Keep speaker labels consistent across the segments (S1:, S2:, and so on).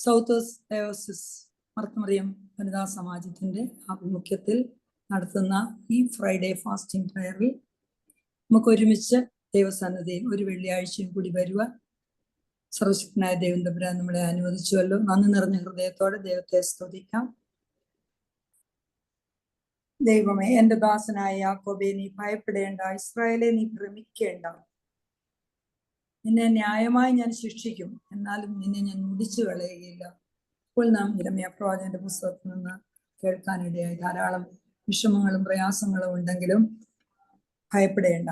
S1: South diocese Marth Mariam വനിതാ സമാജത്തിന്റെ ആഭിമുഖ്യത്തിൽ നടത്തുന്ന ഈ ഫ്രൈഡേ ഫാസ്റ്റിംഗ് പ്രയറിൽ നമുക്ക് ഒരുമിച്ച് ദൈവസന്നിധിയിൽ ഒരു വെള്ളിയാഴ്ചയും കൂടി വരുവാൻ സർവശക്തനായ ദൈവം തമ്പുരാൻ നമ്മളെ അനുവദിച്ചുവല്ലോ. നന്ദി നിറഞ്ഞ ഹൃദയത്തോടെ ദൈവത്തെ സ്തുതിക്കാം. ദൈവമേ, എന്റെ ദാസനായ യാക്കോബേ, നീ ഭയപ്പെടേണ്ട, ഇസ്രായേലെ നീ ഭ്രമിക്കേണ്ട. നിന്നെ ന്യായമായി ഞാൻ ശിക്ഷിക്കും, എന്നാലും നിന്നെ ഞാൻ മുടിച്ചു കളയുകയില്ല. ഇപ്പോൾ നാം യിരെമ്യാ പ്രവാചകന്റെ പുസ്തകത്തിൽ നിന്ന് കേൾക്കാനിടയായി ധാരാളം വിഷമങ്ങളും പ്രയാസങ്ങളും ഉണ്ടെങ്കിലും ഭയപ്പെടേണ്ട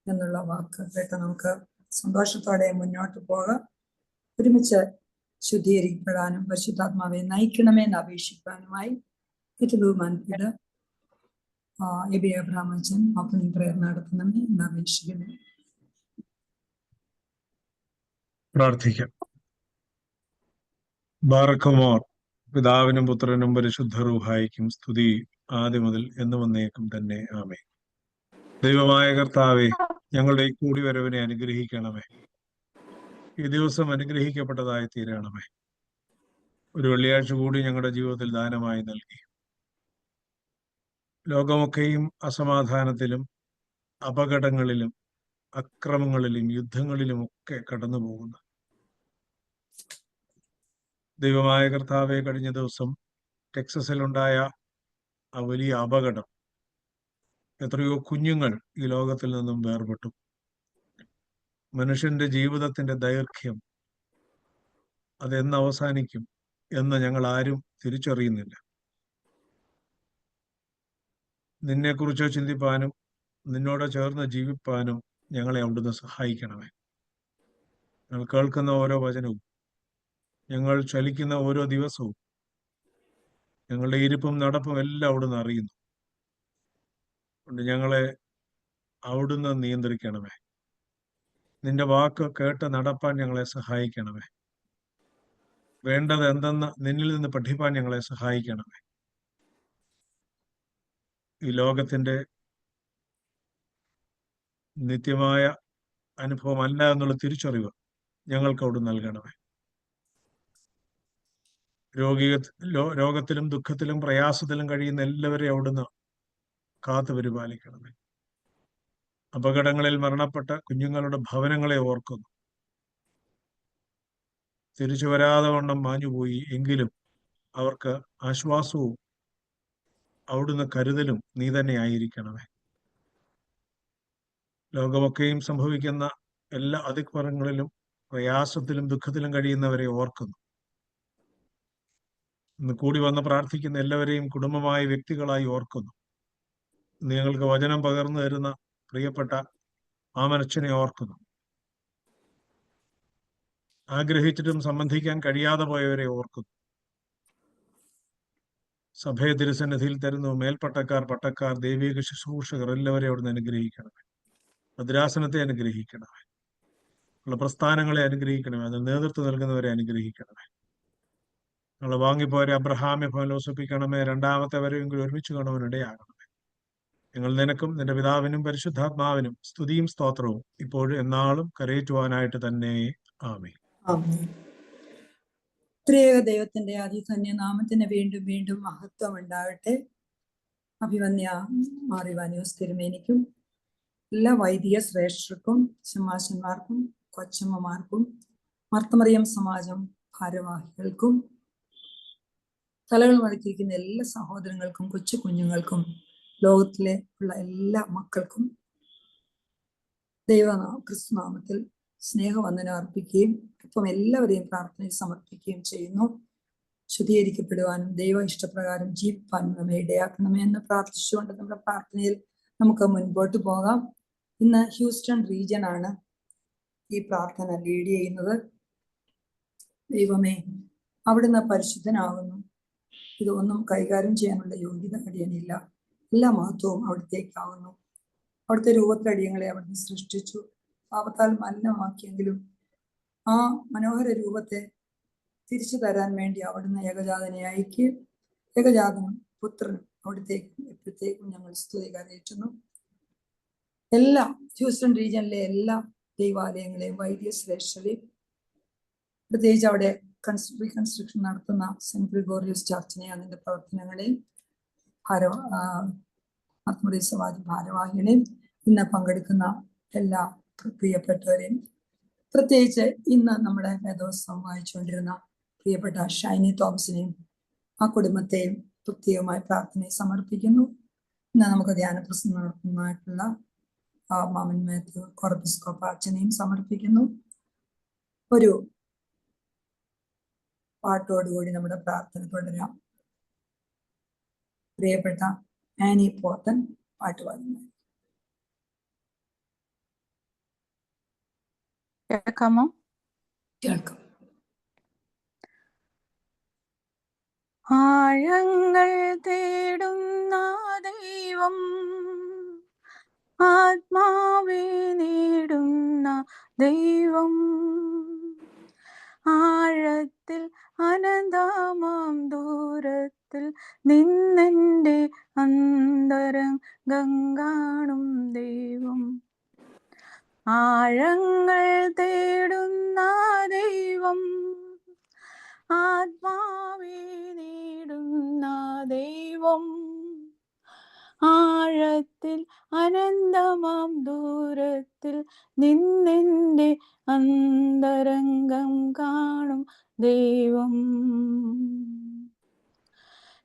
S1: എന്നുള്ള വാക്ക് കേട്ട് നമുക്ക് സന്തോഷത്തോടെ മുന്നോട്ട് പോകാം. ഒരുമിച്ച് ശുദ്ധീകരിക്കപ്പെടാനും പരിശുദ്ധാത്മാവെ നയിക്കണമേ എന്ന് അപേക്ഷിക്കാനുമായി ഏറ്റവും ബഹുമാനപ്പെട്ട എബി അബ്രഹാം അച്ഛൻ ഓപ്പണിംഗ് പ്രയർ നടത്തണമേ എന്ന് അപേക്ഷിക്കുന്നു.
S2: പ്രാർത്ഥിക്കാം. ബാറക്കുമോർ. പിതാവിനും പുത്രനും പരിശുദ്ധ റൂഹായിക്കും സ്തുതി ആദ്യം മുതൽ എന്നും വന്നേക്കും തന്നെ. ആമേൻ. ദൈവമായ കർത്താവെ, ഞങ്ങളുടെ ഈ കൂടിവരവിനെ അനുഗ്രഹിക്കണമേ. ഈ ദിവസം അനുഗ്രഹിക്കപ്പെട്ടതായി തീരണമേ. ഒരു വെള്ളിയാഴ്ച കൂടി ഞങ്ങളുടെ ജീവിതത്തിൽ ദാനമായി നൽകി. ലോകമൊക്കെയും അസമാധാനത്തിലും അപകടങ്ങളിലും അക്രമങ്ങളിലും യുദ്ധങ്ങളിലും ഒക്കെ കടന്നു പോകുന്നു. ദൈവമായ കർത്താവെ, കഴിഞ്ഞ ദിവസം ടെക്സസിലുണ്ടായ ആ വലിയ അപകടം, എത്രയോ കുഞ്ഞുങ്ങൾ ഈ ലോകത്തിൽ നിന്നും വേർപെട്ടു. മനുഷ്യന്റെ ജീവിതത്തിന്റെ ദൈർഘ്യം അതെന്ന് അവസാനിക്കും എന്ന് ഞങ്ങൾ ആരും തിരിച്ചറിയുന്നില്ല. നിന്നെക്കുറിച്ച് ചിന്തിപ്പാനും നിന്നോട് ചേർന്ന് ജീവിപ്പാനും ഞങ്ങളെ അവിടുന്ന് സഹായിക്കണമേ. ഞങ്ങൾ കേൾക്കുന്ന ഓരോ വചനവും, ഞങ്ങൾ ചലിക്കുന്ന ഓരോ ദിവസവും, ഞങ്ങളുടെ ഇരിപ്പും നടപ്പും എല്ലാം അവിടുന്ന് അറിയുന്നു. അതുകൊണ്ട് ഞങ്ങളെ അവിടുന്ന് നിയന്ത്രിക്കണമേ. നിന്റെ വാക്ക് കേട്ട് നടപ്പാൻ ഞങ്ങളെ സഹായിക്കണമേ. വേണ്ടത് എന്തെന്ന് നിന്നിൽ നിന്ന് പഠിപ്പാൻ ഞങ്ങളെ സഹായിക്കണമേ. ഈ ലോകത്തിന്റെ നിത്യമായ അനുഭവമല്ല എന്നുള്ള തിരിച്ചറിവ് ഞങ്ങൾക്ക് അവിടുന്ന് നൽകണമേ. രോഗത്തിലും ദുഃഖത്തിലും പ്രയാസത്തിലും കഴിയുന്ന എല്ലാവരെയും അവിടുന്ന് കാത്തു പരിപാലിക്കണമേ. അപകടങ്ങളിൽ മരണപ്പെട്ട കുഞ്ഞുങ്ങളുടെ ഭവനങ്ങളെ ഓർക്കുന്നു. തിരിച്ചു വരാതെ വണ്ണം മാഞ്ഞുപോയി, എങ്കിലും അവർക്ക് ആശ്വാസവും അവിടുന്ന് കരുതലും നീ തന്നെ ആയിരിക്കണമേ. ലോകമൊക്കെയും സംഭവിക്കുന്ന എല്ലാ അതിക്രമങ്ങളിലും പ്രയാസത്തിലും ദുഃഖത്തിലും കഴിയുന്നവരെ ഓർക്കുന്നു. ഇന്ന് കൂടി വന്ന് പ്രാർത്ഥിക്കുന്ന എല്ലാവരെയും കുടുംബമായ വ്യക്തികളായി ഓർക്കുന്നു. നിങ്ങൾക്ക് വചനം പകർന്നു തരുന്ന പ്രിയപ്പെട്ട ആമനച്ഛനെ ഓർക്കുന്നു. ആഗ്രഹിച്ചിട്ടും സംബന്ധിക്കാൻ കഴിയാതെ പോയവരെ ഓർക്കുന്നു. സഭയെ തിരുസന്നിധിയിൽ തരുന്നു. മേൽപ്പട്ടക്കാർ, പട്ടക്കാർ, ദൈവിക ശുശ്രൂഷകർ എല്ലാവരെയും അവിടുന്ന് അനുഗ്രഹിക്കണമേ. ഭദ്രാസനത്തെ അനുഗ്രഹിക്കണമേ. ഉള്ള പ്രസ്ഥാനങ്ങളെ അനുഗ്രഹിക്കണമേ. അതിന് നേതൃത്വം നൽകുന്നവരെ അനുഗ്രഹിക്കണമേ. ഞങ്ങൾ വാങ്ങിപ്പോരെ അബ്രഹാമെ ഫലോസിപ്പിക്കണമേ. രണ്ടാമത്തെ വരെയെങ്കിലും ഒരുമിച്ച് കാണുവാനിടയാകണമേ. ഞങ്ങൾ നിനക്കും നിന്റെ പിതാവിനും പരിശുദ്ധാത്മാവിനും സ്തുതിയും സ്തോത്രവും ഇപ്പോഴും എന്നാളും കരയേറ്റുവാനായിട്ട് തന്നെ. ആമേൻ.
S1: ത്രിയേക ദൈവത്തിന്റെ അതിധന്യ നാമത്തിന് വീണ്ടും വീണ്ടും മഹത്വം ഉണ്ടാകട്ടെ. അഭിവന്യ മാറിവാനിയോസ് തിരുമേനിക്കും എല്ലാ വൈദിക ശ്രേഷ്ഠർക്കും ശമാശന്മാർക്കും കൊച്ചമ്മമാർക്കും മർത്തമറിയം സമാജം ഭാരവാഹികൾക്കും തലകൾ മടക്കിയിരിക്കുന്ന എല്ലാ സഹോദരങ്ങൾക്കും കൊച്ചു കുഞ്ഞുങ്ങൾക്കും ലോകത്തിലെ ഉള്ള എല്ലാ മക്കൾക്കും ക്രിസ്തുനാമത്തിൽ സ്നേഹവന്ദനം അർപ്പിക്കുകയും ഒപ്പം എല്ലാവരെയും പ്രാർത്ഥനയിൽ സമർപ്പിക്കുകയും ചെയ്യുന്നു. ശുദ്ധീകരിക്കപ്പെടുവാനും ദൈവ ഇഷ്ടപ്രകാരം ജീവിപ്പാനും നമ്മെ ഇടയാക്കണമേ എന്ന് പ്രാർത്ഥിച്ചുകൊണ്ട് നമ്മുടെ പ്രാർത്ഥനയിൽ നമുക്ക് മുൻപോട്ട് പോകാം. ഇന്ന് ഹ്യൂസ്റ്റൺ റീജിയൻ ആണ് ഈ പ്രാർത്ഥന ലീഡ് ചെയ്യുന്നത്. ദൈവമേ, അവിടുന്ന് പരിശുദ്ധനാകുന്നു. ഇതൊന്നും കൈകാര്യം ചെയ്യാനുള്ള യോഗ്യത അടിയനില്ല. എല്ലാ മഹത്വവും അവിടത്തേക്കാവുന്നു. അവിടുത്തെ രൂപത്തിലടിയങ്ങളെ അവിടുന്ന് സൃഷ്ടിച്ചു, പാപത്താൽ മലിനമാക്കിയെങ്കിലും ആ മനോഹര രൂപത്തെ തിരിച്ചു തരാൻ വേണ്ടി അവിടുന്ന് ഏകജാതനെ അയക്കുകയും ഏകജാതനും പുത്രനും അവിടത്തേക്കും എപ്പോഴത്തേക്കും ഞങ്ങൾ സ്തുതി കരയറ്റുന്നു. എല്ലാ ഹ്യൂസ്റ്റൺ റീജിയനിലെ എല്ലാ ദൈവാലയങ്ങളെയും വൈദിക ശ്രേഷ്ഠരെയും പ്രത്യേകിച്ച് അവിടെ റീകൺസ്ട്രക്ഷൻ നടത്തുന്ന സെന്റ് ഗ്രിഗോറിയസ് ചർച്ചിനെ, അതിന്റെ പ്രവർത്തനങ്ങളെയും മർത്തോമാ സമാജ ഭാരവാഹികളെയും ഇന്ന് പങ്കെടുക്കുന്ന എല്ലാ പ്രിയപ്പെട്ടവരെയും, പ്രത്യേകിച്ച് ഇന്ന് നമ്മുടെ വേദോത്സവം വായിച്ചുകൊണ്ടിരുന്ന പ്രിയപ്പെട്ട ഷൈനി തോമസിനെയും ആ കുടുംബത്തെയും പ്രത്യേകമായി പ്രാർത്ഥനയെ സമർപ്പിക്കുന്നു. ഇന്ന് നമുക്ക് ധ്യാനപ്രസംഗം നടത്തുന്നതായിട്ടുള്ള മാമൻ മാത്യു കോർപ്പിസ്കോപ്പ അച്ഛനെയും സമർപ്പിക്കുന്നു. ഒരു പാട്ടോടുകൂടി നമ്മുടെ പ്രാർത്ഥന തുടരാം. പ്രിയപ്പെട്ട ആനി പോത്തൻ പാട്ട് പാടുന്നു.
S3: കേൾക്കാമോ?
S1: കേൾക്കാം.
S3: ആഴങ്ങൾ തേടുന്ന ദൈവം, ആത്മാവെ നേടുന്ന ദൈവം, ആഴത്തിൽ അനന്തമാം ദൂരത്തിൽ നിന്നെന്റെ അന്തരംഗം കാണും ദൈവം. ആഴങ്ങൾ തേടുന്ന ദൈവം, ആത്മാവെ നേടുന്ന ദൈവം, ആഴത്തിൽ അനന്തമാം ദൂരത്തിൽ നിന്നെന്റെ അന്തരംഗം കാണും ദൈവം.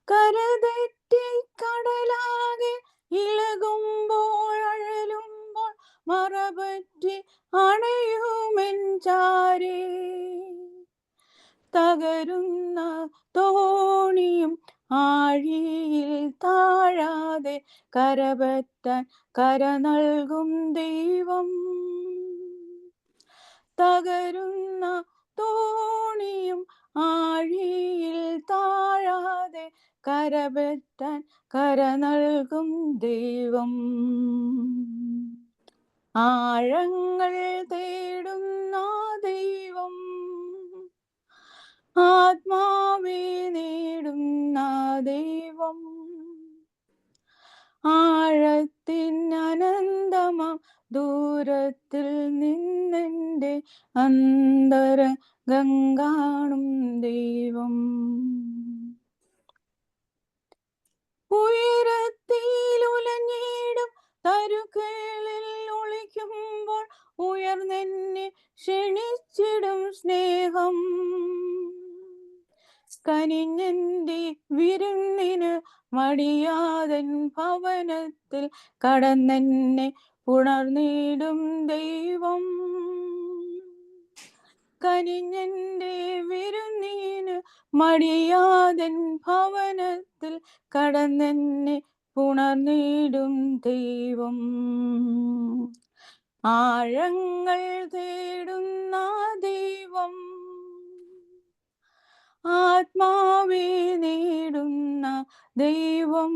S3: കരതെറ്റി കടലാകെ ഇളകുമ്പോൾ അഴലുമ്പോൾ മറപറ്റി അണയുമെൻ ചാരേ, തകരുന്ന തോണിയും ആഴിയിൽ താഴാതെ കരപറ്റാൻ കര നൽകും ദൈവം. തകരുന്ന തോണിയും ആഴിയിൽ താഴാതെ കരപറ്റാൻ കര നൽകും ദൈവം. ആഴങ്ങൾ തേടുന്ന ദൈവം, ആത്മാവെ നേടുന്ന ദൈവം, ആഴത്തിൻ അനന്തമാം ദൂരത്തിൽ നിന്നെന്റെ അന്തരംഗം കാണും ദൈവം. ഉയരത്തിലുലഞ്ഞിടും തരുക്കളിൽ ഒളിക്കുമ്പോൾ ഉയർന്നെന്നെ ക്ഷണിച്ചിടും സ്നേഹം. കനിഞ്ഞെന്റെ വിരുന്നിന് മടിയാതൻ ഭവനത്തിൽ കടന്നെന്നെ ഉണർന്നിടും ദൈവം. കനിഞ്ഞെന്റെ വിരുന്നിന് മടിയാതൻ ഭവനത്തിൽ കടന്നെന്നെ ഉണർന്നിടും ദൈവം. ആഴങ്ങൾ തേടുന്ന ദൈവം, ആത്മാവെ നേടുന്ന ദൈവം,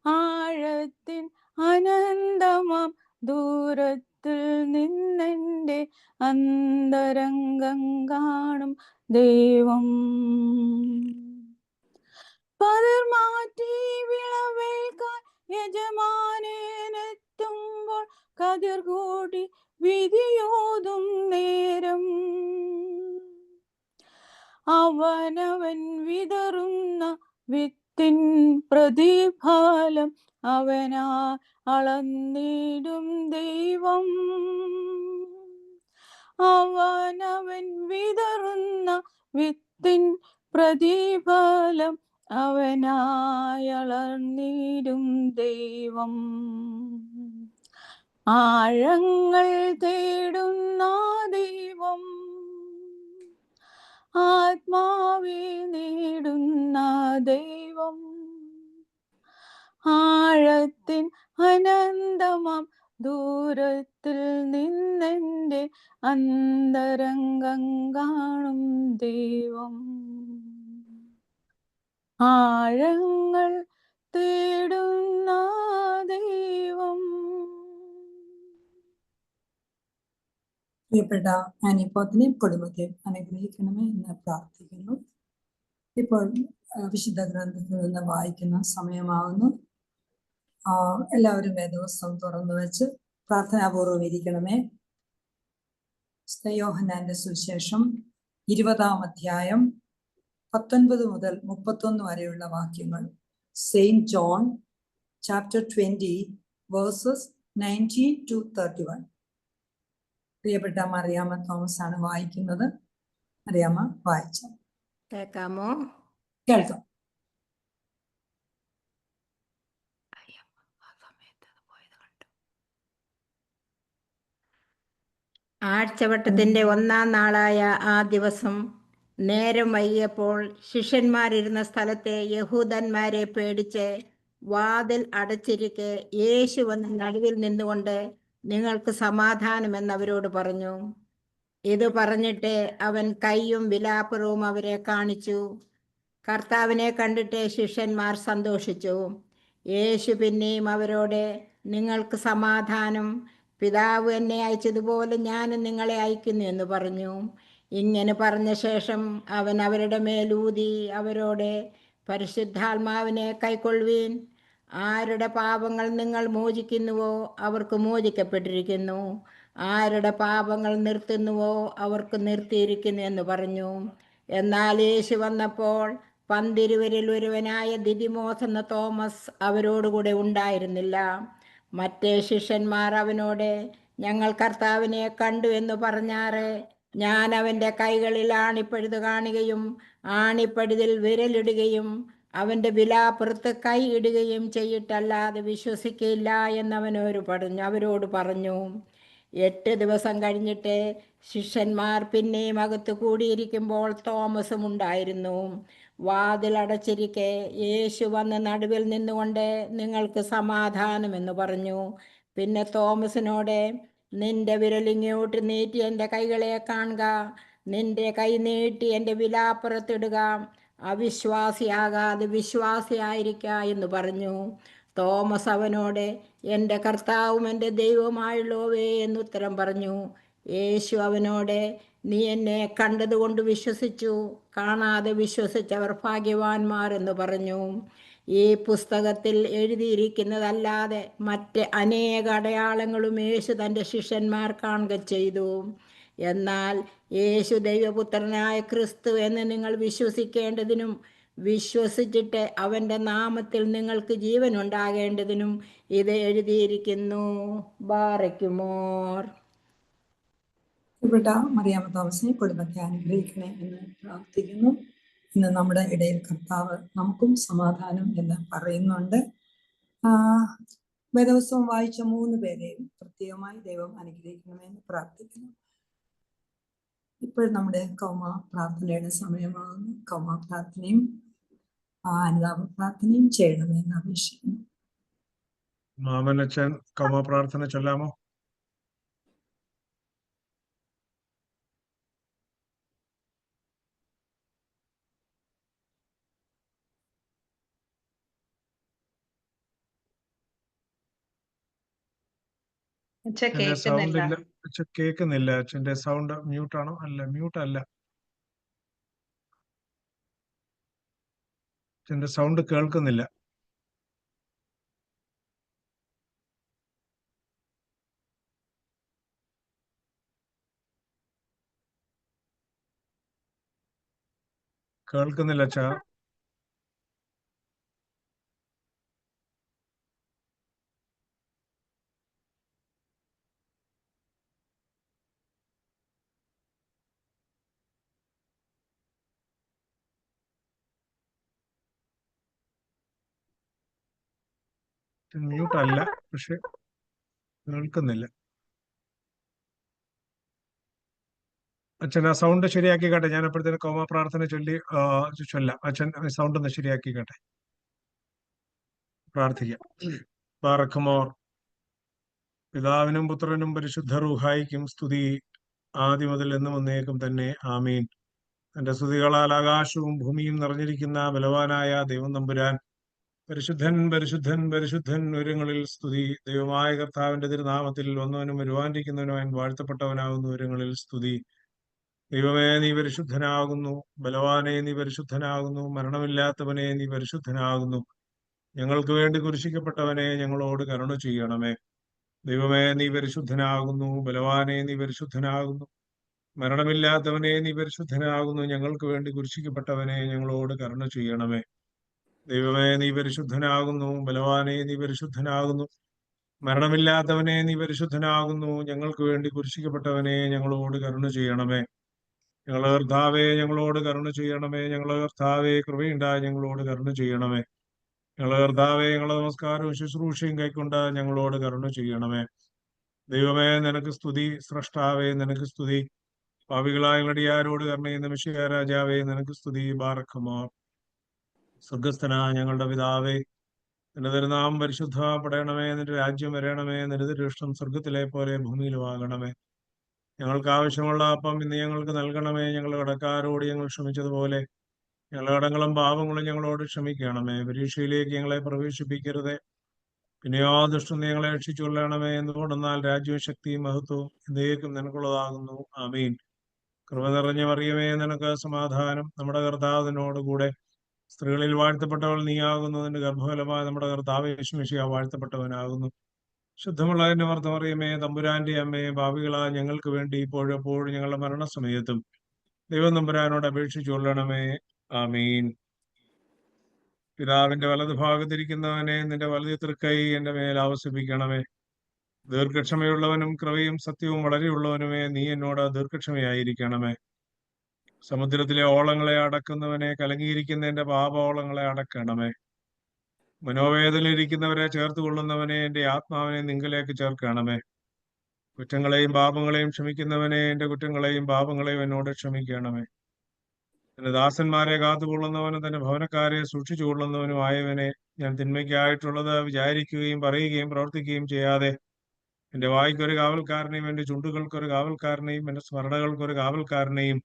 S3: ആഴത്തിൻ അനന്തമാം ദൂരത്തിൽ നിന്നെന്റെ അന്തരംഗം കാണും ദൈവം. പതിർമാറ്റി വിളവേൽക്കാൻ യജമാനനെത്തുമ്പോൾ കതിർ കൂടി വിധിയോതും നേരം, അവനവൻ വിതറുന്ന വിത്തിൻ പ്രതിഫലം അവനാ അളന്നിടും ദൈവം. അവനവൻ വിതറുന്ന വിത്തിൻ പ്രതിഫലം അവനായി അളന്നിടും ദൈവം. ആഴങ്ങൾ തേടുന്ന ദൈവം, ആത്മാവെ നേടുന്ന ദൈവം, ആഴത്തിൻ അനന്തമാം ദൂരത്തിൽ നിന്നെന്റെ അന്തരംഗം കാണും ദൈവം. ആഴങ്ങൾ തേടുന്ന ദൈവം.
S1: പ്രിയപ്പെട്ട ആനിപ്പോത്തിനെയും കുടുംബത്തെയും അനുഗ്രഹിക്കണമേ എന്ന് പ്രാർത്ഥിക്കുന്നു. ഇപ്പോൾ വിശുദ്ധ ഗ്രന്ഥത്തിൽ നിന്ന് വായിക്കുന്ന സമയമാകുന്നു. എല്ലാവരും വേദോത്സവം തുറന്നു വെച്ച് പ്രാർത്ഥനാപൂർവ്വം ഇരിക്കണമേ. വിശുദ്ധ യോഹന്നാന്റെ സുവിശേഷം 20-ാം അധ്യായം 19 മുതൽ 31 വരെയുള്ള വാക്യങ്ങൾ. Saint John chapter 20 versus 19 to 31. പ്രിയപ്പെട്ട മറിയാമ്മ തോമസ് ആണ് വായിക്കുന്നത്. മറിയാമ്മ വായിച്ചു
S4: കേൾക്കാമോ?
S1: കേൾക്കാം.
S4: ആഴ്ചവട്ടത്തിന്റെ 1-ാം നാളായ ആ ദിവസം നേരം വൈകിയപ്പോൾ ശിഷ്യന്മാരിരുന്ന സ്ഥലത്തെ യഹൂദന്മാരെ പേടിച്ച് വാതിൽ അടച്ചിരിക്കെ യേശു വന്ന് നടുവിൽ നിന്നുകൊണ്ട് നിങ്ങൾക്ക് സമാധാനമെന്ന് അവരോട് പറഞ്ഞു. ഇത് പറഞ്ഞിട്ട് അവൻ കൈയും വിലാപ്പുറവും അവരെ കാണിച്ചു. കർത്താവിനെ കണ്ടിട്ട് ശിഷ്യന്മാർ സന്തോഷിച്ചു. യേശു പിന്നെയും അവരോട് നിങ്ങൾക്ക് സമാധാനം, പിതാവ് എന്നെ അയച്ചതുപോലെ ഞാനും നിങ്ങളെ അയക്കുന്നു എന്ന് പറഞ്ഞു. ഇങ്ങനെ പറഞ്ഞ ശേഷം അവൻ അവരുടെ മേലൂതി അവരോട് പരിശുദ്ധാത്മാവിനെ കൈക്കൊള്ളുവീൻ. ആരുടെ പാപങ്ങൾ നിങ്ങൾ മോചിക്കുന്നുവോ അവർക്ക് മോചിക്കപ്പെട്ടിരിക്കുന്നു, ആരുടെ പാപങ്ങൾ നിർത്തുന്നുവോ അവർക്ക് നിർത്തിയിരിക്കുന്നു എന്ന് പറഞ്ഞു. എന്നാൽ യേശു വന്നപ്പോൾ 12 ഒരുവനായ ദിദിമോസ് എന്ന തോമസ് അവരോടുകൂടെ ഉണ്ടായിരുന്നില്ല. മറ്റേ ശിഷ്യന്മാർ അവനോട് ഞങ്ങൾ കർത്താവിനെ കണ്ടു എന്ന് പറഞ്ഞാറ്. ഞാൻ അവൻ്റെ കൈകളിൽ ആണിപ്പഴുത് കാണുകയും ആണിപ്പഴുതിൽ വിരലിടുകയും അവൻ്റെ വിലാപ്പുറത്ത് കൈ ഇടുകയും ചെയ്തിട്ടല്ലാതെ വിശ്വസിക്കില്ല അവരോട് പറഞ്ഞു. 8 ദിവസം കഴിഞ്ഞിട്ട് ശിഷ്യന്മാർ പിന്നെയും അകത്ത് കൂടിയിരിക്കുമ്പോൾ തോമസും ഉണ്ടായിരുന്നു. വാതിലടച്ചിരിക്കെ യേശു വന്ന് നടുവിൽ നിന്നുകൊണ്ട് നിങ്ങൾക്ക് സമാധാനമെന്ന് പറഞ്ഞു. പിന്നെ തോമസിനോട് നിന്റെ വിരലിങ്ങോട്ട് നീട്ടി എൻ്റെ കൈകളെ കാണുക, നിന്റെ കൈ നീട്ടി എൻ്റെ വിലാപ്പുറത്തിടുക, അവിശ്വാസിയാകാതെ വിശ്വാസിയായിരിക്ക എന്ന് പറഞ്ഞു. തോമസ് അവനോട് എൻ്റെ കർത്താവും എൻ്റെ ദൈവവുമായുള്ളവേ എന്നുത്തരം പറഞ്ഞു. യേശു അവനോട് നീ എന്നെ കണ്ടതുകൊണ്ട് വിശ്വസിച്ചു, കാണാതെ വിശ്വസിച്ചവർ ഭാഗ്യവാന്മാർ എന്ന് പറഞ്ഞു. ഈ പുസ്തകത്തിൽ എഴുതിയിരിക്കുന്നതല്ലാതെ മറ്റ് അനേക അടയാളങ്ങളും യേശു തൻ്റെ ശിഷ്യന്മാർ കാണുക ചെയ്തു. എന്നാൽ യേശു ദൈവപുത്രനായ ക്രിസ്തു എന്ന് നിങ്ങൾ വിശ്വസിക്കേണ്ടതിനും വിശ്വസിച്ചിട്ട് അവൻ്റെ നാമത്തിൽ നിങ്ങൾക്ക് ജീവൻ ഉണ്ടാകേണ്ടതിനും ഇത് എഴുതിയിരിക്കുന്നു. ബാറയ്ക്കുമോർ.
S1: ഇവിടെ മറിയാമ്മ തോമസിനെ കുടുംബത്തെ അനുഗ്രഹിക്കണേ എന്ന് പ്രാർത്ഥിക്കുന്നു. ഇന്ന് നമ്മുടെ ഇടയിൽ കർത്താവ് നമുക്കും സമാധാനം എന്ന് പറയുന്നുണ്ട്. വേദപുസ്തകം വായിച്ച 3 പേരെയും പ്രത്യേകമായി ദൈവം അനുഗ്രഹിക്കണമെന്ന് പ്രാർത്ഥിക്കുന്നു. ഇപ്പോഴും നമ്മുടെ കൗമ പ്രാർത്ഥനയുടെ സമയമാകുന്നു. കൗമ പ്രാർത്ഥനയും അനുതാപ പ്രാർത്ഥനയും ചെയ്യണമെന്ന് അപേക്ഷിക്കുന്നു.
S2: മാമനച്ചൻ കൗമ പ്രാർത്ഥന ചൊല്ലാമോ? അച്ഛന്റെ സൗണ്ട് ഇല്ല. അച്ഛൻ കേൾക്കുന്നില്ല. അച്ഛന്റെ സൗണ്ട് മ്യൂട്ടാണോ? അല്ല, മ്യൂട്ട് അല്ല. അച്ഛന്റെ സൗണ്ട് കേൾക്കുന്നില്ല. കേൾക്കുന്നില്ല അച്ഛാ. മ്യൂട്ട് അല്ല, പക്ഷെ കേൾക്കുന്നില്ല. അച്ഛൻ ആ സൗണ്ട് ശരിയാക്കിക്കട്ടെ. ഞാൻ അപ്പോഴത്തേന് കൗമ പ്രാർത്ഥന ചൊല്ലാം. അച്ഛൻ സൗണ്ട് ഒന്ന് ശരിയാക്കിക്കട്ടെ. പ്രാർത്ഥിക്കാം. ബാറക്കുമോർ. പിതാവിനും പുത്രനും പരിശുദ്ധ റൂഹായിക്കും സ്തുതി, ആദ്യം മുതൽ എന്നും എന്നേക്കും തന്നെ. ആമീൻ. തന്റെ സ്തുതികളാൽ ആകാശവും ഭൂമിയും നിറഞ്ഞിരിക്കുന്ന ബലവാനായ ദൈവം തമ്പുരാൻ പരിശുദ്ധൻ പരിശുദ്ധൻ പരിശുദ്ധൻ ഉയരങ്ങളിൽ സ്തുതി. ദൈവമായ കർത്താവിന്റെ തിരുനാമത്തിൽ വന്നവനും വരുവാനിരിക്കുന്നവനും വാഴ്ത്തപ്പെട്ടവനാകുന്ന ഉയരങ്ങളിൽ സ്തുതി. ദൈവമേ നീ പരിശുദ്ധനാകുന്നു, ബലവാനെ നീ പരിശുദ്ധനാകുന്നു, മരണമില്ലാത്തവനെ നീ പരിശുദ്ധനാകുന്നു. ഞങ്ങൾക്ക് വേണ്ടി കുരിശിക്കപ്പെട്ടവനെ ഞങ്ങളോട് കരുണ ചെയ്യണമേ. ദൈവമേ നീ പരിശുദ്ധനാകുന്നു, ബലവാനെ നീ പരിശുദ്ധനാകുന്നു, മരണമില്ലാത്തവനെ നീ പരിശുദ്ധനാകുന്നു. ഞങ്ങൾക്ക് വേണ്ടി കുരിശിക്കപ്പെട്ടവനെ ഞങ്ങളോട് കരുണ ചെയ്യണമേ. ദൈവമേ നീ പരിശുദ്ധനാകുന്നു. ബലവാനെ നീ പരിശുദ്ധനാകുന്നു. മരണമില്ലാത്തവനെ നീ പരിശുദ്ധനാകുന്നു. ഞങ്ങൾക്ക് വേണ്ടി കുരിശിക്കപ്പെട്ടവനെ ഞങ്ങളോട് കരുണ ചെയ്യണമേ. ഞങ്ങളെ കർത്താവേ ഞങ്ങളോട് കരുണ ചെയ്യണമേ. ഞങ്ങളെ കർത്താവേ കൃപയുണ്ടായി ഞങ്ങളോട് കരുണ ചെയ്യണമേ. ഞങ്ങളെ കർത്താവേ ഞങ്ങളെ നമസ്കാരവും ശുശ്രൂഷയും കൈക്കൊണ്ട് ഞങ്ങളോട് കരുണ ചെയ്യണമേ. ദൈവമേ നിനക്ക് സ്തുതി. സ്രഷ്ടാവേ നിനക്ക് സ്തുതി. പാപികളായ അടിയാരോട് കരുണ ചെയ്യുന്ന മിശിഹാ രാജാവേ നിനക്ക് സ്തുതി. ബാറക്കുമാർ. സ്വർഗസ്ഥനായ ഞങ്ങളുടെ പിതാവേ, നിന്റെ തിരുനാമം പരിശുദ്ധപ്പെടണമേ. നിന്റെ രാജ്യം വരണമേ. നിന്റെ തിരുഷ്ടം സ്വർഗത്തിലെ പോലെ ഭൂമിയിലും ആകണമേ. ഞങ്ങൾക്ക് ആവശ്യമുള്ള അപ്പം ഇന്ന് ഞങ്ങൾക്ക് നൽകണമേ. ഞങ്ങളുടെ കടക്കാരോട് ഞങ്ങൾ ക്ഷമിച്ചതുപോലെ ഞങ്ങളുടെ കടങ്ങളും പാപങ്ങളും ഞങ്ങളോട് ക്ഷമിക്കണമേ. പരീക്ഷയിലേക്ക് ഞങ്ങളെ പ്രവേശിപ്പിക്കരുതേ, പിന്നെയോ ദുഷ്ടം ഞങ്ങളെ രക്ഷിച്ചുകൊള്ളണമേ. എന്തുകൊണ്ടെന്നാൽ രാജ്യവും ശക്തിയും മഹത്വവും എന്നേക്കും നിനക്കുള്ളതാകുന്നു. ആമീൻ. കൃപ നിറഞ്ഞ മറിയമേ നിനക്ക് സമാധാനം. നമ്മുടെ കർത്താവിനോടുകൂടെ സ്ത്രീകളിൽ വാഴ്ത്തപ്പെട്ടവൾ നീയാകുന്നു. നിന്റെ ഗർഭഫലമായ നമ്മുടെ കർത്താവ് യേശു മിശിഹാ വാഴ്ത്തപ്പെട്ടവനാകുന്നു. ശുദ്ധമുള്ള എന്റെ മറിയമേ, തമ്പുരാന്റെ അമ്മയെ, പാപികളായ ഞങ്ങൾക്ക് വേണ്ടി ഇപ്പോഴും എപ്പോഴും ഞങ്ങളുടെ മരണസമയത്തും ദൈവം തമ്പുരാനോട് അപേക്ഷിച്ചു കൊള്ളണമേ. ആമീൻ. പിതാവിന്റെ വലതു ഭാഗത്തിരിക്കുന്നവനെ നിന്റെ വലതു തൃക്കൈ എന്റെ മേൽ ആവസിപ്പിക്കണമേ. ദീർഘക്ഷമയുള്ളവനും കൃപയും സത്യവും വളരെയുള്ളവനുമേ, നീ എന്നോട് ദീർഘക്ഷമയായിരിക്കണമേ. സമുദ്രത്തിലെ ഓളങ്ങളെ അടക്കുന്നവനെ, കലങ്ങിയിരിക്കുന്ന എന്റെ പാപോളങ്ങളെ അടക്കണമേ. മനോവേദനയിലിരിക്കുന്നവരെ ചേർത്ത് കൊള്ളുന്നവനെ, എന്റെ ആത്മാവിനെ നിങ്കലേക്ക് ചേർക്കണമേ. കുറ്റങ്ങളെയും പാപങ്ങളെയും ക്ഷമിക്കുന്നവനെ, എന്റെ കുറ്റങ്ങളെയും പാപങ്ങളെയും എന്നോട് ക്ഷമിക്കണമേ. എന്റെ ദാസന്മാരെ കാത്തുകൊള്ളുന്നവനും തന്റെ ഭവനക്കാരെ സൂക്ഷിച്ചു കൊള്ളുന്നവനുമായവനെ, ഞാൻ തിന്മയ്ക്കായിട്ടുള്ളത് വിചാരിക്കുകയും പറയുകയും പ്രവർത്തിക്കുകയും ചെയ്യാതെ എന്റെ വായ്ക്കൊരു കാവൽക്കാരനെയും എന്റെ ചുണ്ടുകൾക്കൊരു കാവൽക്കാരനെയും എന്റെ സ്മരണകൾക്കൊരു കാവൽക്കാരനെയും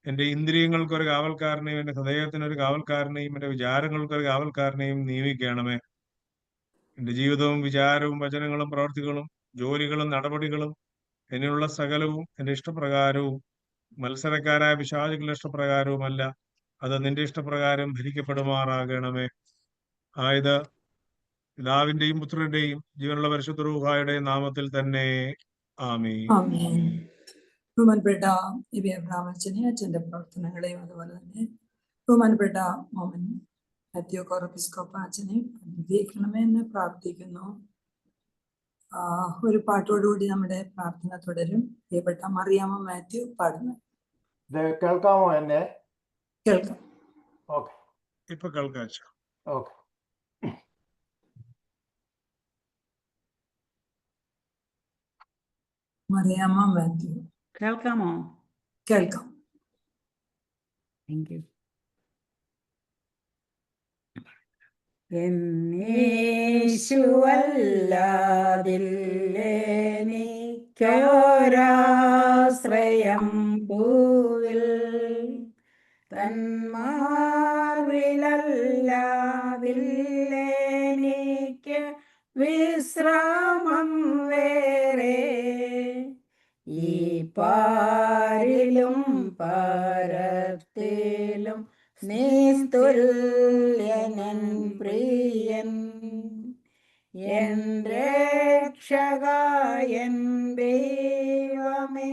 S2: എന്റെ ഇന്ദ്രിയങ്ങൾക്കൊരു കാവൽക്കാരനെയും എന്റെ ഹൃദയത്തിനൊരു കാവൽക്കാരനെയും എന്റെ വിചാരങ്ങൾക്കൊരു കാവൽക്കാരനെയും നിയമിക്കണമേ. എന്റെ ജീവിതവും വിചാരവും വചനങ്ങളും പ്രവർത്തികളും ജോലികളും നടപടികളും എന്നിലുള്ള സകലവും എന്റെ ഇഷ്ടപ്രകാരവും മത്സരക്കാരായ പിശാചുക്കളുടെ ഇഷ്ടപ്രകാരവുമല്ല, അത് നിന്റെ ഇഷ്ടപ്രകാരം ഭരിക്കപ്പെടുമാറാകണമേ. ആയത് പിതാവിന്റെയും പുത്രന്റെയും ജീവനുള്ള പരിശുദ്ധ റൂഹായുടെയും നാമത്തിൽ തന്നെ. ആമീൻ.
S1: ആമേൻ. ബഹുമാനപ്പെട്ട ഇബി അബ്രഹാം അച്ഛനെ, അച്ഛൻ്റെ പ്രവർത്തനങ്ങളെയും അതുപോലെ തന്നെ ബഹുമാനപ്പെട്ട മോമൻ മാത്യു കോറപ്പിസ്കോപ്പ അച്ഛനെ അനുഗ്രഹിക്കണമേ എന്ന് പ്രാർത്ഥിക്കുന്നു. ഒരു പാട്ടോടുകൂടി നമ്മുടെ പ്രാർത്ഥന തുടരും. പ്രിയപ്പെട്ട മറിയാമ്മ മാത്യു പാടുന്നു.
S5: കേൾക്കാമോ എന്നെ?
S1: കേൾക്കാം.
S5: ഓക്കെ,
S2: ഇപ്പൊ കേൾക്കാം.
S5: ഓക്കെ.
S1: മറിയാമ്മ മാത്യു
S6: കേൾക്കാമോ?
S1: കേൾക്കാം.
S6: Thank you. എന്നേശുവല്ലാതില്ലേനിക്കൊരാശ്രയം ഭൂവിൽ തന്മാർവിലല്ലാതില്ലേനിക്ക് വിശ്രാമം വേറെ. ഈ പാരിലും പരത്തിലും നിസ്തുല്യനൻ പ്രിയൻ, എൻ രക്ഷകൻ ദൈവമേ,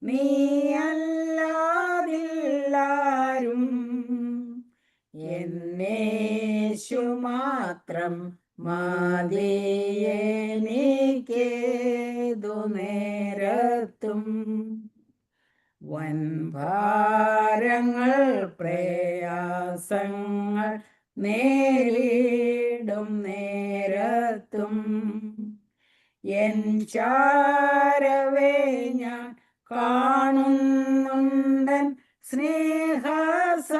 S6: നീയല്ലാതില്ലാരും. എന്നേശു മാത്രം മതിയെനിക്കേതു നേരത്തും. വൻഭാരങ്ങൾ പ്രയാസങ്ങൾ നേരിടും നേരത്തും എൻ ചാരവേ ഞാൻ കാണുന്നുണ്ടൻ സ്നേഹസഖിയായി.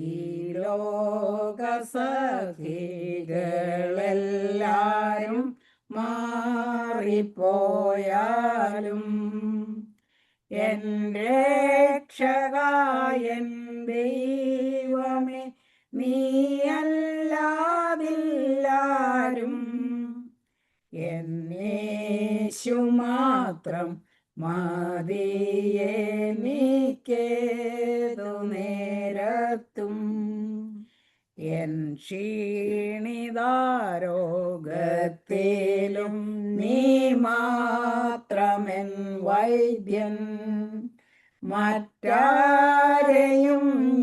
S6: ഈ ലോകസഖികളെല്ലാരും മാറിപ്പോയാലും എൻ രക്ഷകൻ ദൈവമേ, നീയല്ലാതില്ലാരും. എന്നേശു മാത്രം മതിയെനിക്കേതു നേരത്തും. എൻ ക്ഷീണിതാരോഗത്തിലും നീ മാത്രമെൻ വൈദ്യൻ. മറ്റാരെയും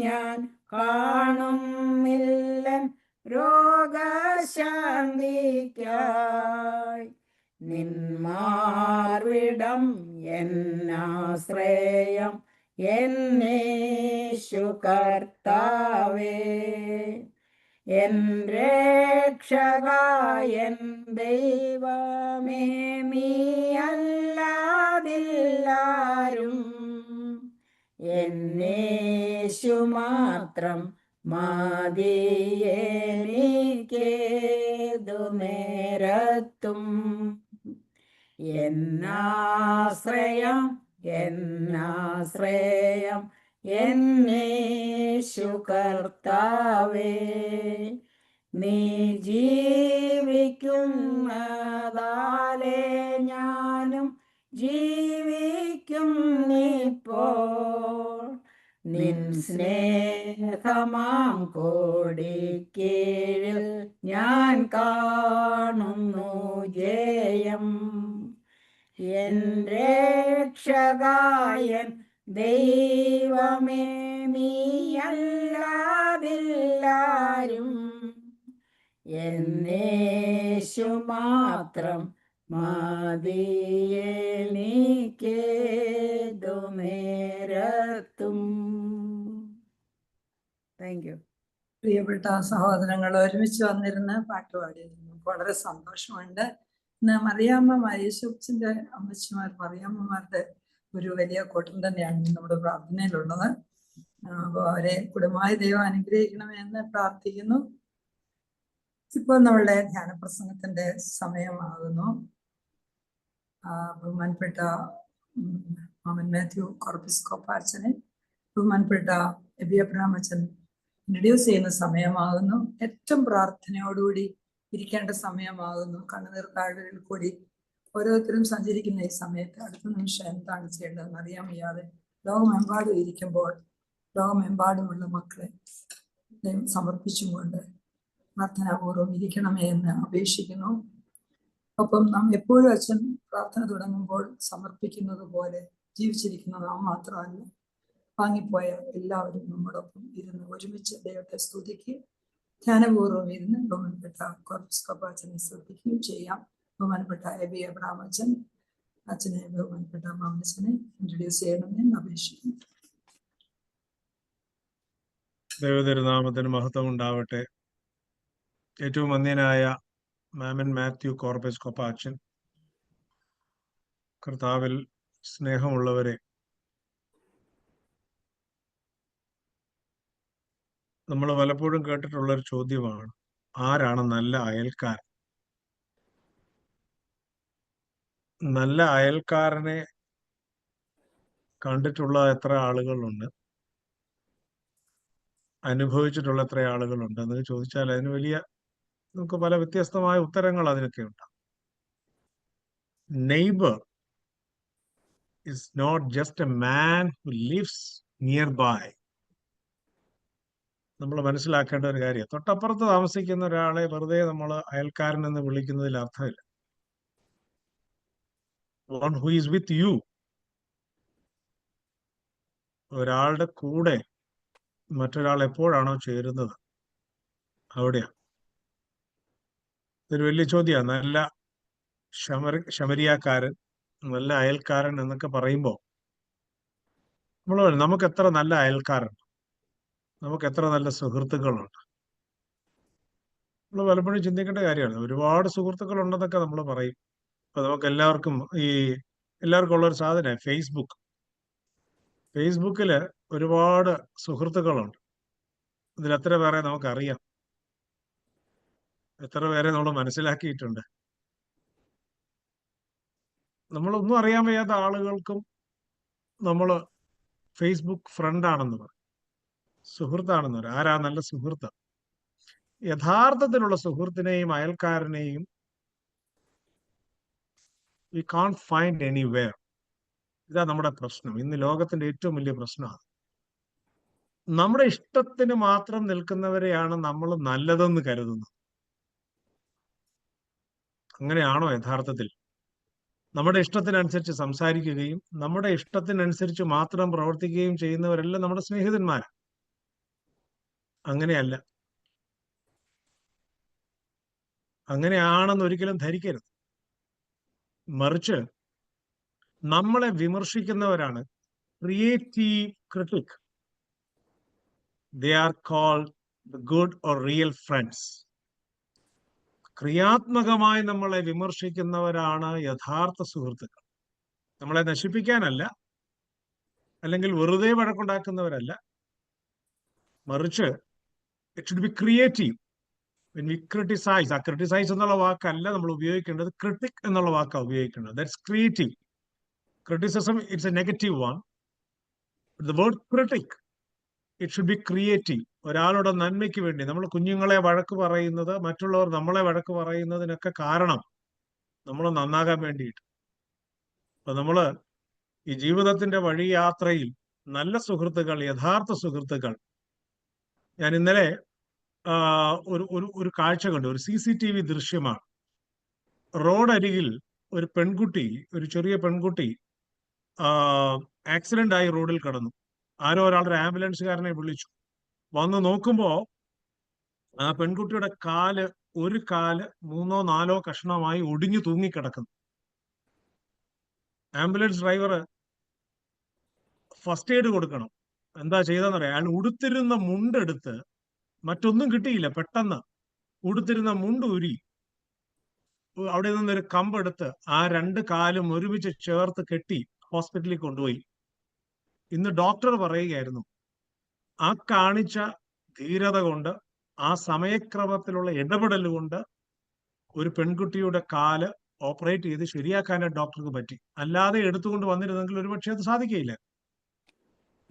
S6: ഞാൻ കാണുന്നില്ലൻ രോഗശാന്തിക്കായി. നിന്മാർവിടം എന്നാശ്രയം എന്നേശു കർത്താവേ. എൻ രക്ഷക എൻ ദൈവമേ, നീയല്ലാതില്ലാരും. എന്നേശു മാത്രം മതിയെനിക്കേതു നേരത്തും. എന്നാശ്രയം എന്നാശ്രയം എന്നേശു കർത്താവേ. നീ ജീവിക്കുന്നതാലേ ഞാനും ജീവിക്കും ഇപ്പോൾ. നിൻ സ്നേഹമാം കോടിക്കീഴിൽ ഞാൻ കാണുന്നു ജയം. എൻ രക്ഷക എൻ ദൈവമേ, നീയല്ലാതില്ലാരും. എന്നേശു മാത്രം മതിയെനിക്കേതു നേരത്തും. Thank you.
S1: പ്രിയപ്പെട്ട സഹോദരങ്ങൾ ഒരുമിച്ച് വന്നിരുന്ന് പാട്ടുപാടിയിരുന്നു. വളരെ സന്തോഷമുണ്ട്. ഇന്ന് മറിയാമ്മ യേശുവിന്റെ അമ്മച്ചിമാർ മറിയാമ്മമാരുടെ ഒരു വലിയ കൂട്ടം തന്നെയാണ് നമ്മുടെ പ്രാർത്ഥനയിലുള്ളത്. അപ്പോൾ അവരെ കുടുംബമായ ദൈവം അനുഗ്രഹിക്കണമേ എന്ന് പ്രാർത്ഥിക്കുന്നു. ഇപ്പോൾ നമ്മളുടെ ധ്യാനപ്രസംഗത്തിന്റെ സമയമാകുന്നു. ബഹുമാനപ്പെട്ട മാമൻ മാത്യു കോർപ്പിസ്കോപ്പ അച്ഛനെ ബഹുമാനപ്പെട്ട എബി അബ്രഹാം അച്ഛൻ ഇൻട്രൊഡ്യൂസ് ചെയ്യുന്ന സമയമാകുന്നു. ഏറ്റവും പ്രാർത്ഥനയോടുകൂടി ഇരിക്കേണ്ട സമയമാകുന്നു. കണ്ണുനീർ താഴ്വരയിൽ കൂടി ഓരോരുത്തരും സഞ്ചരിക്കുന്ന ഈ സമയത്ത് അടുത്ത നിമിഷം എന്താണ് ചെയ്യേണ്ടതെന്ന് അറിയാൻ വയ്യാതെ ലോകമെമ്പാടും ഇരിക്കുമ്പോൾ ലോകമെമ്പാടുമുള്ള മക്കളെ സമർപ്പിച്ചുകൊണ്ട് പ്രാർത്ഥനാപൂർവ്വം ഇരിക്കണമേ എന്ന് അപേക്ഷിക്കുന്നു. ഒപ്പം നാം എപ്പോഴും അച്ഛൻ പ്രാർത്ഥന തുടങ്ങുമ്പോൾ സമർപ്പിക്കുന്നത് പോലെ ജീവിച്ചിരിക്കുന്നത് നാം മാത്രമല്ല, വാങ്ങിപ്പോയ എല്ലാവരും നമ്മോടൊപ്പം ഇരുന്ന് ഒരുമിച്ച് ദൈവത്തെ സ്തുതിക്കുകയും ധ്യാനപൂർവ്വം ഇരുന്ന് ബഹുമാനപ്പെട്ട കോർപ്പിസ്കോപ്പ അച്ഛനെ ശ്രദ്ധിക്കുകയും ചെയ്യാം. ബഹുമാനപ്പെട്ട എബി അബ്രഹാം അച്ഛനെ ബഹുമാനപ്പെട്ട മാമച്ചനെ ഇൻട്രൊഡ്യൂസ് ചെയ്യണമെന്ന് അപേക്ഷിക്കുന്നു.
S2: ദൈവതിരുനാമത്തിന് മഹത്വം ഉണ്ടാവട്ടെ. ഏറ്റവും വന്യനായ മാമൻ മാത്യു കോർപ്പിസ്കോപ്പ അച്ഛൻ, കർത്താവിൽ സ്നേഹമുള്ളവരെ, നമ്മൾ പലപ്പോഴും കേട്ടിട്ടുള്ള ഒരു ചോദ്യമാണ്, ആരാണ് നല്ല അയൽക്കാരൻ? നല്ല അയൽക്കാരനെ കണ്ടിട്ടുള്ള എത്ര ആളുകളുണ്ട്, അനുഭവിച്ചിട്ടുള്ള എത്ര ആളുകളുണ്ട് എന്ന് ചോദിച്ചാൽ അതിന് നമുക്ക് പല വ്യത്യസ്തമായ ഉത്തരങ്ങൾ അതിനൊക്കെ ഉണ്ട്. Neighbour is not just a man who lives nearby. നമ്മൾ മനസ്സിലാക്കേണ്ട ഒരു കാര്യം, തൊട്ടപ്പുറത്ത് താമസിക്കുന്ന ഒരാളെ വെറുതെ നമ്മൾ അയൽക്കാരൻ എന്ന് വിളിക്കുന്നതിൽ അർത്ഥമില്ല. One who is with you, ഒരാളുടെ കൂടെ മറ്റൊരാൾ എപ്പോഴാണോ ചേരുന്നത് അവിടെയാണ്. ഇതൊരു വലിയ ചോദ്യമാണ്. നല്ല ശമരിയാക്കാരൻ, നല്ല അയൽക്കാരൻ എന്നൊക്കെ പറയുമ്പോൾ നമുക്ക് എത്ര നല്ല അയൽക്കാരുണ്ട്, നമുക്ക് എത്ര നല്ല സുഹൃത്തുക്കളുണ്ട്. നമ്മൾ പലപ്പോഴും ചിന്തിക്കേണ്ട കാര്യമാണ്. ഒരുപാട് സുഹൃത്തുക്കൾ ഉണ്ടെന്നൊക്കെ നമ്മൾ പറയും. അപ്പൊ നമുക്ക് എല്ലാവർക്കും ഉള്ളൊരു സാധനം ഫേസ്ബുക്കില് ഒരുപാട് സുഹൃത്തുക്കളുണ്ട്. ഇതിൽ എത്ര പേരെ നമുക്കറിയാം, എത്ര പേരെ നമ്മൾ മനസ്സിലാക്കിയിട്ടുണ്ട്. നമ്മളൊന്നും അറിയാൻ വയ്യാത്ത ആളുകൾക്കും നമ്മൾ ഫേസ്ബുക്ക് ഫ്രണ്ടാണെന്ന് പറയും, സുഹൃത്താണെന്ന് പറയും. ആരാ നല്ല സുഹൃത്ത്? യഥാർത്ഥത്തിലുള്ള സുഹൃത്തിനെയും അയൽക്കാരനെയും we can't find anywhere. ഇതാ നമ്മുടെ പ്രശ്നം. ഇന്ന് ലോകത്തിന്റെ ഏറ്റവും വലിയ പ്രശ്നമാണ്. നമ്മുടെ ഇഷ്ടത്തിന് മാത്രം നിൽക്കുന്നവരെയാണ് നമ്മൾ നല്ലതെന്ന് കരുതുന്നത്. അങ്ങനെയാണോ യഥാർത്ഥത്തിൽ? നമ്മുടെ ഇഷ്ടത്തിനനുസരിച്ച് സംസാരിക്കുകയും നമ്മുടെ ഇഷ്ടത്തിനനുസരിച്ച് മാത്രം പ്രവർത്തിക്കുകയും ചെയ്യുന്നവരെല്ലാം നമ്മുടെ സ്നേഹിതന്മാരാണ്. അങ്ങനെയല്ല. അങ്ങനെയാണെന്ന് ഒരിക്കലും ധരിക്കരുത്. മറിച്ച് നമ്മളെ വിമർശിക്കുന്നവരാണ് creative critic. They are called the good or real friends. ക്രിയാത്മകമായി നമ്മളെ വിമർശിക്കുന്നവരാണ് യഥാർത്ഥ സുഹൃത്തുക്കൾ. നമ്മളെ നശിപ്പിക്കാനല്ല, അല്ലെങ്കിൽ വെറുതെ വഴക്കുണ്ടാക്കുന്നവരല്ല. മറിച്ച് it should be creative. When we criticize, ആ ക്രിട്ടിസൈസ് എന്നുള്ള വാക്കല്ല നമ്മൾ ഉപയോഗിക്കേണ്ടത്, ക്രിട്ടിക് എന്നുള്ള വാക്കാണ് ഉപയോഗിക്കേണ്ടത്. That's creative. Criticism it's a negative one. The word critic, it should be creative. ഒരാളുടെ നന്മയ്ക്ക് വേണ്ടി നമ്മൾ കുഞ്ഞുങ്ങളെ വഴക്ക് പറയുന്നത്, മറ്റുള്ളവർ നമ്മളെ വഴക്ക് പറയുന്നതിനൊക്കെ കാരണം നമ്മൾ നന്നാകാൻ വേണ്ടിയിട്ട്. അപ്പൊ നമ്മള് ഈ ജീവിതത്തിന്റെ വഴിയാത്രയിൽ നല്ല സുഹൃത്തുക്കൾ, യഥാർത്ഥ സുഹൃത്തുക്കൾ. ഞാൻ ഇന്നലെ ഒരു കാഴ്ച കണ്ടു. ഒരു CCTV ദൃശ്യമാണ്. റോഡരികിൽ ഒരു പെൺകുട്ടി, ഒരു ചെറിയ പെൺകുട്ടി ആക്സിഡന്റ് ആയി റോഡിൽ കിടന്നു. ആരോ ഒരാളുടെ ആംബുലൻസുകാരനെ വിളിച്ചു. വന്ന് നോക്കുമ്പോ ആ പെൺകുട്ടിയുടെ ഒരു കാല് 3-4 കഷ്ണമായി ഒടിഞ്ഞു തൂങ്ങിക്കിടക്കുന്നു. ആംബുലൻസ് ഡ്രൈവർ ഫസ്റ്റ് എയ്ഡ് കൊടുക്കണം. എന്താ ചെയ്തെന്നറിയാം? അയാൾ ഉടുത്തിരുന്ന മുണ്ടെടുത്ത്, മറ്റൊന്നും കിട്ടിയില്ല, പെട്ടെന്ന് ഉടുത്തിരുന്ന മുണ്ട് ഊരി അവിടെ നിന്നൊരു കമ്പെടുത്ത് ആ 2 കാലും ഒരുമിച്ച് ചേർത്ത് കെട്ടി ഹോസ്പിറ്റലിൽ കൊണ്ടുപോയി. ഇന്ന് ഡോക്ടർ പറയുകയായിരുന്നു, ആ കാണിച്ച ധീരത കൊണ്ട്, ആ സമയക്രമത്തിലുള്ള ഇടപെടൽ കൊണ്ട് ഒരു പെൺകുട്ടിയുടെ കാല് ഓപ്പറേറ്റ് ചെയ്ത് ശരിയാക്കാനായിട്ട് ഡോക്ടർക്ക് പറ്റി. അല്ലാതെ എടുത്തുകൊണ്ട് വന്നിരുന്നെങ്കിൽ ഒരുപക്ഷെ അത് സാധിക്കുകയില്ല.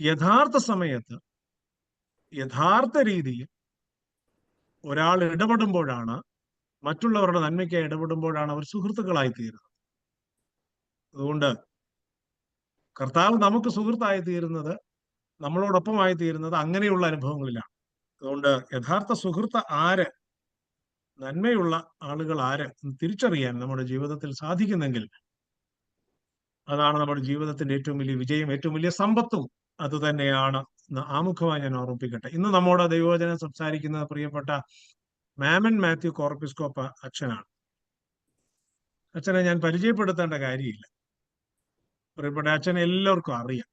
S2: യഥാർത്ഥ സമയത്ത് യഥാർത്ഥ രീതിയിൽ ഒരാൾ ഇടപെടുമ്പോഴാണ്, മറ്റുള്ളവരുടെ നന്മയ്ക്കായി ഇടപെടുമ്പോഴാണ് അവർ സുഹൃത്തുക്കളായി തീരുന്നത്. അതുകൊണ്ട് കർത്താവ് നമുക്ക് സുഹൃത്തായി തീരുന്നത്, നമ്മളോടൊപ്പമായി തീരുന്നത് അങ്ങനെയുള്ള അനുഭവങ്ങളിലാണ്. അതുകൊണ്ട് യഥാർത്ഥ സുഹൃത്ത് ആര്, നന്മയുള്ള ആളുകൾ ആര് എന്ന് തിരിച്ചറിയാൻ നമ്മുടെ ജീവിതത്തിൽ സാധിക്കുന്നെങ്കിൽ അതാണ് നമ്മുടെ ജീവിതത്തിന്റെ ഏറ്റവും വലിയ വിജയം, ഏറ്റവും വലിയ സമ്പത്തും അത് തന്നെയാണ് എന്ന് ആമുഖമായി ഞാൻ ഓർമ്മിപ്പിക്കട്ടെ. ഇന്ന് നമ്മോട് ദൈവവചനം സംസാരിക്കുന്ന പ്രിയപ്പെട്ട മാമൻ മാത്യു കോർപ്പിസ്കോപ്പ അച്ഛനാണ്. അച്ഛനെ ഞാൻ പരിചയപ്പെടുത്തേണ്ട കാര്യമില്ല. പ്രിയപ്പെട്ട അച്ഛനെ എല്ലാവർക്കും അറിയാം.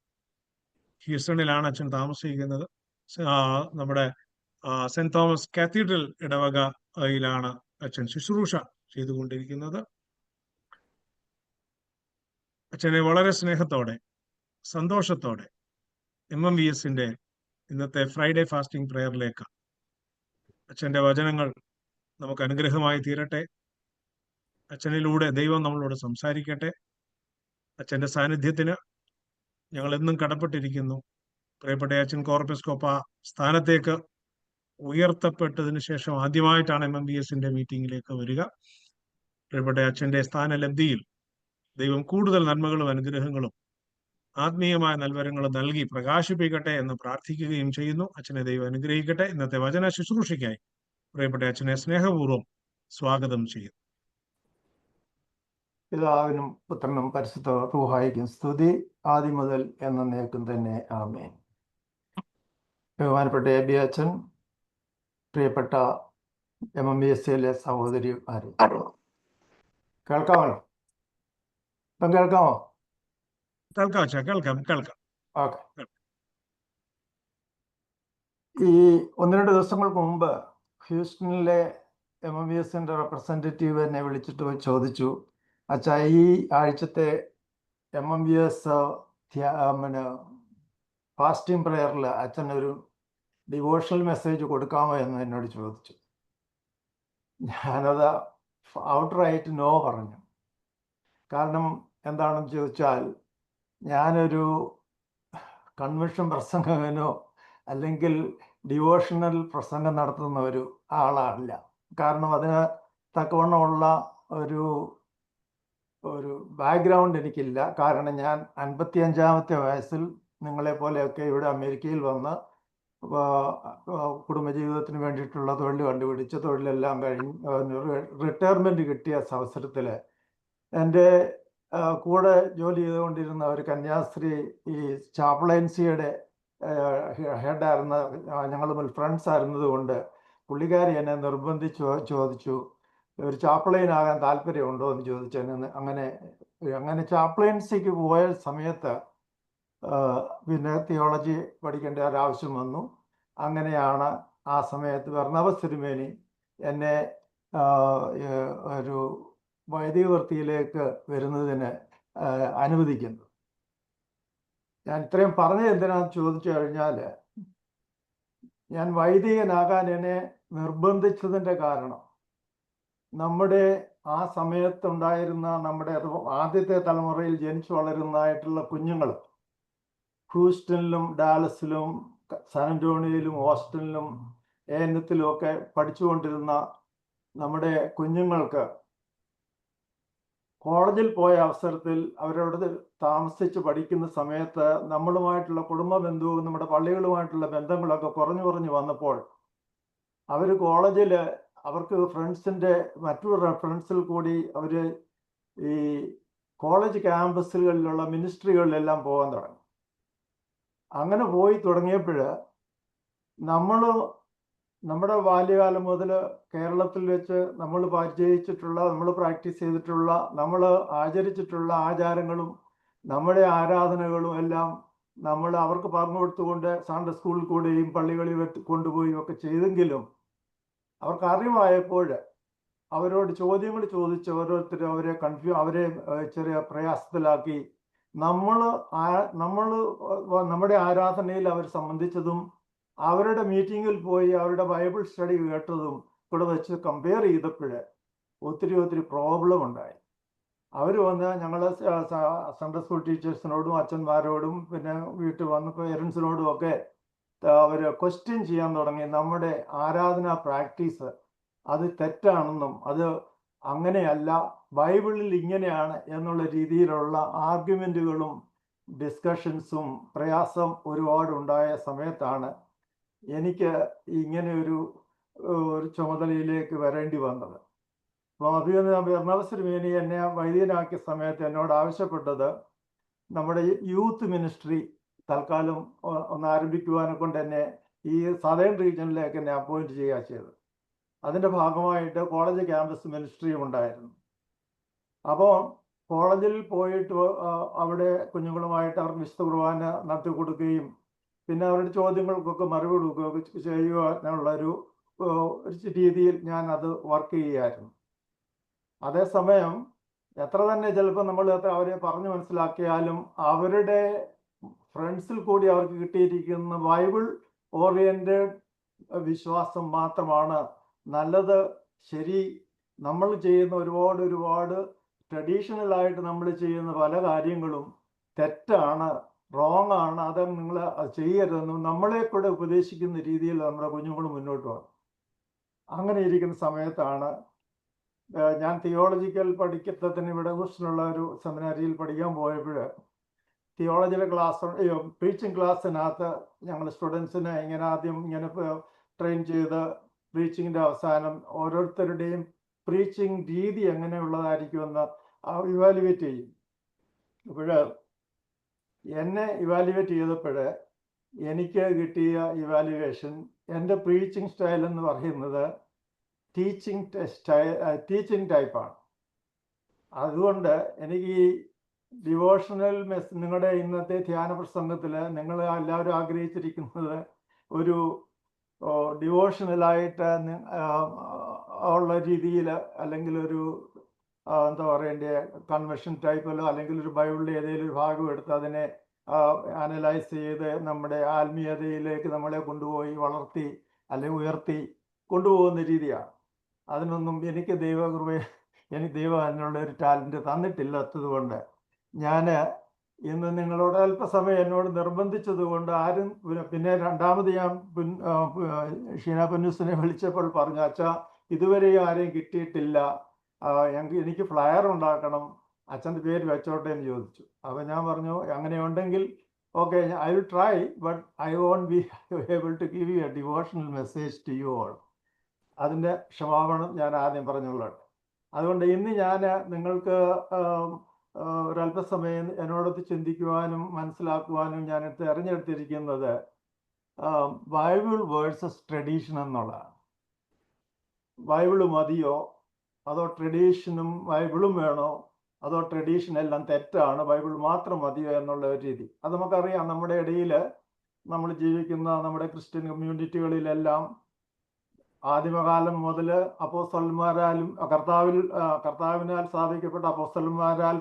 S2: ഹ്യൂസ്റ്റണിലാണ് അച്ഛൻ താമസിക്കുന്നത്. നമ്മുടെ സെന്റ് തോമസ് കാത്തീഡ്രൽ ഇടവകയിലാണ് അച്ഛൻ ശുശ്രൂഷ ചെയ്തുകൊണ്ടിരിക്കുന്നത്. അച്ഛനെ വളരെ സ്നേഹത്തോടെ, സന്തോഷത്തോടെ MMVSന്റെ ഇന്നത്തെ ഫ്രൈഡേ ഫാസ്റ്റിംഗ് പ്രയറിലേക്ക് അച്ഛന്റെ വചനങ്ങൾ നമുക്ക് അനുഗ്രഹമായി തീരട്ടെ. അച്ഛനിലൂടെ ദൈവം നമ്മളോട് സംസാരിക്കട്ടെ. അച്ഛന്റെ സാന്നിധ്യത്തിന് ഞങ്ങൾ എന്നും കടപ്പെട്ടിരിക്കുന്നു. പ്രിയപ്പെട്ട അച്ഛൻ കോർപ്പിസ്കോപ്പ സ്ഥാനത്തേക്ക് ഉയർത്തപ്പെട്ടതിന് ശേഷം ആദ്യമായിട്ടാണ് MMVSന്റെ മീറ്റിംഗിലേക്ക് വരിക. പ്രിയപ്പെട്ട അച്ഛന്റെ സ്ഥാനലബ്ധിയിൽ ദൈവം കൂടുതൽ നന്മകളും അനുഗ്രഹങ്ങളും ആത്മീയമായ നൽവരങ്ങളും നൽകി പ്രകാശിപ്പിക്കട്ടെ എന്ന് പ്രാർത്ഥിക്കുകയും ചെയ്യുന്നു. അച്ഛനെ ദൈവം അനുഗ്രഹിക്കട്ടെ. ഇന്നത്തെ വചന ശുശ്രൂഷയ്ക്കായി പ്രിയപ്പെട്ട അച്ഛനെ സ്നേഹപൂർവ്വം സ്വാഗതം ചെയ്യുന്നു.
S5: പിതാവിനും പുത്രനും പരിശുദ്ധ റൂഹായിക്കും സ്തുതി, ആദ്യം മുതൽ എന്നേക്കും തന്നെ. ആമേൻ. ബഹുമാനപ്പെട്ട എബി അച്ഛൻ, പ്രിയപ്പെട്ട MMVSയിലെ സഹോദരിമാരെ, കേൾക്കാമല്ലോ? ഇപ്പം കേൾക്കാമോ?
S2: കേൾക്കാം അച്ഛാ, കേൾക്കാം.
S5: ഓക്കെ. ഈ 1-2 ദിവസങ്ങൾക്ക് മുമ്പ് ഹ്യൂസ്റ്റണിലെ MMVSന്റെ റെപ്രസെൻറ്റേറ്റീവ് എന്നെ വിളിച്ചിട്ട് ചോദിച്ചു, അച്ഛാ, ഈ ആഴ്ചത്തെ MMVS ഫാസ്റ്റിംഗ് പ്രയറിൽ അച്ഛനൊരു ഡിവോഷണൽ മെസ്സേജ് കൊടുക്കാമോ എന്ന് എന്നോട് ചോദിച്ചു. ഞാനത് ഔട്ട്റൈറ്റ് നോ പറഞ്ഞു. കാരണം എന്താണെന്ന് ചോദിച്ചാൽ, ഞാനൊരു കൺവെൻഷൻ പ്രസംഗകനോ അല്ലെങ്കിൽ ഡിവോഷണൽ പ്രസംഗം നടത്തുന്ന ഒരു ആളല്ല. കാരണം അതിന് തക്കവണ്ണമുള്ള ഒരു ബാക്ക്ഗ്രൗണ്ട് എനിക്കില്ല. കാരണം ഞാൻ 55-ാമത്തെ വയസ്സിൽ നിങ്ങളെപ്പോലെയൊക്കെ ഇവിടെ അമേരിക്കയിൽ വന്ന് കുടുംബജീവിതത്തിന് വേണ്ടിയിട്ടുള്ള തൊഴിൽ കണ്ടുപിടിച്ച് തൊഴിലെല്ലാം കഴിഞ്ഞ് റിട്ടയർമെൻറ്റ് കിട്ടിയ അവസരത്തിൽ എൻ്റെ കൂടെ ജോലി ചെയ്തുകൊണ്ടിരുന്ന ഒരു കന്യാസ്ത്രീ ഈ ചാപ്ലൻസിയുടെ ഹെഡായിരുന്ന, ഞങ്ങൾ ഫ്രണ്ട്സ് ആയിരുന്നത് കൊണ്ട് പുള്ളിക്കാരി എന്നെ നിർബന്ധിച്ച് ചോദിച്ചു, ഒരു ചാപ്ലൈനാകാൻ താല്പര്യമുണ്ടോ എന്ന് ചോദിച്ചു. അങ്ങനെ ചാപ്ലൻസിക്ക് പോയ സമയത്ത് പിന്നെ തിയോളജി പഠിക്കേണ്ട ഒരാവശ്യം വന്നു. അങ്ങനെയാണ് ആ സമയത്ത് ബർന്നബാസ് തിരുമേനി എന്നെ ഒരു വൈദിക വൃത്തിയിലേക്ക് വരുന്നതിന് അനുവദിക്കുന്നത്. ഞാൻ ഇത്രയും പറഞ്ഞത് എന്തിനാണെന്ന് ചോദിച്ചു കഴിഞ്ഞാൽ, ഞാൻ വൈദികനാകാൻ എന്നെ നിർബന്ധിച്ചതിൻ്റെ കാരണം നമ്മുടെ ആ സമയത്തുണ്ടായിരുന്ന നമ്മുടെ ആദ്യത്തെ തലമുറയിൽ ജനിച്ചു വളരുന്നതായിട്ടുള്ള കുഞ്ഞുങ്ങൾ ഹൂസ്റ്റണിലും ഡാലസിലും സാൻ ആന്റോണിയയിലും ഓസ്റ്റിനിലും ഏനത്തിലും ഒക്കെ പഠിച്ചുകൊണ്ടിരുന്ന നമ്മുടെ കുഞ്ഞുങ്ങൾക്ക് കോളേജിൽ പോയ അവസരത്തിൽ അവരോട് താമസിച്ച് പഠിക്കുന്ന സമയത്ത് നമ്മളുമായിട്ടുള്ള കുടുംബ ബന്ധവും നമ്മുടെ പള്ളികളുമായിട്ടുള്ള ബന്ധങ്ങളൊക്കെ കുറഞ്ഞു വന്നപ്പോൾ അവർ കോളേജിൽ അവർക്ക് മറ്റൊരു റെഫറൻസിൽ കൂടി അവർ ഈ കോളേജ് ക്യാമ്പസുകളിലുള്ള മിനിസ്ട്രികളിലെല്ലാം പോകാൻ തുടങ്ങി. അങ്ങനെ പോയി തുടങ്ങിയപ്പോൾ നമ്മുടെ ബാല്യകാലം മുതൽ കേരളത്തിൽ വെച്ച് നമ്മൾ പരിചയിച്ചിട്ടുള്ള, നമ്മൾ പ്രാക്ടീസ് ചെയ്തിട്ടുള്ള, നമ്മൾ ആചരിച്ചിട്ടുള്ള ആചാരങ്ങളും നമ്മുടെ ആരാധനകളും എല്ലാം നമ്മൾ അവർക്ക് പറഞ്ഞു കൊടുത്തുകൊണ്ട് സൺഡേ സ്കൂളിൽ കൂടെയും പള്ളികളിൽ കൊണ്ടുപോയി ഒക്കെ ചെയ്തെങ്കിലും അവർക്ക് അറിവായപ്പോൾ അവരോട് ചോദ്യങ്ങൾ ചോദിച്ച് ഓരോരുത്തരും അവരെ ചെറിയ പ്രയാസത്തിലാക്കി. നമ്മുടെ ആരാധനയിൽ അവർ സംബന്ധിച്ചതും അവരുടെ മീറ്റിങ്ങിൽ പോയി അവരുടെ ബൈബിൾ സ്റ്റഡി കേട്ടതും കൂടെ വെച്ച് കമ്പയർ ചെയ്തപ്പോൾ ഒത്തിരി പ്രോബ്ലം ഉണ്ടായി. അവർ വന്ന് ഞങ്ങൾ സൺഡേ സ്കൂൾ ടീച്ചേഴ്സിനോടും അച്ഛന്മാരോടും പിന്നെ വീട്ടിൽ വന്ന് പേരൻസിനോടും ഒക്കെ അവർ ക്വസ്റ്റ്യൻ ചെയ്യാൻ തുടങ്ങി. നമ്മുടെ ആരാധന പ്രാക്ടീസ് അത് തെറ്റാണെന്നും അത് അങ്ങനെയല്ല, ബൈബിളിൽ ഇങ്ങനെയാണ് എന്നുള്ള രീതിയിലുള്ള ആർഗ്യുമെൻറ്റുകളും ഡിസ്കഷൻസും പ്രയാസം ഒരുപാടുണ്ടായ സമയത്താണ് എനിക്ക് ഇങ്ങനെ ഒരു ചുമതലയിലേക്ക് വരേണ്ടി വന്നത്. അപ്പോൾ ബർന്നബാസ് തിരുമേനി എന്നെ വൈദികനാക്കിയ സമയത്ത് എന്നോട് ആവശ്യപ്പെട്ടത് നമ്മുടെ യൂത്ത് മിനിസ്ട്രി തൽക്കാലം ഒന്ന് ആരംഭിക്കുവാനെ കൊണ്ട് എന്നെ ഈ സദേൺ റീജിയനിലേക്ക് എന്നെ അപ്പോയിൻറ്റ് ചെയ്യുക ചെയ്തത്. അതിൻ്റെ ഭാഗമായിട്ട് കോളേജ് ക്യാമ്പസ് മിനിസ്ട്രിയും ഉണ്ടായിരുന്നു. അപ്പോൾ കോളേജിൽ പോയിട്ട് അവിടെ കുഞ്ഞുങ്ങളുമായിട്ട് അവർക്ക് വിശുദ്ധ കുർബാന നടത്തി കൊടുക്കുകയും പിന്നെ അവരുടെ ചോദ്യങ്ങൾക്കൊക്കെ മറുപടി കൊടുക്കുകയൊക്കെ ചെയ്യുവാനുള്ളൊരു രീതിയിൽ ഞാൻ അത് വർക്ക് ചെയ്യുമായിരുന്നു. അതേസമയം എത്ര തന്നെ ചിലപ്പോൾ നമ്മൾ അവരെ പറഞ്ഞു മനസ്സിലാക്കിയാലും അവരുടെ ഫ്രണ്ട്സിൽ കൂടി അവർക്ക് കിട്ടിയിരിക്കുന്ന ബൈബിൾ ഓറിയൻറ്റഡ് വിശ്വാസം മാത്രമാണ് നല്ലത്, ശരി. നമ്മൾ ചെയ്യുന്ന ഒരുപാട് ട്രഡീഷണലായിട്ട് നമ്മൾ ചെയ്യുന്ന പല കാര്യങ്ങളും തെറ്റാണ്, റോങ് ആണ്, അത് നിങ്ങൾ ചെയ്യരുതെന്നും നമ്മളെ കൂടെ ഉപദേശിക്കുന്ന രീതിയിൽ നമ്മുടെ കുഞ്ഞുങ്ങൾ മുന്നോട്ട് പോകും. അങ്ങനെ ഇരിക്കുന്ന സമയത്താണ് ഞാൻ തിയോളജിക്കൽ പഠിക്കത്തിന് ഇവിടെ ഹൂസ്റ്റണിലുള്ള ഒരു സെമിനാരിയിൽ പഠിക്കാൻ പോയപ്പോൾ തിയോളജിയുടെ പ്രീച്ചിങ് ക്ലാസ്സിനകത്ത് ഞങ്ങൾ സ്റ്റുഡൻസിനെ ആദ്യം ട്രെയിൻ ചെയ്ത് പ്രീച്ചിങ്ങിൻ്റെ അവസാനം ഓരോരുത്തരുടെയും പ്രീച്ചിങ് രീതി എങ്ങനെയുള്ളതായിരിക്കുമെന്ന് ഇവാലുവേറ്റ് ചെയ്യും. അപ്പോൾ എന്നെ ഇവാലുവേറ്റ് ചെയ്തപ്പോൾ എനിക്ക് കിട്ടിയ ഇവാലുവേഷൻ എൻ്റെ പ്രീച്ചിങ് സ്റ്റൈൽ എന്ന് പറയുന്നത് ടീച്ചിങ് ടൈപ്പാണ്. അതുകൊണ്ട് എനിക്ക് ഈ ഡിവോഷണൽ നിങ്ങളുടെ ഇന്നത്തെ ധ്യാന പ്രസംഗത്തിൽ നിങ്ങൾ എല്ലാവരും ആഗ്രഹിച്ചിരിക്കുന്നത് ഒരു ഡിവോഷണലായിട്ട് ഉള്ള രീതിയിൽ, അല്ലെങ്കിൽ ഒരു എന്താ പറയേണ്ടത് കൺവെൻഷൻ ടൈപ്പിലോ, അല്ലെങ്കിൽ ഒരു ബൈബിളിലെ ഏതെങ്കിലും ഒരു ഭാഗം എടുത്ത് അതിനെ അനലൈസ് ചെയ്ത് നമ്മുടെ ആത്മീയതയിലേക്ക് നമ്മളെ കൊണ്ടുപോയി വളർത്തി അല്ലെങ്കിൽ ഉയർത്തി കൊണ്ടുപോകുന്ന രീതിയാണ്. അതിനൊന്നും എനിക്ക് ദൈവം അതിനുള്ള ഒരു ടാലൻറ്റ് തന്നിട്ടില്ലാത്തത് കൊണ്ട് ഞാൻ ഇന്ന് നിങ്ങളോട് അല്പസമയം എന്നോട് നിർബന്ധിച്ചത് കൊണ്ട് ആരും പിന്നെ രണ്ടാമത് ഞാൻ ഷീന പൊന്നൂസിനെ വിളിച്ചപ്പോൾ പറഞ്ഞു, അച്ഛാ ഇതുവരെയും ആരെയും കിട്ടിയിട്ടില്ല, എനിക്ക് ഫ്ലയർ ഉണ്ടാക്കണം, അച്ഛൻ്റെ പേര് വെച്ചോട്ടെ എന്ന് ചോദിച്ചു. അപ്പോൾ ഞാൻ പറഞ്ഞു, അങ്ങനെയുണ്ടെങ്കിൽ Okay, I will try, but I won't be able to give you a devotional message to you all. അതിൻ്റെ ക്ഷമാപണം ഞാൻ ആദ്യം പറഞ്ഞുകൊള്ളട്ടെ. അതുകൊണ്ട് ഇന്ന് ഞാൻ നിങ്ങൾക്ക് ഒരല്പസമയം എന്നോടൊത്ത് ചിന്തിക്കുവാനും മനസ്സിലാക്കുവാനും ഞാൻ തിരഞ്ഞെടുത്തിരിക്കുന്നത് ബൈബിൾ വേഴ്സസ് ട്രഡീഷൻ എന്നുള്ളതാണ്. ബൈബിള് മതിയോ, അതോ ട്രഡീഷനും ബൈബിളും വേണോ, അതോ ട്രഡീഷൻ എല്ലാം തെറ്റാണ്, ബൈബിൾ മാത്രം മതിയോ എന്നുള്ള ഒരു രീതി. അത് നമുക്കറിയാം. നമ്മുടെ ഇടയിൽ നമ്മൾ ജീവിക്കുന്ന നമ്മുടെ ക്രിസ്ത്യൻ കമ്മ്യൂണിറ്റികളിലെല്ലാം ആദിമകാലം മുതൽ അപ്പോസ്തലന്മാരാലും കർത്താവിനാൽ സ്ഥാപിക്കപ്പെട്ട അപ്പോസ്തലന്മാരാൽ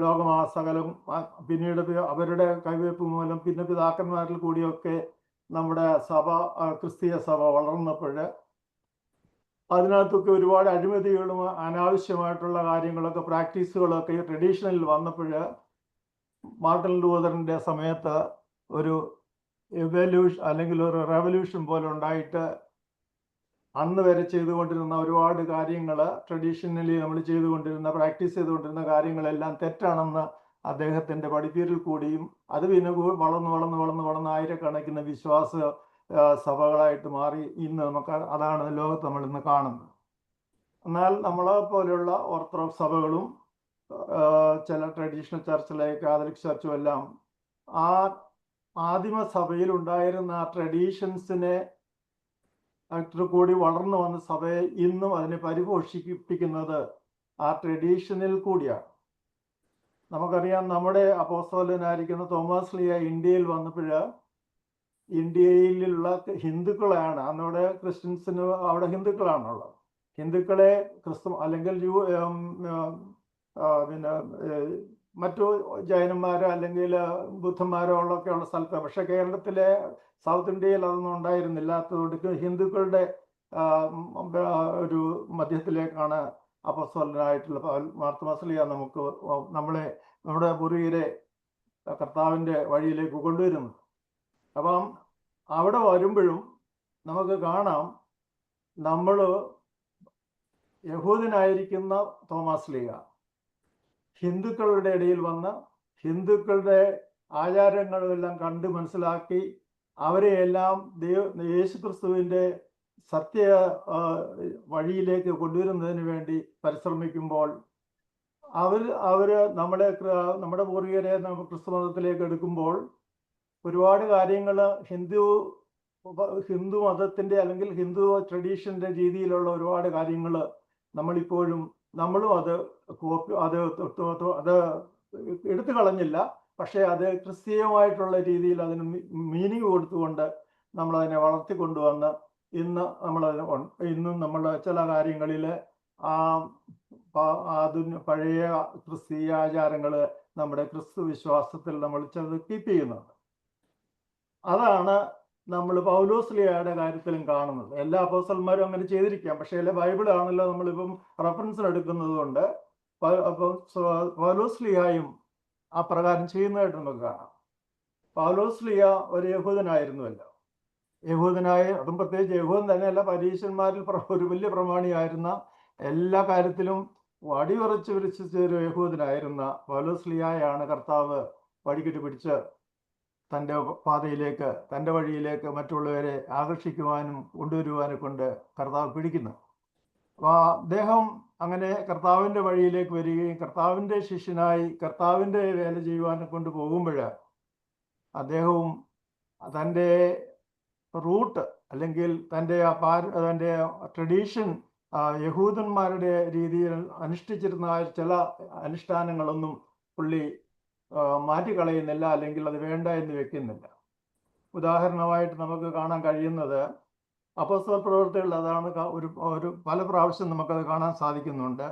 S5: ലോകമാസകലം, പിന്നീട് അവരുടെ കൈവയ്പ് മൂലം പിന്നെ പിതാക്കന്മാരിൽ കൂടിയൊക്കെ നമ്മുടെ സഭ, ക്രിസ്തീയ സഭ വളർന്നപ്പോൾ അതിനകത്തൊക്കെ ഒരുപാട് അഴിമതികളും അനാവശ്യമായിട്ടുള്ള കാര്യങ്ങളൊക്കെ, പ്രാക്ടീസുകളൊക്കെ ഈ ട്രഡീഷണലിൽ വന്നപ്പോൾ മാർട്ടിൻ ലൂതറിൻ്റെ സമയത്ത് ഒരു എവല്യൂഷൻ അല്ലെങ്കിൽ ഒരു റെവല്യൂഷൻ പോലെ ഉണ്ടായിട്ട് അന്ന് വരെ ചെയ്തുകൊണ്ടിരുന്ന ഒരുപാട് കാര്യങ്ങൾ, ട്രഡീഷണലി നമ്മൾ പ്രാക്ടീസ് ചെയ്തുകൊണ്ടിരുന്ന കാര്യങ്ങളെല്ലാം തെറ്റാണെന്ന് അദ്ദേഹത്തിൻ്റെ പഠിപ്പീരിൽ കൂടിയും അത് പിന്നെ വളർന്ന് ആയിരക്കണക്കിന് വിശ്വാസ സഭകളായിട്ട് മാറി. ഇന്ന് നമുക്ക് അതാണ് ലോകത്ത് നമ്മൾ ഇന്ന് കാണുന്നത്. എന്നാൽ നമ്മളെ പോലെയുള്ള ഓർത്തഡോക്സ് സഭകളും ചില ട്രഡീഷണൽ ചർച്ച് ലൈക്ക് കാതലിക് ചർച്ചും എല്ലാം ആ ആദിമ സഭയിൽ ഉണ്ടായിരുന്ന ആ ട്രഡീഷൻസിനെ കൂടി വളർന്നു വന്ന സഭയെ ഇന്നും അതിനെ പരിപോഷിപ്പിക്കുന്നത് ആ ട്രഡീഷനിൽ കൂടിയാണ്. നമുക്കറിയാം, നമ്മുടെ അപ്പോസ്തലനായിരിക്കുന്ന തോമസ് ലീയ ഇന്ത്യയിൽ വന്നപ്പോൾ ഇന്ത്യയിലുള്ള ഹിന്ദുക്കളെയാണ്, അന്നവിടെ ക്രിസ്ത്യൻസിന് അവിടെ ഹിന്ദുക്കളാണുള്ളത്. ഹിന്ദുക്കളെ അല്ലെങ്കിൽ പിന്നെ മറ്റു ജൈനന്മാരോ അല്ലെങ്കിൽ ബുദ്ധന്മാരോ ഉള്ള സ്ഥലത്ത്. പക്ഷെ കേരളത്തിലെ സൗത്ത് ഇന്ത്യയിൽ അതൊന്നും ഉണ്ടായിരുന്നില്ലാത്തതുകൊണ്ട് ഹിന്ദുക്കളുടെ ഒരു മധ്യത്തിലേക്കാണ് അപ്പോസ്തലനായിട്ടുള്ള മാർത്തോമാ ലീയ നമ്മുടെ പൂർവികരെ കർത്താവിൻ്റെ വഴിയിലേക്ക് കൊണ്ടുവരുന്നത്. അപ്പം അവിടെ വരുമ്പോഴും നമുക്ക് കാണാം, നമ്മൾ യഹൂദനായിരിക്കുന്ന തോമസ് ലീയ ഹിന്ദുക്കളുടെ ഇടയിൽ വന്ന് ഹിന്ദുക്കളുടെ ആചാരങ്ങളെല്ലാം കണ്ട് മനസ്സിലാക്കി അവരെയെല്ലാം യേശു ക്രിസ്തുവിൻ്റെ സത്യ വഴിയിലേക്ക് കൊണ്ടുവരുന്നതിന് വേണ്ടി പരിശ്രമിക്കുമ്പോൾ അവർ നമ്മുടെ പൂർവികരെ ക്രിസ്തു മതത്തിലേക്ക് എടുക്കുമ്പോൾ ഒരുപാട് കാര്യങ്ങൾ ഹിന്ദു മതത്തിൻ്റെ അല്ലെങ്കിൽ ഹിന്ദു ട്രഡീഷൻ്റെ രീതിയിലുള്ള ഒരുപാട് കാര്യങ്ങൾ നമ്മളും അത് എടുത്തു കളഞ്ഞില്ല. പക്ഷേ അത് ക്രിസ്തീയമായിട്ടുള്ള രീതിയിൽ അതിന് മീനിങ് കൊടുത്തുകൊണ്ട് നമ്മളതിനെ വളർത്തിക്കൊണ്ടുവന്ന് ഇന്നും നമ്മൾ ചില കാര്യങ്ങളിൽ പഴയ ക്രിസ്തീയ ആചാരങ്ങൾ നമ്മുടെ ക്രിസ്തു വിശ്വാസത്തിൽ നമ്മൾ ചിലത് കീപ്പ് ചെയ്യുന്നുണ്ട്. അതാണ് നമ്മൾ പൗലോസ് ലീയയുടെ കാര്യത്തിലും കാണുന്നത്. എല്ലാ അപ്പോസ്തലന്മാരും അങ്ങനെ ചെയ്തിരിക്കാം, പക്ഷേ ബൈബിളാണല്ലോ നമ്മളിപ്പം റെഫറൻസിന് എടുക്കുന്നത് കൊണ്ട് പൗലോസ് ലീയയും ആ പ്രകാരം ചെയ്യുന്നതായിട്ട് നമുക്ക് കാണാം. പൗലോസ് ലീയ ഒരു യഹൂദനായിരുന്നുവല്ലോ. അതും പ്രത്യേകിച്ച് യഹൂദൻ തന്നെയല്ല, പരീശന്മാരിൽ ഒരു വലിയ പ്രമാണിയായിരുന്ന, എല്ലാ കാര്യത്തിലും വടിയുറച്ച് വിരിച്ച ഒരു യഹൂദനായിരുന്ന പൗലോസ് ലീയയാണ് കർത്താവ് വഴിക്കിട്ട് പിടിച്ച് തൻ്റെ പാതയിലേക്ക്, തൻ്റെ വഴിയിലേക്ക് മറ്റുള്ളവരെ ആകർഷിക്കുവാനും കൊണ്ടുവരുവാനും കൊണ്ട് കർത്താവ് പിടിക്കുന്നു. അപ്പോൾ അദ്ദേഹം അങ്ങനെ കർത്താവിൻ്റെ വഴിയിലേക്ക് വരികയും കർത്താവിൻ്റെ ശിഷ്യനായി കർത്താവിൻ്റെ വേല ചെയ്യുവാനെ കൊണ്ട് പോകുമ്പോൾ അദ്ദേഹവും തൻ്റെ റൂട്ട് അല്ലെങ്കിൽ തൻ്റെ ട്രഡീഷൻ യഹൂദന്മാരുടെ രീതിയിൽ അനുഷ്ഠിച്ചിരുന്ന ചില അനുഷ്ഠാനങ്ങളൊന്നും പുള്ളി മാറ്റിക്കളയുന്നില്ല, അല്ലെങ്കിൽ അത് വേണ്ട എന്ന് വെക്കുന്നില്ല. ഉദാഹരണമായിട്ട് നമുക്ക് കാണാൻ കഴിയുന്നത് അപ്പോസ്തല പ്രവൃത്തികളിൽ അതാണ് ഒരു പല പ്രാവശ്യം നമുക്കത് കാണാൻ സാധിക്കുന്നുണ്ട്.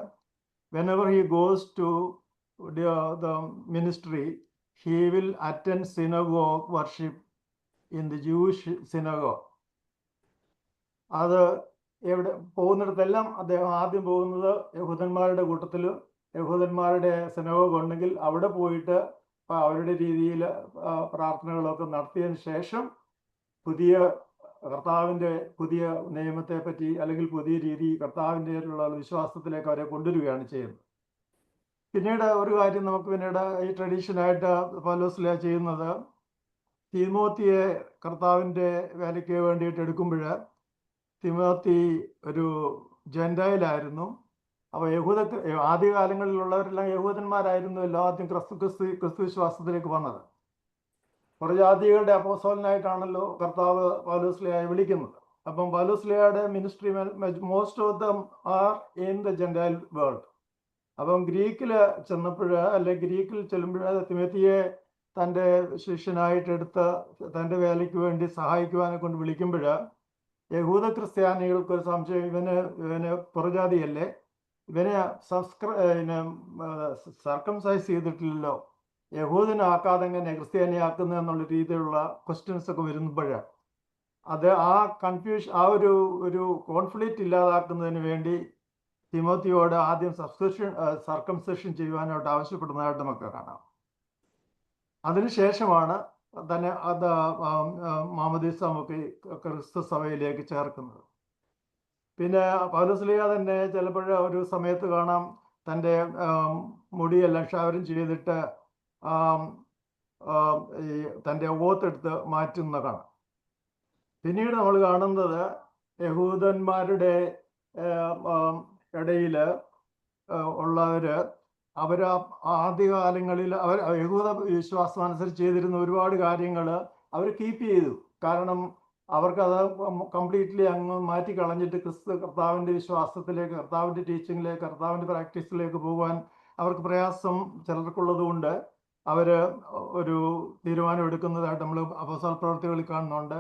S5: whenever he goes to the ministry, he will attend synagogue worship in the Jewish synagogue. അത് എവിടെ പോകുന്നിടത്തെല്ലാം അദ്ദേഹം ആദ്യം പോകുന്നത് യഹൂദന്മാരുടെ കൂട്ടത്തിൽ, യഹൂദന്മാരുടെ സിനഗോഗ് ഉണ്ടെങ്കിൽ അവിടെ പോയിട്ട് അവരുടെ രീതിയിൽ പ്രാർത്ഥനകളൊക്കെ നടത്തിയതിന് ശേഷം കർത്താവിൻ്റെ പുതിയ നിയമത്തെ പറ്റി അല്ലെങ്കിൽ പുതിയ രീതി കർത്താവിൻ്റെ ഉള്ള വിശ്വാസത്തിലേക്ക് അവരെ കൊണ്ടുവരികയാണ് ചെയ്യുന്നത്. പിന്നീട് ഒരു കാര്യം നമുക്ക് പിന്നീട് ഈ ട്രഡീഷനായിട്ട് പൗലോസ്ലീഹ ചെയ്യുന്നത്, തിമോത്തിയെ കർത്താവിൻ്റെ വേലയ്ക്ക് വേണ്ടിയിട്ട് എടുക്കുമ്പോൾ തിമോത്തി ഒരു ജെൻഡായിലായിരുന്നു. അപ്പോൾ ആദ്യകാലങ്ങളിലുള്ളവരെല്ലാം യഹൂദന്മാരായിരുന്നല്ലോ ആദ്യം ക്രിസ്തു വിശ്വാസത്തിലേക്ക് വന്നത്. പുറജാതികളുടെ അപ്പോസ്തലനായിട്ടാണല്ലോ കർത്താവ് പൗലോസ്ലീഹയെ വിളിക്കുന്നത്. അപ്പം പൗലോസ്ലീഹയുടെ ministry most of them are in the gentile world. അപ്പം ഗ്രീക്കിൽ ചെന്നപ്പോൾ, ഗ്രീക്കിൽ ചെല്ലുമ്പോൾ തിമോത്തിയെ തൻ്റെ ശിഷ്യനായിട്ട് എടുത്ത് തൻ്റെ വേലയ്ക്ക് വേണ്ടി സഹായിക്കുവാനെ കൊണ്ട് വിളിക്കുമ്പോൾ യഹൂദ ക്രിസ്ത്യാനികൾക്കൊരു സംശയം, ഇവന് പുറജാതിയല്ലേ, ഇവനെ സർക്കംസൈസ് ചെയ്തിട്ടില്ലല്ലോ, യഹൂദനാക്കാതെ എങ്ങനെ ക്രിസ്ത്യാനിയാക്കുന്നത് എന്നുള്ള രീതിയിലുള്ള ക്വസ്റ്റ്യൻസ് ഒക്കെ വരുമ്പോൾ അത് ആ കൺഫ്യൂഷൻ, ആ ഒരു കോൺഫ്ലിക്റ്റ് ഇല്ലാതാക്കുന്നതിന് വേണ്ടി തിമോത്തിയോട് ആദ്യം സർക്കംസെഷൻ ചെയ്യുവാനായിട്ട് ആവശ്യപ്പെടുന്നതായിട്ട് നമുക്ക് കാണാം. അതിനുശേഷമാണ് തന്നെ അത് മാമോദീസമൊക്കെ ക്രിസ്തു സഭയിലേക്ക് ചേർക്കുന്നത്. പിന്നെ പൗലോസ്ലീഹ തന്നെ ചിലപ്പോൾ ഒരു സമയത്ത് കാണാം തൻ്റെ മുടിയെല്ലാം ക്ഷൗരം ചെയ്തിട്ട് ഈ തൻ്റെ ഓത്തെടുത്ത് മാറ്റുന്ന കാണാം. പിന്നീട് നമ്മൾ കാണുന്നത് യഹൂദന്മാരുടെ ഇടയിൽ ഉള്ളവർ ആദ്യകാലങ്ങളിൽ യഹൂദ വിശ്വാസം അനുസരിച്ച് ചെയ്തിരുന്ന ഒരുപാട് കാര്യങ്ങൾ അവർ കീപ്പ് ചെയ്തു. കാരണം അവർക്കത് കംപ്ലീറ്റ്ലി അങ്ങ് മാറ്റിക്കളഞ്ഞിട്ട് കർത്താവിൻ്റെ വിശ്വാസത്തിലേക്ക്, കർത്താവിൻ്റെ ടീച്ചിങ്ങിലേക്ക്, കർത്താവിൻ്റെ പ്രാക്ടീസിലേക്ക് പോകാൻ അവർക്ക് പ്രയാസം ചിലർക്കുള്ളത് കൊണ്ട് അവർ ഒരു തീരുമാനം എടുക്കുന്നതായിട്ട് നമ്മൾ അപ്പോസ്തല പ്രവൃത്തികളിൽ കാണുന്നുണ്ട്.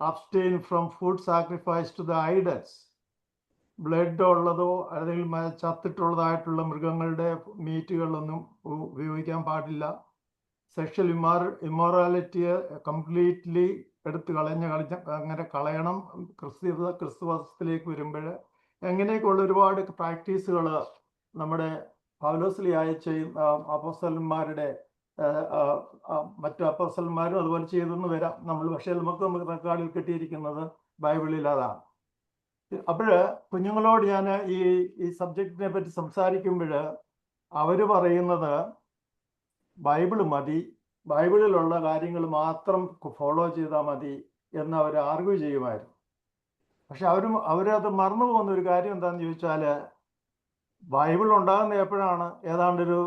S5: Abstain from food sacrifice to the idols. Blood ഉള്ളതോ അല്ലെങ്കിൽ ചത്തിട്ടുള്ളതായിട്ടുള്ള മൃഗങ്ങളുടെ മീറ്റുകളൊന്നും ഉപയോഗിക്കാൻ പാടില്ല. സെക്ഷൽ ഇമ്മോറാലിറ്റിയെ കംപ്ലീറ്റ്ലി എടുത്ത് അങ്ങനെ കളയണം. ക്രിസ്തുവസത്തിലേക്ക് വരുമ്പോൾ എങ്ങനെയൊക്കെയുള്ള ഒരുപാട് പ്രാക്ടീസുകൾ നമ്മുടെ പൗലോസ്ലീഹ അപ്പോസ്തലന്മാരുടെ മറ്റു അപ്പോസ്തലന്മാരും അതുപോലെ ചെയ്തെന്ന് വരാം നമ്മൾ. പക്ഷേ നമുക്ക് റെക്കോർഡിൽ കിട്ടിയിരിക്കുന്നത് ബൈബിളിൽ അതാണ്. അപ്പോൾ കുഞ്ഞുങ്ങളോട് ഞാൻ ഈ സബ്ജക്റ്റിനെ പറ്റി സംസാരിക്കുമ്പോൾ അവർ പറയുന്നത് ബൈബിള് മതി, ബൈബിളിലുള്ള കാര്യങ്ങൾ മാത്രം ഫോളോ ചെയ്താൽ മതി എന്ന് അവർ ആർഗ്യൂ ചെയ്യുമായിരുന്നു. പക്ഷെ അവരത് മറന്നു പോകുന്ന ഒരു കാര്യം എന്താണെന്ന് ചോദിച്ചാൽ, ബൈബിൾ ഉണ്ടാകുന്ന എപ്പോഴാണ്? ഏതാണ്ടൊരു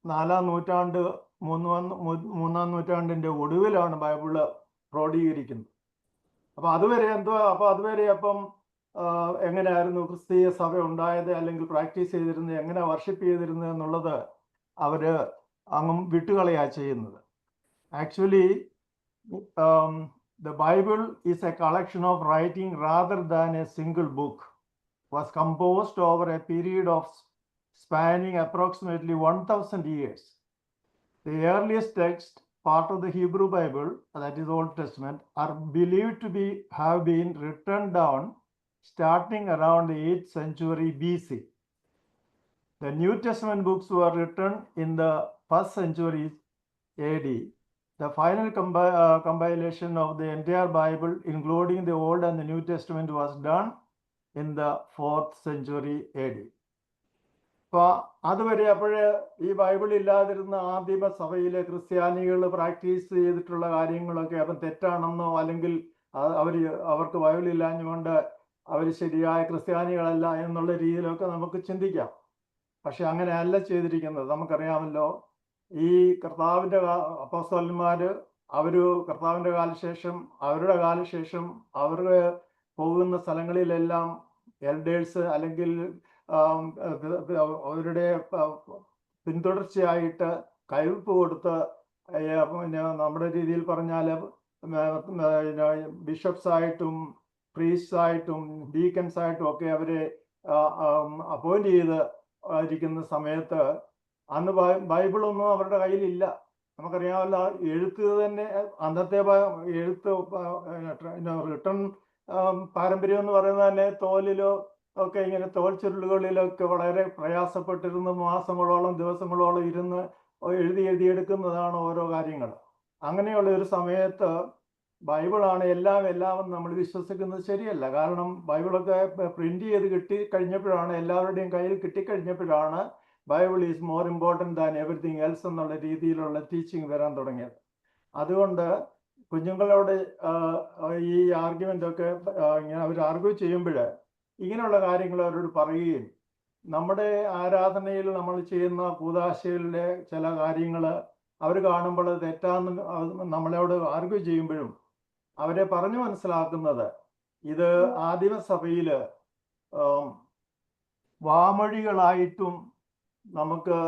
S5: 4-ാം നൂറ്റാണ്ട്, 3-ാം നൂറ്റാണ്ടിൻ്റെ ഒടുവിലാണ് ബൈബിള് ക്രോഡീകരിക്കുന്നത്. അപ്പം അതുവരെ എങ്ങനെയായിരുന്നു ക്രിസ്തീയ സഭ ഉണ്ടായത്, അല്ലെങ്കിൽ പ്രാക്ടീസ് ചെയ്തിരുന്നത്, എങ്ങനെ വർഷിപ്പ് ചെയ്തിരുന്നത് എന്നുള്ളത് അവർ അങ്ങും വിട്ടുകളയാ ചെയ്യുന്നത്. Actually the Bible is a collection of writing rather than a single book. Was composed over a period of spanning approximately 1000 years. The earliest text, part of the Hebrew Bible, that is Old Testament, are believed to have been written down starting around the 8th century BC. The New Testament books were written in the 1st century AD. The final compilation of the entire Bible, including the Old and the New Testament, was done in the 4th century AD. അപ്പോൾ അതുവരെ ഈ Bible ഇല്ലാതിരുന്ന ആദിമ സഭയിലെ ക്രിസ്ത്യാനികൾ practice ചെയ്തിട്ടുള്ള കാര്യങ്ങളൊക്കെ അപ്പം തെറ്റാണെന്നോ, അല്ലെങ്കിൽ അവർക്ക് ബൈബിൾ ഇല്ലാഞ്ഞുകൊണ്ട് അവർ ശരിയായ ക്രിസ്ത്യാനികളല്ല എന്നുള്ള രീതിയിലൊക്കെ നമുക്ക് ചിന്തിക്കാം. പക്ഷെ അങ്ങനെയല്ല ചെയ്തിരിക്കുന്നത്. നമുക്കറിയാമല്ലോ, ഈ കർത്താവിൻ്റെ അപ്പോസ്തലന്മാർ കർത്താവിൻ്റെ കാലശേഷം അവർ പോകുന്ന സ്ഥലങ്ങളിലെല്ലാം എൽഡേഴ്സ് അല്ലെങ്കിൽ അവരുടെ പിന്തുടർച്ചയായിട്ട് കയ്യൊപ്പ് കൊടുത്ത്, പിന്നെ നമ്മുടെ രീതിയിൽ പറഞ്ഞാൽ ബിഷപ്സായിട്ടും പ്രീസ്റ്റായിട്ടും ഡീക്കൻസായിട്ടും ഒക്കെ അവരെ അപ്പോയിന്റ് ചെയ്ത് ഇരിക്കുന്ന സമയത്ത് അന്ന് ബൈബിളൊന്നും അവരുടെ കയ്യിലില്ല. നമുക്കറിയാമല്ലോ, എഴുത്ത് തന്നെ അന്നത്തെ എഴുത്ത് റിട്ടൺ പാരമ്പര്യം എന്ന് പറയുന്നത് തന്നെ തോലിലോ ഒക്കെ ഇങ്ങനെ തോൽ ചുരുളുകളിലൊക്കെ വളരെ പ്രയാസപ്പെട്ടിരുന്ന് മാസങ്ങളോളം ദിവസങ്ങളോളം ഇരുന്ന് എഴുതിയെടുക്കുന്നതാണ് ഓരോ കാര്യങ്ങൾ. അങ്ങനെയുള്ള ഒരു സമയത്ത് ബൈബിളാണ് എല്ലാം നമ്മൾ വിശ്വസിക്കുന്നത് ശരിയല്ല. കാരണം ബൈബിളൊക്കെ പ്രിന്റ് ചെയ്ത് കിട്ടിക്കഴിഞ്ഞപ്പോഴാണ്, എല്ലാവരുടെയും കയ്യിൽ കിട്ടിക്കഴിഞ്ഞപ്പോഴാണ് Bible is more important than everything else എന്നുള്ള രീതിയിലുള്ള ടീച്ചിങ് വരാൻ തുടങ്ങിയത്. അതുകൊണ്ട് കുഞ്ഞുങ്ങളോട് ഈ ആർഗ്യുമെൻ്റ് ഒക്കെ ഇങ്ങനെ അവർ ആർഗ്യൂ ചെയ്യുമ്പോൾ ഇങ്ങനെയുള്ള കാര്യങ്ങൾ അവരോട് പറയുകയും നമ്മുടെ ആരാധനയിൽ നമ്മൾ ചെയ്യുന്ന കൂദാശയിലെ ചില കാര്യങ്ങൾ അവർ കാണുമ്പോൾ തെറ്റാന്ന് നമ്മളോട് ആർഗ്യൂ ചെയ്യുമ്പോഴും അവരെ പറഞ്ഞു മനസ്സിലാക്കുന്നത് ഇത് ആദിമസഭയിൽ വാമൊഴികളായിട്ടും നമുക്ക്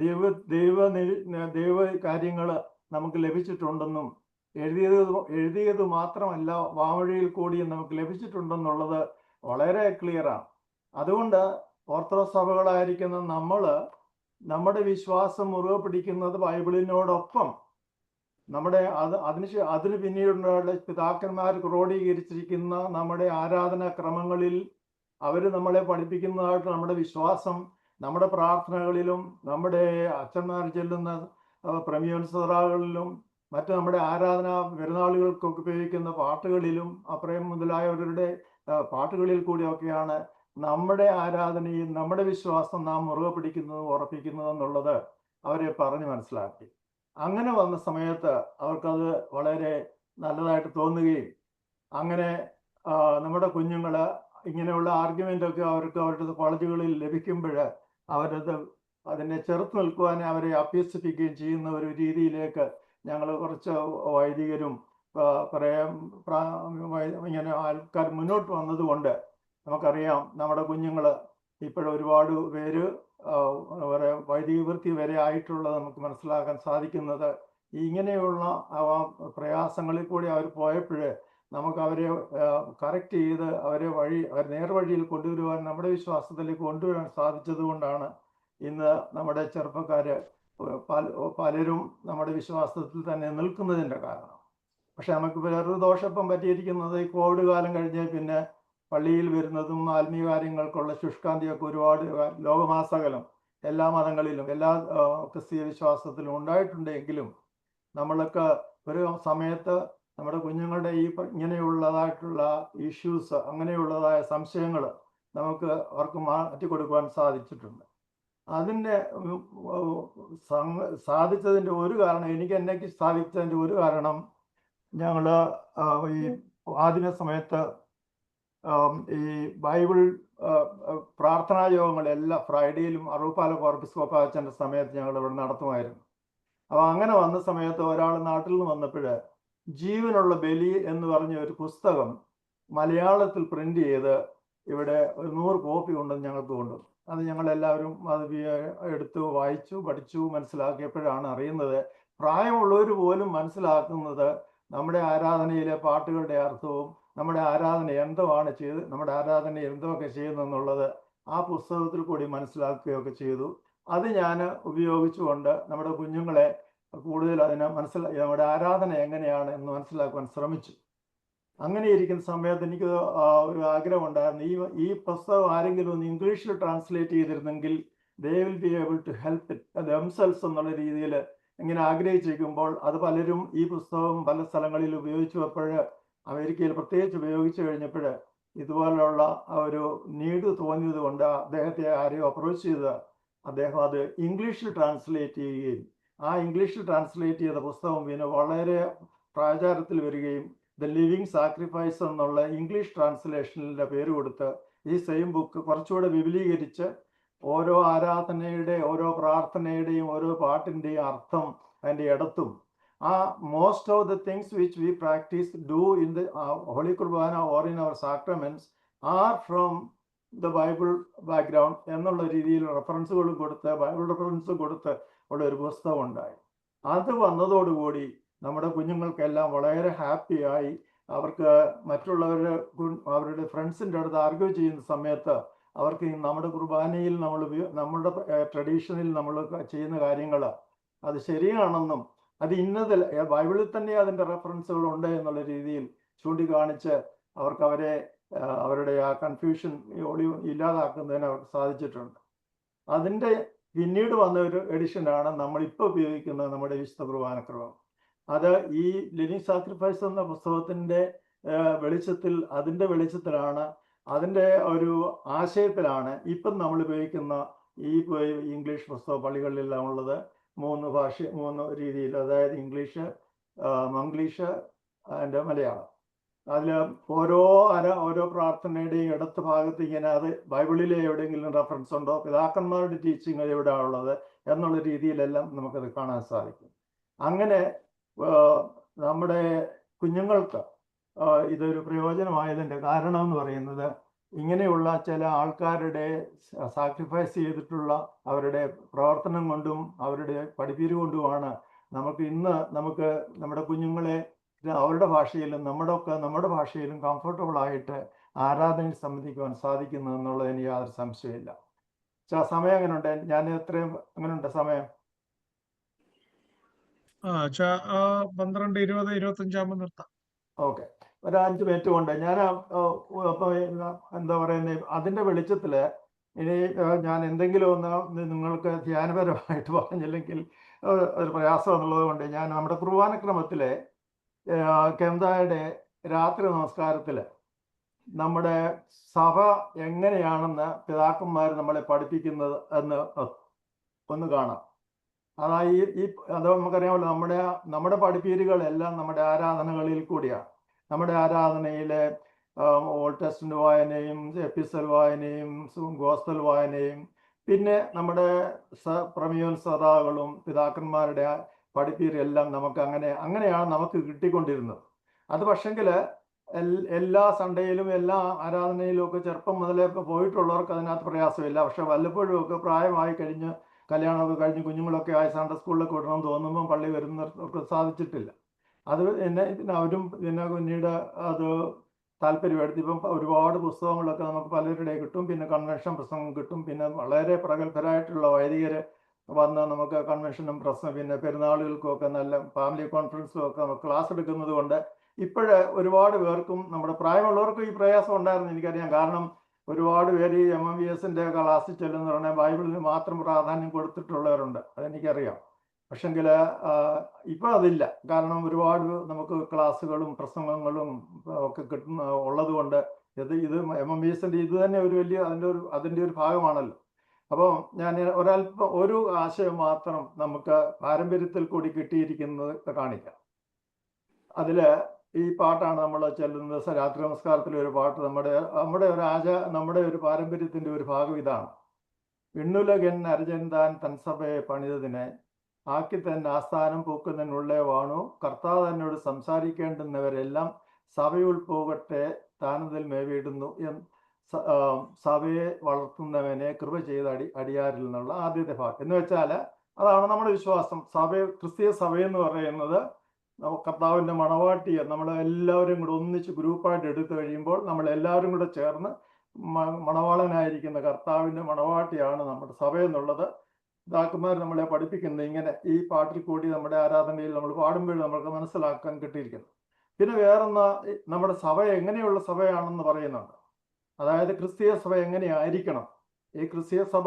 S5: ദൈവ കാര്യങ്ങൾ നമുക്ക് ലഭിച്ചിട്ടുണ്ടെന്നും എഴുതിയത് മാത്രമല്ല വാമൊഴിയിൽ കൂടിയും നമുക്ക് ലഭിച്ചിട്ടുണ്ടെന്നുള്ളത് വളരെ ക്ലിയറാണ്. അതുകൊണ്ട് ഓർത്തഡോക്സ് സഭകളായിരിക്കുന്ന നമ്മൾ നമ്മുടെ വിശ്വാസം മുറുകെ പിടിക്കുന്നത് ബൈബിളിനോടൊപ്പം അതിന് പിന്നീടുള്ള പിതാക്കന്മാർ ക്രോഡീകരിച്ചിരിക്കുന്ന നമ്മുടെ ആരാധനാ ക്രമങ്ങളിൽ അവർ നമ്മളെ പഠിപ്പിക്കുന്നതായിട്ട് നമ്മുടെ വിശ്വാസം നമ്മുടെ പ്രാർത്ഥനകളിലും നമ്മുടെ അച്ഛന്മാർ ചെല്ലുന്ന പ്രമേയോത്സവങ്ങളിലും മറ്റ് നമ്മുടെ ആരാധന പെരുന്നാളുകൾക്കൊക്കെ ഉപയോഗിക്കുന്ന പാട്ടുകളിലും അപ്രയം മുതലായവരുടെ പാട്ടുകളിൽ കൂടിയൊക്കെയാണ് നമ്മുടെ ആരാധനയും നമ്മുടെ വിശ്വാസം നാം മുറുകെ പിടിക്കുന്നതും ഉറപ്പിക്കുന്നതും എന്നുള്ളത് അവരെ പറഞ്ഞു മനസ്സിലാക്കി. അങ്ങനെ വന്ന സമയത്ത് അവർക്കത് വളരെ നല്ലതായിട്ട് തോന്നുകയും അങ്ങനെ നമ്മുടെ കുഞ്ഞുങ്ങൾ ഇങ്ങനെയുള്ള ആർഗ്യുമെൻ്റൊക്കെ അവർക്ക് അവരുടെ കോളേജുകളിൽ ലഭിക്കുമ്പോൾ അതിനെ ചെറുത്ത് നിൽക്കുവാൻ അവരെ അഭ്യസിപ്പിക്കുകയും ചെയ്യുന്ന ഒരു രീതിയിലേക്ക് ഞങ്ങൾ കുറച്ച് വൈദികരും ഇങ്ങനെ ആൾക്കാർ മുന്നോട്ട് വന്നതുകൊണ്ട് നമുക്കറിയാം നമ്മുടെ കുഞ്ഞുങ്ങൾ ഇപ്പോഴും ഒരുപാട് പേര് വൈദിക വൃത്തി വരെ ആയിട്ടുള്ളത് നമുക്ക് മനസ്സിലാക്കാൻ സാധിക്കുന്നത് ഇങ്ങനെയുള്ള പ്രയാസങ്ങളിൽ കൂടി അവർ പോയപ്പോൾ നമുക്ക് അവരെ കറക്റ്റ് ചെയ്ത് അവരെ നേർവഴിയിൽ കൊണ്ടുവരുവാൻ നമ്മുടെ വിശ്വാസത്തിലേക്ക് കൊണ്ടുവരാൻ സാധിച്ചത് കൊണ്ടാണ് ഇന്ന് നമ്മുടെ ചെറുപ്പക്കാർ പലരും നമ്മുടെ വിശ്വാസത്തിൽ തന്നെ നിൽക്കുന്നതിൻ്റെ കാരണം. പക്ഷെ നമുക്ക് വേറൊരു ദോഷം പറ്റിയിരിക്കുന്നത് ഈ കോവിഡ് കാലം കഴിഞ്ഞ് പിന്നെ പള്ളിയിൽ വരുന്നതും ആത്മീയ കാര്യങ്ങൾക്കുള്ള ശുഷ്കാന്തിയൊക്കെ ഒരുപാട് ലോകമാസകലം എല്ലാ മതങ്ങളിലും എല്ലാ ക്രിസ്തീയ വിശ്വാസത്തിലും ഉണ്ടായിട്ടുണ്ടെങ്കിലും നമ്മളൊക്കെ ഒരു സമയത്ത് നമ്മുടെ കുഞ്ഞുങ്ങളുടെ ഇങ്ങനെയുള്ളതായിട്ടുള്ള ഇഷ്യൂസ് അങ്ങനെയുള്ളതായ സംശയങ്ങൾ നമുക്ക് അവർക്ക് മാറ്റിക്കൊടുക്കുവാൻ സാധിച്ചിട്ടുണ്ട്. അതിൻ്റെ സാധിച്ചതിൻ്റെ ഒരു കാരണം എനിക്ക് സാധിച്ചതിൻ്റെ ഒരു കാരണം ഞങ്ങൾ ഈ ആദ്യ സമയത്ത് ഈ ബൈബിൾ പ്രാർത്ഥനാ യോഗങ്ങൾ എല്ലാ ഫ്രൈഡേയിലും അറൂപ്പാല കോർപ്പിസ്കോപ്പ അച്ഛൻ്റെ സമയത്ത് ഞങ്ങൾ ഇവിടെ നടത്തുമായിരുന്നു. അപ്പോൾ അങ്ങനെ വന്ന സമയത്ത് ഒരാൾ നാട്ടിൽ നിന്ന് വന്നപ്പോൾ ജീവനുള്ള ബലി എന്ന് പറഞ്ഞ ഒരു പുസ്തകം മലയാളത്തിൽ പ്രിന്റ് ചെയ്ത് ഇവിടെ 100 കോപ്പി ഉണ്ടെന്ന് ഞങ്ങൾക്ക് കൊണ്ടു. അത് ഞങ്ങളെല്ലാവരും അത് എടുത്ത് വായിച്ചു പഠിച്ചു മനസ്സിലാക്കിയപ്പോഴാണ് അറിയുന്നത് പ്രായമുള്ളവർ പോലും മനസ്സിലാക്കുന്നത് നമ്മുടെ ആരാധനയിലെ പാട്ടുകളുടെ അർത്ഥവും നമ്മുടെ ആരാധന നമ്മുടെ ആരാധന എന്തൊക്കെ ചെയ്യുന്നെന്നുള്ളത് ആ പുസ്തകത്തിൽ കൂടി മനസ്സിലാക്കുകയൊക്കെ ചെയ്തു. അത് ഞാൻ ഉപയോഗിച്ചുകൊണ്ട് നമ്മുടെ കുഞ്ഞുങ്ങളെ കൂടുതൽ അതിനെ നമ്മുടെ ആരാധന എങ്ങനെയാണ് എന്ന് മനസ്സിലാക്കുവാൻ ശ്രമിച്ചു. അങ്ങനെ ഇരിക്കുന്ന സമയത്ത് എനിക്ക് ഒരു ആഗ്രഹം ഉണ്ടായിരുന്നു, ഈ പുസ്തകം ആരെങ്കിലും ഒന്ന് ഇംഗ്ലീഷിൽ ട്രാൻസ്ലേറ്റ് ചെയ്തിരുന്നെങ്കിൽ they will be able to help it themselves എന്നുള്ള രീതിയിൽ ഇങ്ങനെ ആഗ്രഹിച്ചിരിക്കുമ്പോൾ അത് പലരും ഈ പുസ്തകം പല സ്ഥലങ്ങളിൽ ഉപയോഗിച്ചപ്പോൾ അമേരിക്കയിൽ പ്രത്യേകിച്ച് ഉപയോഗിച്ചു കഴിഞ്ഞപ്പോൾ ഇതുപോലുള്ള ഒരു നീഡ് തോന്നിയത് കൊണ്ട് അദ്ദേഹത്തെ ആരെയോ അപ്രോച്ച് ചെയ്ത് അദ്ദേഹം അത് ഇംഗ്ലീഷിൽ ട്രാൻസ്ലേറ്റ് ചെയ്യുകയും ആ ഇംഗ്ലീഷിൽ ട്രാൻസ്ലേറ്റ് ചെയ്ത പുസ്തകം പിന്നെ വളരെ പ്രാചാരത്തിൽ വരികയും ദ ലിവിങ് സാക്രിഫൈസ് എന്നുള്ള ഇംഗ്ലീഷ് ട്രാൻസ്ലേഷനിലെ പേര് കൊടുത്ത് ഈ സെയിം ബുക്ക് കുറച്ചുകൂടെ വിപുലീകരിച്ച് ഓരോ ആരാധനയുടെ ഓരോ പ്രാർത്ഥനയുടെയും ഓരോ പാട്ടിൻ്റെയും അർത്ഥം അതിൻ്റെ ഇടത്തും most of the things which we practice do in the Holy Kurbana or in our sacraments are from the Bible background എന്നുള്ള രീതിയിൽ റെഫറൻസുകൾ കൊടുത്ത് ബൈബിൾ റെഫറൻസ് കൊടുത്ത് ഉള്ള ഒരു പുസ്തകം ഉണ്ടായി. അത് വന്നതോടുകൂടി നമ്മുടെ കുഞ്ഞുങ്ങൾക്കെല്ലാം വളരെ ഹാപ്പിയായി. അവർക്ക് അവരുടെ ഫ്രണ്ട്സിൻ്റെ അടുത്ത് ആർഗ്യൂ ചെയ്യുന്ന സമയത്ത് അവർക്ക് നമ്മുടെ കുർബാനയിൽ നമ്മുടെ ട്രഡീഷനിൽ നമ്മൾ ചെയ്യുന്ന കാര്യങ്ങൾ അത് ശരിയാണെന്നും അത് ഇന്നതിൽ ബൈബിളിൽ തന്നെ അതിൻ്റെ റെഫറൻസുകൾ ഉണ്ട് എന്നുള്ള രീതിയിൽ ചൂണ്ടിക്കാണിച്ച് അവർക്ക് അവരുടെ ആ കൺഫ്യൂഷൻ ഇല്ലാതാക്കുന്നതിന് അവർക്ക് സാധിച്ചിട്ടുണ്ട്. അതിൻ്റെ പിന്നീട് വന്ന ഒരു എഡിഷനാണ് നമ്മളിപ്പോൾ ഉപയോഗിക്കുന്ന നമ്മുടെ വിശുദ്ധ കുർബാനക്രമം. അത് ഈ ലിവിങ് സാക്രിഫൈസ് എന്ന പുസ്തകത്തിൻ്റെ അതിൻ്റെ വെളിച്ചത്തിലാണ് അതിൻ്റെ ഒരു ആശയത്തിലാണ് ഇപ്പം നമ്മൾ ഉപയോഗിക്കുന്ന ഇംഗ്ലീഷ് പുസ്തക പള്ളികളിലെല്ലാം ഉള്ളത് 3 രീതിയിൽ, അതായത് ഇംഗ്ലീഷ്, മംഗ്ലീഷ് ആൻഡ് മലയാളം. അതിൽ ഓരോ പ്രാർത്ഥനയുടെയും ഇടത്ത് ഭാഗത്ത് ഇങ്ങനെ അത് ബൈബിളിലെ എവിടെയെങ്കിലും റെഫറൻസ് ഉണ്ടോ, പിതാക്കന്മാരുടെ ടീച്ചിങ് എവിടെയാണ് ഉള്ളത് എന്നുള്ള രീതിയിലെല്ലാം നമുക്കത് കാണാൻ സാധിക്കും. അങ്ങനെ നമ്മുടെ കുഞ്ഞുങ്ങൾക്ക് ഇതൊരു പ്രയോജനമായതിൻ്റെ കാരണം എന്ന് പറയുന്നത് ഇങ്ങനെയുള്ള ചില ആൾക്കാരുടെ സാക്രിഫൈസ് ചെയ്തിട്ടുള്ള അവരുടെ പ്രവർത്തനം കൊണ്ടും അവരുടെ പഠിപ്പീര് കൊണ്ടുമാണ് നമുക്ക് നമ്മുടെ കുഞ്ഞുങ്ങളെ അവരുടെ ഭാഷയിലും നമ്മുടെ ഭാഷയിലും കംഫർട്ടബിൾ ആയിട്ട് ആരാധനയിൽ സംബന്ധിക്കുവാൻ സാധിക്കുന്നു എന്നുള്ളതിന് യാതൊരു സംശയമില്ല. സമയം എങ്ങനെയുണ്ട്? ഞാൻ എത്രയും എങ്ങനെയുണ്ട് സമയം?
S2: 12, 20, 25 നിർത്താം.
S5: ഓക്കെ, ഒരു 5 മിനിറ്റ് കൊണ്ട് ഞാൻ എന്താ പറയുന്നത്, അതിൻ്റെ വെളിച്ചത്തിൽ ഇനി ഞാൻ എന്തെങ്കിലും ഒന്ന് നിങ്ങൾക്ക് ധ്യാനപരമായിട്ട് പറഞ്ഞില്ലെങ്കിൽ ഒരു പ്രയാസം എന്നുള്ളത് കൊണ്ട് ഞാൻ നമ്മുടെ കുർബാനക്രമത്തിലെ കെന്തായുടെ രാത്രി നമസ്കാരത്തിൽ നമ്മുടെ സഭ എങ്ങനെയാണെന്ന് പിതാക്കന്മാർ നമ്മളെ പഠിപ്പിക്കുന്നത് എന്ന് ഒന്ന് കാണാം. അതായത് അത് നമുക്കറിയാമല്ലോ, നമ്മുടെ പഠിപ്പീരുകളെല്ലാം നമ്മുടെ ആരാധനകളിൽ കൂടിയാണ്. നമ്മുടെ ആരാധനയിലെ ഓൾഡ് ടെസ്റ്റ്മെന്റ് വായനയും എപ്പിസൽ വായനയും ഗോസ്പൽ വായനയും പിന്നെ നമ്മുടെ പ്രമേയോൻ സദാകളും പിതാക്കന്മാരുടെ പഠിപ്പീരെല്ലാം നമുക്ക് അങ്ങനെയാണ് നമുക്ക് കിട്ടിക്കൊണ്ടിരുന്നത്. അത് പക്ഷെങ്കിൽ എല്ലാ സൺഡേയിലും എല്ലാ ആരാധനയിലും ഒക്കെ ചെറുപ്പം മുതലേ പോയിട്ടുള്ളവർക്ക് അതിനകത്ത് പ്രയാസമില്ല. പക്ഷെ വല്ലപ്പോഴും ഒക്കെ പ്രായമായി കഴിഞ്ഞ് കല്യാണമൊക്കെ കഴിഞ്ഞ് കുഞ്ഞുങ്ങളൊക്കെ ആയി സൺഡേ സ്കൂളിലൊക്കെ വിടണമെന്ന് തോന്നുമ്പം പള്ളി വരുന്നവർക്ക് സാധിച്ചിട്ടില്ല. അത് അവരും പിന്നീട് അത് താല്പര്യമെടുത്ത് ഇപ്പം ഒരുപാട് പുസ്തകങ്ങളൊക്കെ നമുക്ക് പലരുടെ കിട്ടും. പിന്നെ കൺവെൻഷൻ പ്രസംഗം കിട്ടും. പിന്നെ വളരെ പ്രഗത്ഭരായിട്ടുള്ള വൈദികർ വന്ന് നമുക്ക് കൺവെൻഷനും പിന്നെ പെരുന്നാളുകൾക്കുമൊക്കെ നല്ല ഫാമിലി കോൺഫറൻസും ഒക്കെ നമുക്ക് ക്ലാസ് എടുക്കുന്നത് കൊണ്ട് ഒരുപാട് പേർക്കും നമ്മുടെ പ്രായമുള്ളവർക്കും ഈ പ്രയാസം ഉണ്ടായിരുന്നു എനിക്കറിയാം. കാരണം ഒരുപാട് പേര് ഈ MMVSന്റെ ക്ലാസ്സിൽ ചെല്ലുന്ന പറഞ്ഞാൽ ബൈബിളിന് മാത്രം പ്രാധാന്യം കൊടുത്തിട്ടുള്ളവരുണ്ട്, അതെനിക്കറിയാം. പക്ഷെങ്കിൽ ഇപ്പം അതില്ല. കാരണം ഒരുപാട് നമുക്ക് ക്ലാസ്സുകളും പ്രസംഗങ്ങളും ഒക്കെ ഉള്ളത് കൊണ്ട് ഇത് MMVSന്റെ ഇത് തന്നെ ഒരു വലിയ അതിൻ്റെ ഒരു ഭാഗമാണല്ലോ. അപ്പോൾ ഞാൻ ഒരു ആശയം മാത്രം നമുക്ക് പാരമ്പര്യത്തിൽ കൂടി കിട്ടിയിരിക്കുന്നത് കാണിക്കാം. അതിൽ ഈ പാട്ടാണ് നമ്മൾ ചെല്ലുന്നത്. രാത്രി നമസ്കാരത്തിലെ ഒരു പാട്ട് നമ്മുടെ ഒരു പാരമ്പര്യത്തിൻ്റെ ഒരു ഭാഗം ഇതാണ്. വിണ്ണുലകൻ അർജന്താൻ തൻസഭയെ പണിതതിനെ ആക്കി തന്നെ ആസ്ഥാനം പൂക്കുന്നതിനുള്ളേ വാണു കർത്താവ് തന്നോട് സംസാരിക്കേണ്ടുന്നവരെല്ലാം സഭയുൾ പോകട്ടെ താനതിൽ മേവിടുന്നു സഭയെ വളർത്തുന്നവനെ കൃപ ചെയ്ത് അടിയാരിൽ നിന്നുള്ള ആദ്യത്തെ ഭാഗം എന്ന് വെച്ചാൽ അതാണ് നമ്മുടെ വിശ്വാസം. ക്രിസ്തീയ സഭയെന്ന് പറയുന്നത് കർത്താവിൻ്റെ മണവാട്ടിയെ നമ്മളെല്ലാവരും കൂടെ ഒന്നിച്ച് ഗ്രൂപ്പായിട്ട് എടുത്തു കഴിയുമ്പോൾ നമ്മളെല്ലാവരും കൂടെ ചേർന്ന് മണവാളനായിരിക്കുന്ന കർത്താവിൻ്റെ മണവാട്ടിയാണ് നമ്മുടെ സഭ എന്നുള്ളത് പിതാക്കന്മാർ നമ്മളെ പഠിപ്പിക്കുന്നത്. ഇങ്ങനെ ഈ പാട്ടിൽ കൂടി നമ്മുടെ ആരാധനയിൽ നമ്മൾ പാടുമ്പോൾ നമ്മൾക്ക് മനസ്സിലാക്കാൻ കിട്ടിയിരിക്കുന്നു. പിന്നെ വേറൊന്ന്, നമ്മുടെ സഭ എങ്ങനെയുള്ള സഭയാണെന്ന് പറയുന്നുണ്ട്. അതായത് ക്രിസ്തീയ സഭ എങ്ങനെയായിരിക്കണം. ഈ ക്രിസ്തീയ സഭ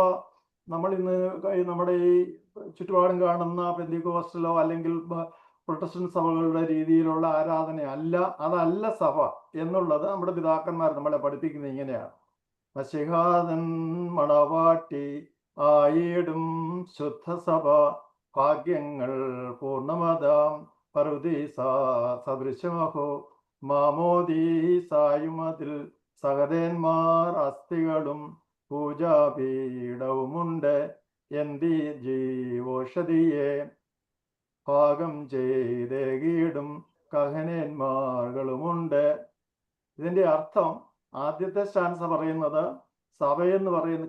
S5: നമ്മൾ ഇന്ന് നമ്മുടെ ഈ ചുറ്റുപാടും കാണുന്ന പെന്തിക്കോസ്റ്റലോ അല്ലെങ്കിൽ പ്രൊട്ടസ്റ്റന്റ് സഭകളുടെ രീതിയിലുള്ള ആരാധന അതല്ല സഭ എന്നുള്ളത് നമ്മുടെ പിതാക്കന്മാർ നമ്മളെ പഠിപ്പിക്കുന്നത് ഇങ്ങനെയാണ്. മശിഹാദൻ മണവാട്ടി ആയിടും ശുദ്ധസഭ ഭാഗ്യങ്ങൾ പൂർണ്ണമതാം പർവ്വതീസ സദൃശമഹോ മാമോദീസായുമതിൽ സഹദേന്മാർ അസ്ഥികളും പൂജാപീഠവുമുണ്ട് എന്തി ജീവോഷധിയെ ഭാഗം ചെയ്തേകിടും കഹനന്മാர்களுമുണ്ട്. ഇതിൻ്റെ അർത്ഥം ആദ്യത്തെ സ്റ്റാൻസ പറയുന്നത്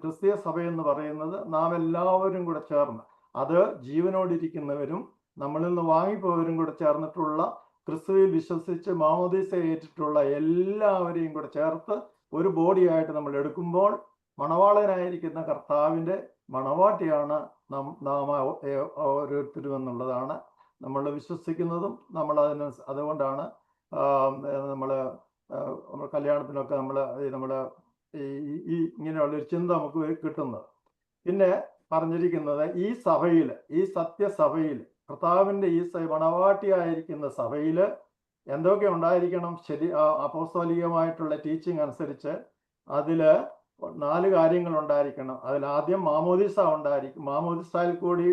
S5: ക്രിസ്തീയ സഭയെന്ന് പറയുന്നത് നാം എല്ലാവരും കൂടെ ചേർന്ന്, അത് ജീവനോടിരിക്കുന്നവരും നമ്മളിൽ നിന്ന് വാങ്ങിപ്പോയവരും കൂടെ ചേർന്നിട്ടുള്ള ക്രിസ്തുവിൽ വിശ്വസിച്ച് മാമോദീസ ഏറ്റിട്ടുള്ള എല്ലാവരെയും കൂടെ ചേർത്ത് ഒരു ബോഡിയായിട്ട് നമ്മൾ എടുക്കുമ്പോൾ മണവാളനായിരിക്കുന്ന കർത്താവിൻ്റെ മണവാട്ടിയാണ് നാം ഓരോരുത്തരും എന്നുള്ളതാണ് നമ്മൾ വിശ്വസിക്കുന്നതും അതുകൊണ്ടാണ് നമ്മൾ കല്യാണത്തിനൊക്കെ നമ്മൾ ഈ ഇങ്ങനെയുള്ളൊരു ചിന്ത നമുക്ക് കിട്ടുന്നത്. പിന്നെ പറഞ്ഞിരിക്കുന്നത് ഈ സഭയിൽ, ഈ സത്യസഭയിൽ, കർത്താവിൻ്റെ ഈ മണവാട്ടിയായിരിക്കുന്ന സഭയിൽ എന്തൊക്കെ ഉണ്ടായിരിക്കണം? അപ്പോസ്തോലികമായിട്ടുള്ള ടീച്ചിങ് അനുസരിച്ച് അതിൽ 4 കാര്യങ്ങൾ ഉണ്ടായിരിക്കണം. അതിലാദ്യം മാമോദിസ ഉണ്ടായിരിക്കും. മാമോദിസയിൽ കൂടി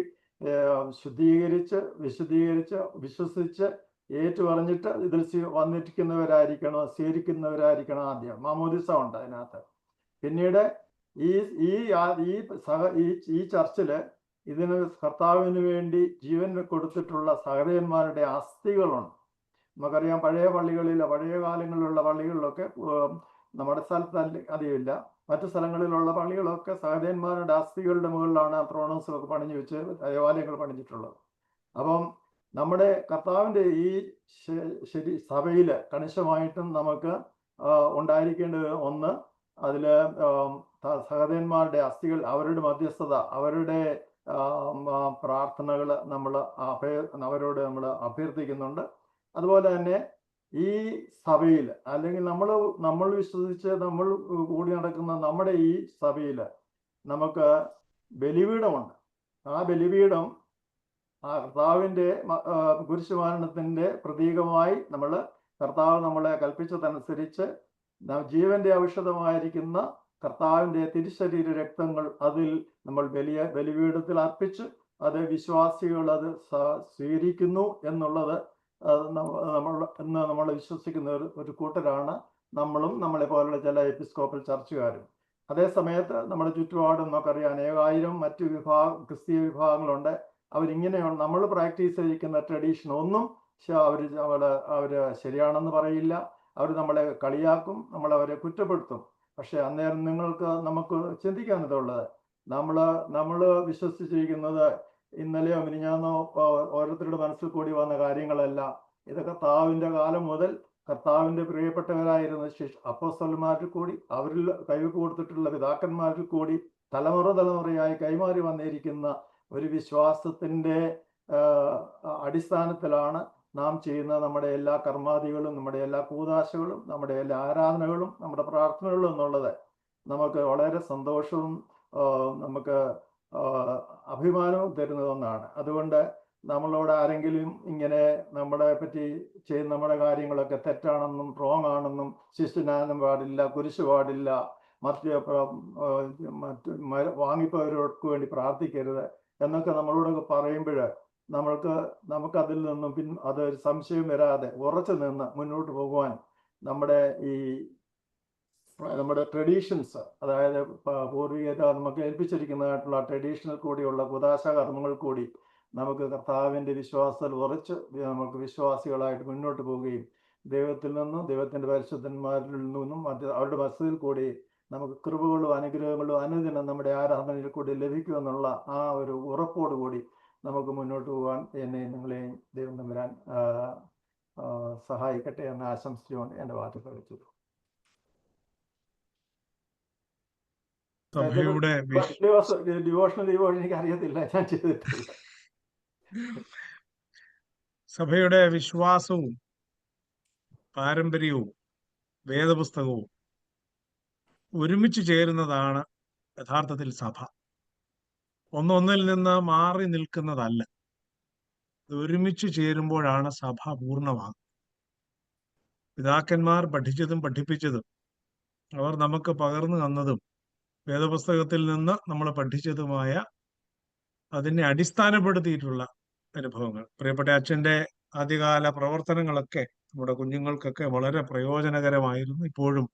S5: ശുദ്ധീകരിച്ച് വിശുദ്ധീകരിച്ച് വിശ്വസിച്ച് ഏറ്റുപറഞ്ഞിട്ട് ഇതിൽ വന്നിരിക്കുന്നവരായിരിക്കണം, സ്വീകരിക്കുന്നവരായിരിക്കണം ആദ്യം. മാമോദിസ ഉണ്ട് അതിനകത്ത്. പിന്നീട് ഈ ചർച്ചില് ഇതിന് കർത്താവിന് വേണ്ടി ജീവൻ കൊടുത്തിട്ടുള്ള സഹോദരന്മാരുടെ അസ്ഥികളുണ്ട്. നമുക്കറിയാം പഴയ കാലങ്ങളിലുള്ള പള്ളികളിലൊക്കെ നമ്മുടെ സ്ഥലത്ത് അധികമില്ല, മറ്റു സ്ഥലങ്ങളിലുള്ള പള്ളികളൊക്കെ സഹോദരന്മാരുടെ അസ്ഥികളുടെ മുകളിലാണ് ത്രോണോസൊക്കെ പണിഞ്ഞു വെച്ച് ദേവാലയങ്ങൾ പണിഞ്ഞിട്ടുള്ളത്. അപ്പം നമ്മുടെ കർത്താവിൻ്റെ ഈ സഭയിൽ കണിശമായിട്ടും നമുക്ക് ഉണ്ടായിരിക്കേണ്ടത് ഒന്ന്, അതിൽ സഹോദരന്മാരുടെ അസ്ഥികൾ, അവരുടെ മധ്യസ്ഥത, അവരുടെ പ്രാർത്ഥനകൾ അവരോട് നമ്മൾ അഭ്യർത്ഥിക്കുന്നുണ്ട്. അതുപോലെ തന്നെ ഈ സഭയിൽ അല്ലെങ്കിൽ നമ്മൾ വിശ്വസിച്ച് നമ്മൾ കൂടി നടക്കുന്ന നമ്മുടെ ഈ സഭയിൽ നമുക്ക് ബലിപീഠമുണ്ട്. ആ ബലിപീഠം കർത്താവിൻ്റെ കുരിശുമരണത്തിൻ്റെ പ്രതീകമായി കർത്താവ് നമ്മളെ കൽപ്പിച്ചതനുസരിച്ച് ജീവന്റെ ഔഷധമായിരിക്കുന്ന കർത്താവിൻ്റെ തിരുശരീര രക്തങ്ങൾ അതിൽ നമ്മൾ ബലിപീഠത്തിൽ അർപ്പിച്ച് അത് വിശ്വാസികൾ അത് സ്വീകരിക്കുന്നു എന്നുള്ളത് നമ്മൾ വിശ്വസിക്കുന്ന ഒരു കൂട്ടരാണ് നമ്മളും നമ്മളെ പോലുള്ള ചില എപ്പിസ്കോപ്പൽ ചർച്ചുകാരും. അതേ സമയത്ത് നമ്മുടെ ചുറ്റുപാടും നമുക്കറിയാം അനേകായിരം മറ്റു ക്രിസ്തീയ വിഭാഗങ്ങളുണ്ട്. അവരിങ്ങനെയാണ് നമ്മൾ പ്രാക്ടീസ് ചെയ്യിക്കുന്ന ട്രഡീഷൻ ഒന്നും അവര് ശരിയാണെന്ന് പറയില്ല. അവർ നമ്മളെ കളിയാക്കും, നമ്മളവരെ കുറ്റപ്പെടുത്തും. പക്ഷെ അന്നേരം നമുക്ക് ചിന്തിക്കാവുന്നതുള്ളത്, നമ്മൾ വിശ്വസിച്ചിരിക്കുന്നത് ഇന്നലെയോ മിനിഞ്ഞാന്നോ ഓരോരുത്തരുടെ മനസ്സിൽ കൂടി വന്ന കാര്യങ്ങളല്ല. ഇത് കർത്താവിൻ്റെ കാലം മുതൽ കർത്താവിൻ്റെ പ്രിയപ്പെട്ടവരായിരുന്ന അപ്പോസ്തലന്മാരിൽ കൂടി, അവരിൽ കൈവയ്പ് കൊടുത്തിട്ടുള്ള പിതാക്കന്മാരിൽ കൂടി തലമുറയായി കൈമാറി വന്നിരിക്കുന്ന ഒരു വിശ്വാസത്തിൻ്റെ അടിസ്ഥാനത്തിലാണ് നാം ചെയ്യുന്ന നമ്മുടെ എല്ലാ കർമാദികളും, നമ്മുടെ എല്ലാ കൂദാശകളും, നമ്മുടെ എല്ലാ ആരാധനകളും, നമ്മുടെ പ്രാർത്ഥനകളും എന്നുള്ളത് നമുക്ക് വളരെ സന്തോഷവും നമുക്ക് അഭിമാനവും തരുന്ന ഒന്നാണ്. അതുകൊണ്ട് നമ്മളോട് ആരെങ്കിലും ഇങ്ങനെ നമ്മളെ പറ്റി ചെയ്യുന്ന നമ്മുടെ കാര്യങ്ങളൊക്കെ തെറ്റാണെന്നും റോങ് ആണെന്നും ശിശുനാനം പാടില്ല, കുരിശ് പാടില്ല, മറ്റ് വാങ്ങിപ്പോയവർക്ക് വേണ്ടി പ്രാർത്ഥിക്കരുത് എന്നൊക്കെ നമ്മളോടൊക്കെ പറയുമ്പോൾ നമുക്കതിൽ നിന്നും അതൊരു സംശയം വരാതെ ഉറച്ചു നിന്ന് മുന്നോട്ട് പോകുവാൻ നമ്മുടെ ട്രഡീഷൻസ്, അതായത് പൂർവികത നമുക്ക് ഏൽപ്പിച്ചിരിക്കുന്നതായിട്ടുള്ള ട്രഡീഷണൽ കൂടിയുള്ള കുദാശ കർമ്മങ്ങൾ കൂടി നമുക്ക് കർത്താവിൻ്റെ വിശ്വാസത്തിൽ ഉറച്ച് നമുക്ക് വിശ്വാസികളായിട്ട് മുന്നോട്ട് പോവുകയും ദൈവത്തിൽ നിന്നും ദൈവത്തിൻ്റെ പരിശുദ്ധന്മാരിൽ നിന്നും അവരുടെ ബസ്സിൽ കൂടി നമുക്ക് കൃപകളും അനുഗ്രഹങ്ങളും അനുദിനം നമ്മുടെ ആരാധനയിൽ കൂടി ലഭിക്കുമെന്നുള്ള ആ ഒരു ഉറപ്പോടുകൂടി നമുക്ക് മുന്നോട്ട് പോകാൻ നിങ്ങളെയും ദൈവം തമ്പുരാൻ സഹായിക്കട്ടെ എന്ന് ആശംസിച്ചുകൊണ്ട് എൻ്റെ വാർത്ത വെച്ചു. ഡിവോഷണൽ എനിക്ക് അറിയത്തില്ല, ഞാൻ ചെയ്തിട്ടില്ല.
S2: സഭയുടെ വിശ്വാസവും പാരമ്പര്യവും വേദപുസ്തകവും ഒരുമിച്ച് ചേരുന്നതാണ് യഥാർത്ഥത്തിൽ സഭ. ഒന്നൊന്നിൽ നിന്ന് മാറി നിൽക്കുന്നതല്ല. ഇത് ഒരുമിച്ച് ചേരുമ്പോഴാണ് സഭ പൂർണ്ണമാകുന്നത്. പിതാക്കന്മാർ പഠിച്ചതും പഠിപ്പിച്ചതും അവർ നമുക്ക് പകർന്നു തന്നതും വേദപുസ്തകത്തിൽ നിന്ന് നമ്മൾ പഠിച്ചതുമായ അതിനെ അടിസ്ഥാനപ്പെടുത്തിയിട്ടുള്ള അനുഭവങ്ങൾ, പ്രിയപ്പെട്ട അച്ഛൻ്റെ ആദ്യകാല പ്രവർത്തനങ്ങളൊക്കെ നമ്മുടെ കുഞ്ഞുങ്ങൾക്കൊക്കെ വളരെ പ്രയോജനകരമായിരുന്നു. ഇപ്പോഴും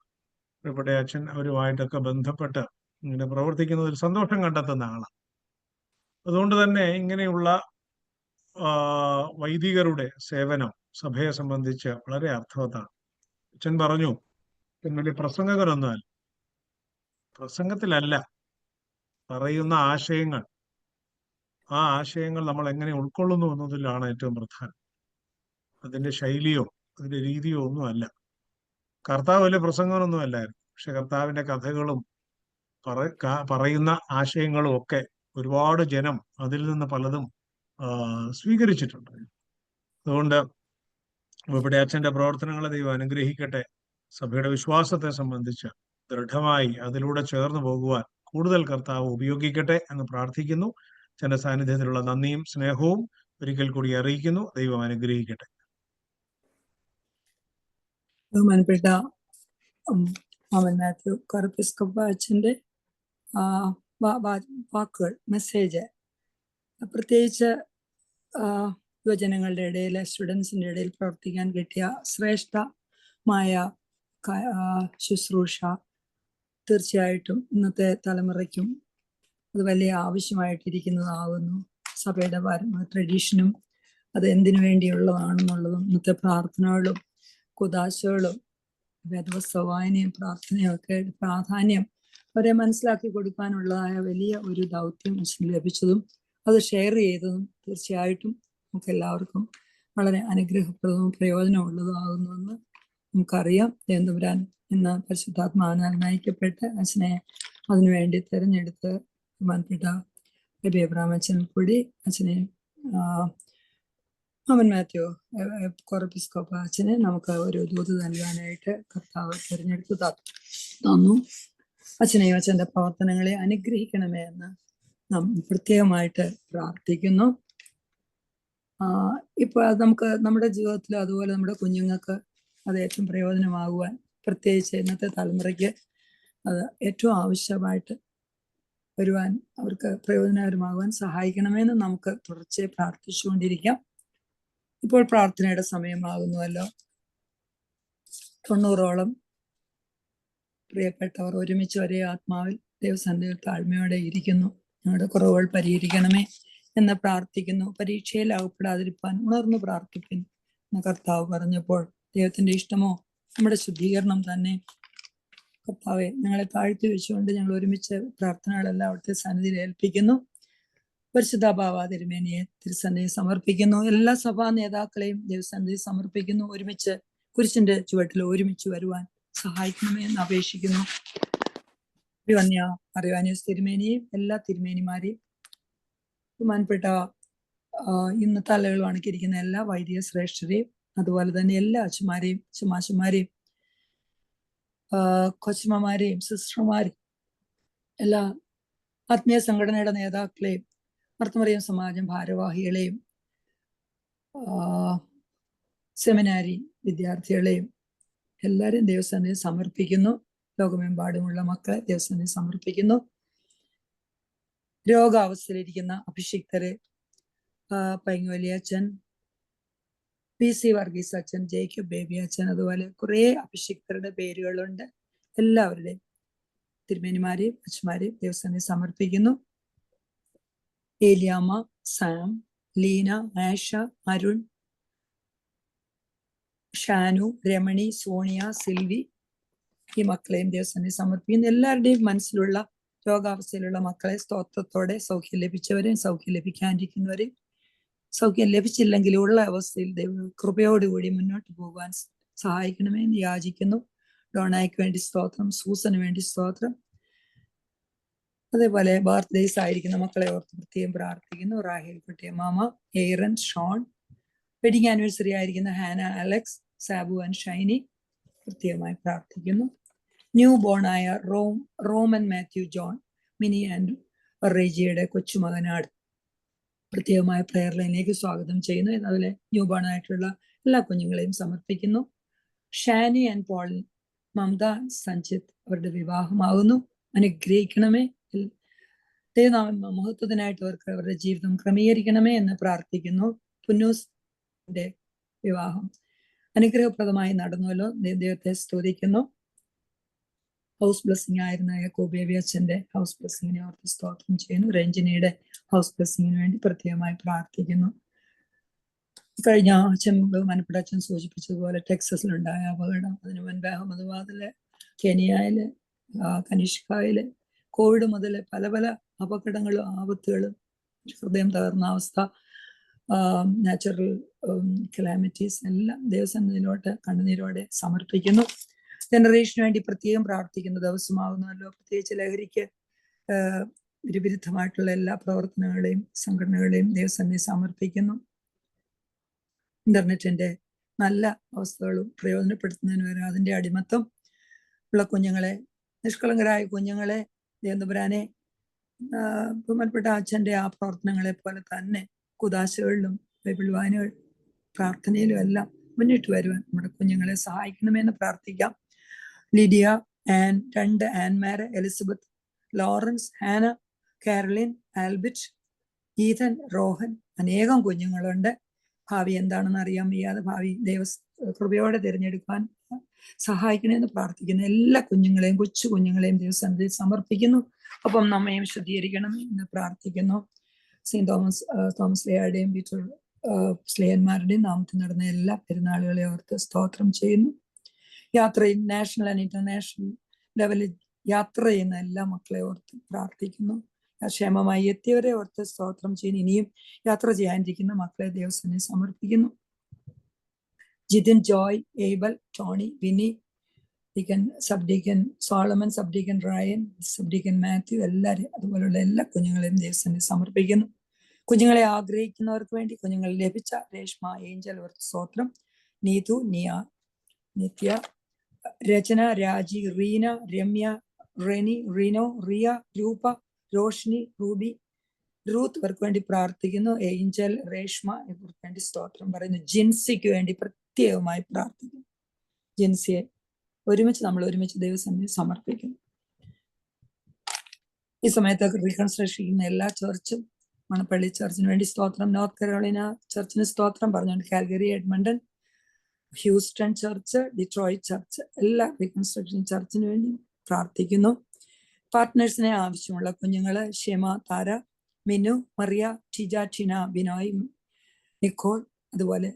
S2: പ്രിയപ്പെട്ട അച്ഛൻ അവരുമായിട്ടൊക്കെ ബന്ധപ്പെട്ട് ഇങ്ങനെ പ്രവർത്തിക്കുന്നതിൽ സന്തോഷം കണ്ടെത്തുന്ന ആളാണ്. അതുകൊണ്ട് തന്നെ ഇങ്ങനെയുള്ള വൈദികരുടെ സേവനം സഭയെ സംബന്ധിച്ച് വളരെ അർത്ഥവത്താണ്. അച്ഛൻ പറഞ്ഞു, വലിയ പ്രസംഗകരൊന്നുമല്ല, പ്രസംഗത്തിലല്ല, പറയുന്ന ആശയങ്ങൾ, ആ ആശയങ്ങൾ നമ്മൾ എങ്ങനെ ഉൾക്കൊള്ളുന്നു എന്നതിലാണ് ഏറ്റവും പ്രധാനം. അതിൻ്റെ ശൈലിയോ അതിൻ്റെ രീതിയോ ഒന്നുമല്ല. കർത്താവ് വലിയ പ്രസംഗമൊന്നും അല്ലായിരുന്നു, പക്ഷെ കർത്താവിൻ്റെ കഥകളും പറയുന്ന ആശയങ്ങളും ഒക്കെ ഒരുപാട് ജനം അതിൽ നിന്ന് പലതും സ്വീകരിച്ചിട്ടുണ്ട്. അതുകൊണ്ട് ഇവിടെ അച്ഛൻ്റെ പ്രവർത്തനങ്ങളെ ദൈവം അനുഗ്രഹിക്കട്ടെ. സഭയുടെ വിശ്വാസത്തെ സംബന്ധിച്ച് ദൃഢമായി അതിലൂടെ ചേർന്ന് പോകുവാൻ കൂടുതൽ കർത്താവ് ഉപയോഗിക്കട്ടെ എന്ന് പ്രാർത്ഥിക്കുന്നു. അച്ഛൻ്റെ സാന്നിധ്യത്തിലുള്ള നന്ദിയും സ്നേഹവും ഒരിക്കൽ കൂടി അറിയിക്കുന്നു. ദൈവം അനുഗ്രഹിക്കട്ടെ.
S1: ബഹുമാനപ്പെട്ട മാമൻ മാത്യു കറുപ്പിസ്കപ്പ അച്ഛൻ്റെ വാക്കുകൾ, മെസ്സേജ്, പ്രത്യേകിച്ച് യുവജനങ്ങളുടെ ഇടയിൽ, സ്റ്റുഡൻസിൻ്റെ ഇടയിൽ പ്രവർത്തിക്കാൻ കിട്ടിയ ശ്രേഷ്ഠമായ ശുശ്രൂഷ തീർച്ചയായിട്ടും ഇന്നത്തെ തലമുറയ്ക്കും അത് വലിയ ആവശ്യമായിട്ടിരിക്കുന്നതാകുന്നു. സഭയുടെ ട്രഡീഷനും അത് എന്തിനു വേണ്ടിയുള്ളതാണെന്നുള്ളതും ഇന്നത്തെ പ്രാർത്ഥനകളും കുദാശകളും വേദപുസ്തക വായനയും പ്രാർത്ഥനയും ഒക്കെ പ്രാധാന്യം അവരെ മനസ്സിലാക്കി കൊടുക്കാനുള്ളതായ വലിയ ഒരു ദൗത്യം അച്ഛന് ലഭിച്ചതും അത് ഷെയർ ചെയ്തതും തീർച്ചയായിട്ടും നമുക്ക് എല്ലാവർക്കും വളരെ അനുഗ്രഹപ്രദവും പ്രയോജനമുള്ളതാകുന്നുവെന്ന് നമുക്കറിയാം. ദേവതമ്പുരാൻ ഇന്ന് പരിശുദ്ധാത്മാവിനാൽ നയിക്കപ്പെട്ട് അച്ഛനെ അതിനുവേണ്ടി തിരഞ്ഞെടുത്ത് ബഹുമാനപ്പെട്ട ബേബി എബ്രഹാം അച്ഛൻ കൂടി അച്ഛനെ മാമൻ മാത്യു കോറപ്പിസ്കോപ്പ അച്ഛനെ നമുക്ക് ഒരു ദൂത് നൽകാനായിട്ട് കർത്താവ് തിരഞ്ഞെടുത്ത് തന്നു. അച്ഛനെയും അച്ഛൻ്റെ പ്രവർത്തനങ്ങളെ അനുഗ്രഹിക്കണമേ എന്ന് നാം പ്രത്യേകമായിട്ട് പ്രാർത്ഥിക്കുന്നു. ഇപ്പോൾ നമുക്ക് നമ്മുടെ ജീവിതത്തിൽ അതുപോലെ നമ്മുടെ കുഞ്ഞുങ്ങൾക്ക് അത് ഏറ്റവും പ്രയോജനമാകുവാൻ, പ്രത്യേകിച്ച് ഇന്നത്തെ തലമുറയ്ക്ക് അത് ഏറ്റവും ആവശ്യമായിട്ട് വരുവാൻ, അവർക്ക് പ്രയോജനകരമാകുവാൻ സഹായിക്കണമെന്ന് നമുക്ക് തുടർച്ചയായി പ്രാർത്ഥിച്ചുകൊണ്ടിരിക്കാം. ഇപ്പോൾ പ്രാർത്ഥനയുടെ സമയമാകുന്നുവല്ലോ. 90ഓളം പ്രിയപ്പെട്ടവർ ഒരുമിച്ച് ഒരേ ആത്മാവിൽ ദൈവസന്നിധിയിൽ താഴ്മയോടെ ഇരിക്കുന്നു. ഞങ്ങളുടെ കുറവുകൾ പരിഹരിക്കണമേ എന്ന് പ്രാർത്ഥിക്കുന്നു. പരീക്ഷയിൽ അകപ്പെടാതിരിപ്പാൻ ഉണർന്നു പ്രാർത്ഥിപ്പിൻ എന്ന് കർത്താവ് പറഞ്ഞപ്പോൾ ദൈവത്തിന്റെ ഇഷ്ടമോ നമ്മുടെ ശുദ്ധീകരണം തന്നെ. കർത്താവെ, ഞങ്ങളെ താഴ്ത്തി വെച്ചുകൊണ്ട് ഞങ്ങൾ ഒരുമിച്ച് പ്രാർത്ഥനകളെല്ലാം അവിടുത്തെ സന്നിധിയിൽ ഏൽപ്പിക്കുന്നു. പരിശുദ്ധ ബാവ തിരുമേനിയെ തിരുസന്നിധി സമർപ്പിക്കുന്നു. എല്ലാ സഭാ നേതാക്കളെയും ദൈവസന്നിധി സമർപ്പിക്കുന്നു. ഒരുമിച്ച് കുരിശിന്റെ ചുവട്ടിൽ ഒരുമിച്ച് വരുവാൻ സഹായിക്കണമേ എന്ന് അപേക്ഷിക്കുന്നു. വന്യ അറിയാനിയോസ് തിരുമേനിയും എല്ലാ തിരുമേനിമാരെയും ബഹുമാനപ്പെട്ട ഇന്ന് തലകൾ വണക്കിയിരിക്കുന്ന എല്ലാ വൈദിക ശ്രേഷ്ഠരെയും അതുപോലെ തന്നെ എല്ലാ അച്ഛന്മാരെയും ചുമാശന്മാരെയും കൊച്ചമ്മമാരെയും സിസ്റ്റർമാരെയും എല്ലാ ആത്മീയ സംഘടനയുടെ നേതാക്കളെയും മർത്തമറിയം സമാജം ഭാരവാഹികളെയും സെമിനാരി വിദ്യാർത്ഥികളെയും എല്ലാവരെയും ദൈവസന്നിധി സമർപ്പിക്കുന്നു. ലോകമെമ്പാടുമുള്ള മക്കളെ ദൈവസന്നിധി സമർപ്പിക്കുന്നു. രോഗാവസ്ഥയിലിരിക്കുന്ന അഭിഷിക്തരെ, പൈങ്ങോലി അച്ഛൻ, PC വർഗീസ് അച്ഛൻ, ജേക്കബ് ബേബി അച്ഛൻ, അതുപോലെ കുറെ അഭിഷിക്തരുടെ പേരുകളുണ്ട്. എല്ലാവരുടെയും തിരുമേനിമാരെയും അച്ഛന്മാരെയും ദൈവസന്നിധി സമർപ്പിക്കുന്നു. ഏലിയാമ്മ, സാം, ലീന, ആഷ, അരുൺ, ഷാനു, രമണി, സോണിയ, സിൽവി, ഈ മക്കളെയും ദൈവസന്നിധി സമർപ്പിക്കുന്നു. എല്ലാവരുടെയും മനസ്സിലുള്ള രോഗാവസ്ഥയിലുള്ള മക്കളെ സ്തോത്രത്തോടെ, സൗഖ്യം ലഭിച്ചവരെയും സൗഖ്യം ലഭിക്കാണ്ടിരിക്കുന്നവരെയും, സൗഖ്യം ലഭിച്ചില്ലെങ്കിൽ ഉള്ള അവസ്ഥയിൽ ദൈവ കൃപയോടുകൂടി മുന്നോട്ട് പോകുവാൻ സഹായിക്കണമെന്ന് യാചിക്കുന്നു. ഡോണായ്ക്ക് വേണ്ടി സ്തോത്രം, സൂസന് വേണ്ടി സ്തോത്രം. അതേപോലെ ബർത്ത്ഡേസ് ആയിരിക്കുന്ന മക്കളെ ഓർത്ത് പ്രത്യേകം പ്രാർത്ഥിക്കുന്നു. റാഹേൽ കുട്ടിയ മാമ, എയ്റൻ, ഷോൺ, വെഡിങ് ആനിവേഴ്സറി ആയിരിക്കുന്ന Hannah, Alex, Sabu and Shiny പ്രത്യേകമായി പ്രാർത്ഥിക്കുന്നു. ന്യൂ ബോൺ ആയ Roman Matthew John, Mini and റേജിയുടെ കൊച്ചുമകനാട് പ്രത്യേകമായ പ്രെയർ ലൈനിലേക്ക് സ്വാഗതം ചെയ്യുന്നു. അതുപോലെ ന്യൂ ബോൺ ആയിട്ടുള്ള എല്ലാ കുഞ്ഞുങ്ങളെയും സമർപ്പിക്കുന്നു. ഷാനി ആൻഡ് പോൾ, മമത, സഞ്ജിത്ത് അവരുടെ വിവാഹമാകുന്നു. അനുഗ്രഹിക്കണമേ. മഹത്വത്തിനായിട്ട് അവർക്ക് അവരുടെ ജീവിതം ക്രമീകരിക്കണമേ എന്ന് പ്രാർത്ഥിക്കുന്നു. പുന്നൂസിന്റെ വിവാഹം അനുഗ്രഹപ്രദമായി നടന്നുവല്ലോ. ദൈവത്തെ സ്തുതിക്കുന്നു. ഹൗസ് ബ്ലെസ്സിങ് ആയിരുന്ന യാക്കോബേബി അച്ഛന്റെ ഹൗസ് ബ്ലെസ്സിങ്ങിനെ ഓർത്ത് സ്തോത്രം ചെയ്യുന്നു. രഞ്ജിനിയുടെ ഹൗസ് ബ്ലെസ്സിങ്ങിന് വേണ്ടി പ്രത്യേകമായി പ്രാർത്ഥിക്കുന്നു. കഴിഞ്ഞ അച്ഛൻ ബഹുമാനപ്പെട്ട അച്ഛൻ സൂചിപ്പിച്ചതുപോലെ ടെക്സസിലുണ്ടായ അപകടം, അതിനു മുൻപ് അഹമ്മദാബാദിലെ, കെനിയയില്, കനിഷ്കായില് കോവിഡ് മുതൽ പല പല അപകടങ്ങളും ആപത്തുകളും, ഹൃദയം തകർന്ന അവസ്ഥ, നാച്ചുറൽ കലാമിറ്റീസ് എല്ലാം ദൈവസന്നിധിയിലോട്ട് കണ്ണുനീരോടെ സമർപ്പിക്കുന്നു. ജനറേഷന് വേണ്ടി പ്രത്യേകം പ്രാർത്ഥിക്കുന്ന ദിവസമാകുന്നല്ലോ. പ്രത്യേകിച്ച് ലഹരിക്ക് വിരുദ്ധമായിട്ടുള്ള എല്ലാ പ്രവർത്തനങ്ങളെയും സംഘടനകളെയും ദൈവസന്നിധി സമർപ്പിക്കുന്നു. ഇന്റർനെറ്റിന്റെ നല്ല അവസ്ഥകളും പ്രയോജനപ്പെടുത്തുന്നതിന് വരെ അതിന്റെ അടിമത്തം ഉള്ള കുഞ്ഞുങ്ങളെ, നിഷ്കളങ്കരായ കുഞ്ഞുങ്ങളെ ദേവതമ്പുരാനെ ബഹുമാനപ്പെട്ട അച്ഛന്റെ ആ പ്രവർത്തനങ്ങളെ പോലെ തന്നെ കുദാശകളിലും ബൈബിൾ വായനകൾ പ്രാർത്ഥനയിലും എല്ലാം മുന്നിട്ട് വരുവാൻ നമ്മുടെ കുഞ്ഞുങ്ങളെ സഹായിക്കണമെന്ന് പ്രാർത്ഥിക്കാം. ലിഡിയ, രണ്ട് ആൻമാര്, എലിസബത്ത്, ലോറൻസ്, ഹാന, കാരലിൻ, ആൽബിറ്റ്, ഈഥൻ, റോഹൻ, അനേകം കുഞ്ഞുങ്ങളുണ്ട്. ഭാവി എന്താണെന്ന് അറിയാൻ വയ്യാതെ ഭാവി കൃപയോടെ തിരഞ്ഞെടുക്കാൻ സഹായിക്കണമെന്ന് പ്രാർത്ഥിക്കുന്നു. എല്ലാ കുഞ്ഞുങ്ങളെയും, കൊച്ചു കുഞ്ഞുങ്ങളെയും ദൈവസന്നിധിയിൽ സമർപ്പിക്കുന്നു. ഒപ്പം നമ്മയും ശുദ്ധീകരിക്കണം എന്ന് പ്രാർത്ഥിക്കുന്നു. സെയിന്റ് തോമസ് ലേയുടെയും പീറ്റർ സ്ലേയന്മാരുടെയും നാമത്തിൽ നടന്ന എല്ലാ പെരുന്നാളുകളെ ഓർത്ത് സ്തോത്രം ചെയ്യുന്നു. യാത്രയിൽ നാഷണൽ ആൻഡ് ഇന്റർനാഷണൽ ലെവലിൽ യാത്ര ചെയ്യുന്ന എല്ലാ മക്കളെ ഓർത്ത് പ്രാർത്ഥിക്കുന്നു. ക്ഷേമമായി എത്തിയവരെ ഓർത്ത് സ്തോത്രം ചെയ്യുന്നു. ഇനിയും യാത്ര ചെയ്യാനിരിക്കുന്ന മക്കളെ ദൈവസന്നിധിയിൽ സമർപ്പിക്കുന്നു. Jithin, Joy, Abel, Tony, Vini, sub deacon Solomon, sub deacon Ryan, sub deacon Matthew, എല്ലാവരും അതുപോലുള്ള എല്ലാ കുഞ്ഞുങ്ങളെയും ദൈവസന്നിധിയിൽ സമർപ്പിക്കുന്നു. കുഞ്ഞുങ്ങളെ ആഗ്രഹിക്കുന്നവർക്ക് വേണ്ടി കുഞ്ഞുങ്ങൾ ലഭിച്ച രേഷ്മ, ഏഞ്ചൽ അവർക്ക് സ്തോത്രം. നീതു, നിയ, നിത്യ, രചന, രാജി, റീന, രമ്യ, റെനി, റീനോ, റിയ, രൂപ, റോഷ്നി, റൂബി, റൂത്ത് ഇവർക്ക് വേണ്ടി പ്രാർത്ഥിക്കുന്നു. ഏഞ്ചൽ, രേഷ്മ ഇവർക്ക് വേണ്ടി സ്തോത്രം പറയുന്നു. ജിൻസിക്ക് വേണ്ടി പ്രത്യേകമായി പ്രാർത്ഥിക്കുന്നു. ജിൻസിയെ നമ്മൾ ഒരുമിച്ച് ദൈവസന്നിധിയിൽ സമർപ്പിക്കുന്നു. ഈ സമയത്ത് റീകൺസ്ട്രക്ഷൻ ചെയ്യുന്ന എല്ലാ ചർച്ചും, മണപ്പള്ളി ചർച്ചിന് വേണ്ടി സ്തോത്രം, നോർത്ത് കരോളിന ചർച്ചിന് സ്തോത്രം പറഞ്ഞുകൊണ്ട് Calgary, Edmonton, Houston church, Detroit church, എല്ലാ റീകൺസ്ട്രക്ഷൻ ചർച്ചിന് വേണ്ടി പ്രാർത്ഥിക്കുന്നു. പാർട്ട്നേഴ്സിനെ ആവശ്യമുള്ള കുഞ്ഞുങ്ങള് ഷെമ, താര, മിനു, മറിയ, ടിജ, ടിന, ബിനോയ്, നിക്കോൾ, അതുപോലെ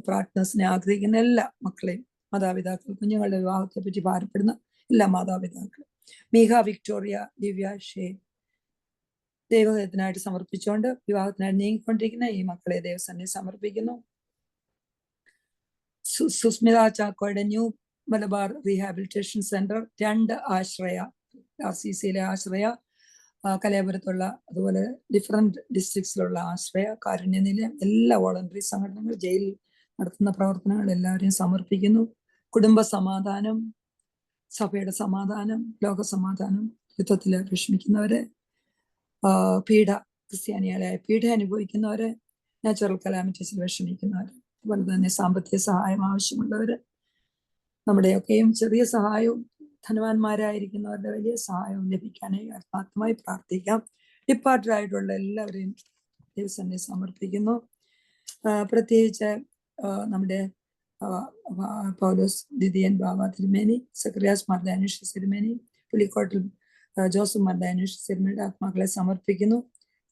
S1: പാർട്ട്നേഴ്സിനെ ആഗ്രഹിക്കുന്ന എല്ലാ മക്കളെയും, മാതാപിതാക്കൾ, കുഞ്ഞുങ്ങളുടെ വിവാഹത്തെ പറ്റി ഭാരപ്പെടുന്ന എല്ലാ മാതാപിതാക്കളും, മീഹ, വിക്ടോറിയ, ദിവ്യ, ഷേ ദൈവത്തിനായിട്ട് സമർപ്പിച്ചുകൊണ്ട് വിവാഹത്തിനായിട്ട് നീങ്ങിക്കൊണ്ടിരിക്കുന്ന ഈ മക്കളെ ദൈവസന്നിധിയിൽ സമർപ്പിക്കുന്നു. സുസ്മിത ചാക്കോയുടെ new Malabar rehabilitation centre, 2 Ashraya, RCCയിലെ ആശ്രയ, കലയപുരത്തുള്ള, അതുപോലെ ഡിഫറെന്റ് ഡിസ്ട്രിക്ട്സിലുള്ള ആശ്രയ, കാരുണ്യനിലയം, എല്ലാ വോളണ്ടറി സംഘടനകൾ, ജയിലിൽ നടത്തുന്ന പ്രവർത്തനങ്ങൾ എല്ലാവരെയും സമർപ്പിക്കുന്നു. കുടുംബ സമാധാനം, സഭയുടെ സമാധാനം, ലോക സമാധാനം, യുദ്ധത്തിൽ വിഷമിക്കുന്നവരെ, ക്രിസ്ത്യാനികളായ പീഡ അനുഭവിക്കുന്നവര്, നാച്ചുറൽ കലാമിറ്റീസിൽ വിഷമിക്കുന്നവര്, അതുപോലെ തന്നെ സാമ്പത്തിക സഹായം ആവശ്യമുള്ളവര്, നമ്മുടെയൊക്കെയും ചെറിയ സഹായവും ധനവാന്മാരായിരിക്കുന്നവരുടെ വലിയ സഹായവും ലഭിക്കാനായി ആത്മാർത്ഥമായി പ്രാർത്ഥിക്കാം. ഡിപ്പാർട്ടറായിട്ടുള്ള എല്ലാവരെയും ദൈവസന്നിധിയിൽ സമർപ്പിക്കുന്നു. പ്രത്യേകിച്ച് നമ്മുടെ പൗലോസ് ദിദിയൻ ബാബ തിരുമേനി, സക്രിയാസ് മർദാനുഷ തിരുമേനി, പുലിക്കോട്ടിൽ ജോസഫ് മർദാനുഷ തിരുമേനിയുടെ ആത്മാക്കളെ സമർപ്പിക്കുന്നു.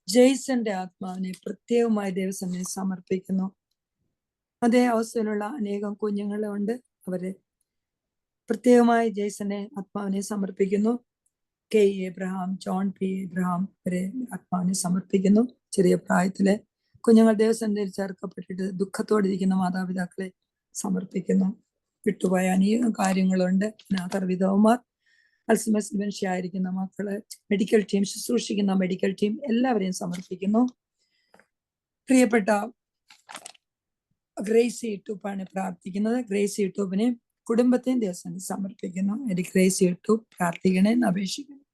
S1: ജെയ്സന്റെ ആത്മാവിനെ പ്രത്യേകമായി ദൈവസന്നിധിയിൽ സമർപ്പിക്കുന്നു. അതേ അവസ്ഥയിലുള്ള അനേകം കുഞ്ഞുങ്ങളുണ്ട്, അവരെ പ്രത്യേകമായി ജെയ്സന്റെ ആത്മാവിനെ സമർപ്പിക്കുന്നു. K Abraham, John P Abraham വരെ ആത്മാവിനെ സമർപ്പിക്കുന്നു. ചെറിയ പ്രായത്തിലെ കുഞ്ഞുങ്ങൾ ദൈവസന്നിധിയിൽ ചേർക്കപ്പെട്ടിട്ട് ദുഃഖത്തോടിരിക്കുന്ന മാതാപിതാക്കളെ സമർപ്പിക്കുന്നു. വിട്ടുപോയ അനേകം കാര്യങ്ങളുണ്ട്. അനാഥർ, വിധവമാർ, അൽസൈമേഴ്സ് ഡിമെൻഷ്യ ആയിരിക്കുന്ന മക്കള്, മെഡിക്കൽ ടീം, ശുശ്രൂഷിക്കുന്ന മെഡിക്കൽ ടീം, എല്ലാവരെയും സമർപ്പിക്കുന്നു. പ്രിയപ്പെട്ട ഗ്രേസി യൂട്യൂബാണ് പ്രാർത്ഥിക്കുന്നത്. ഗ്രേസി യൂട്യൂബിനെ കുടുംബത്തെയും ദിവസം സമർപ്പിക്കുന്നു. ഗ്രേസി യൂട്യൂബ് പ്രാർത്ഥിക്കണേ എന്ന് അപേക്ഷിക്കുന്നു.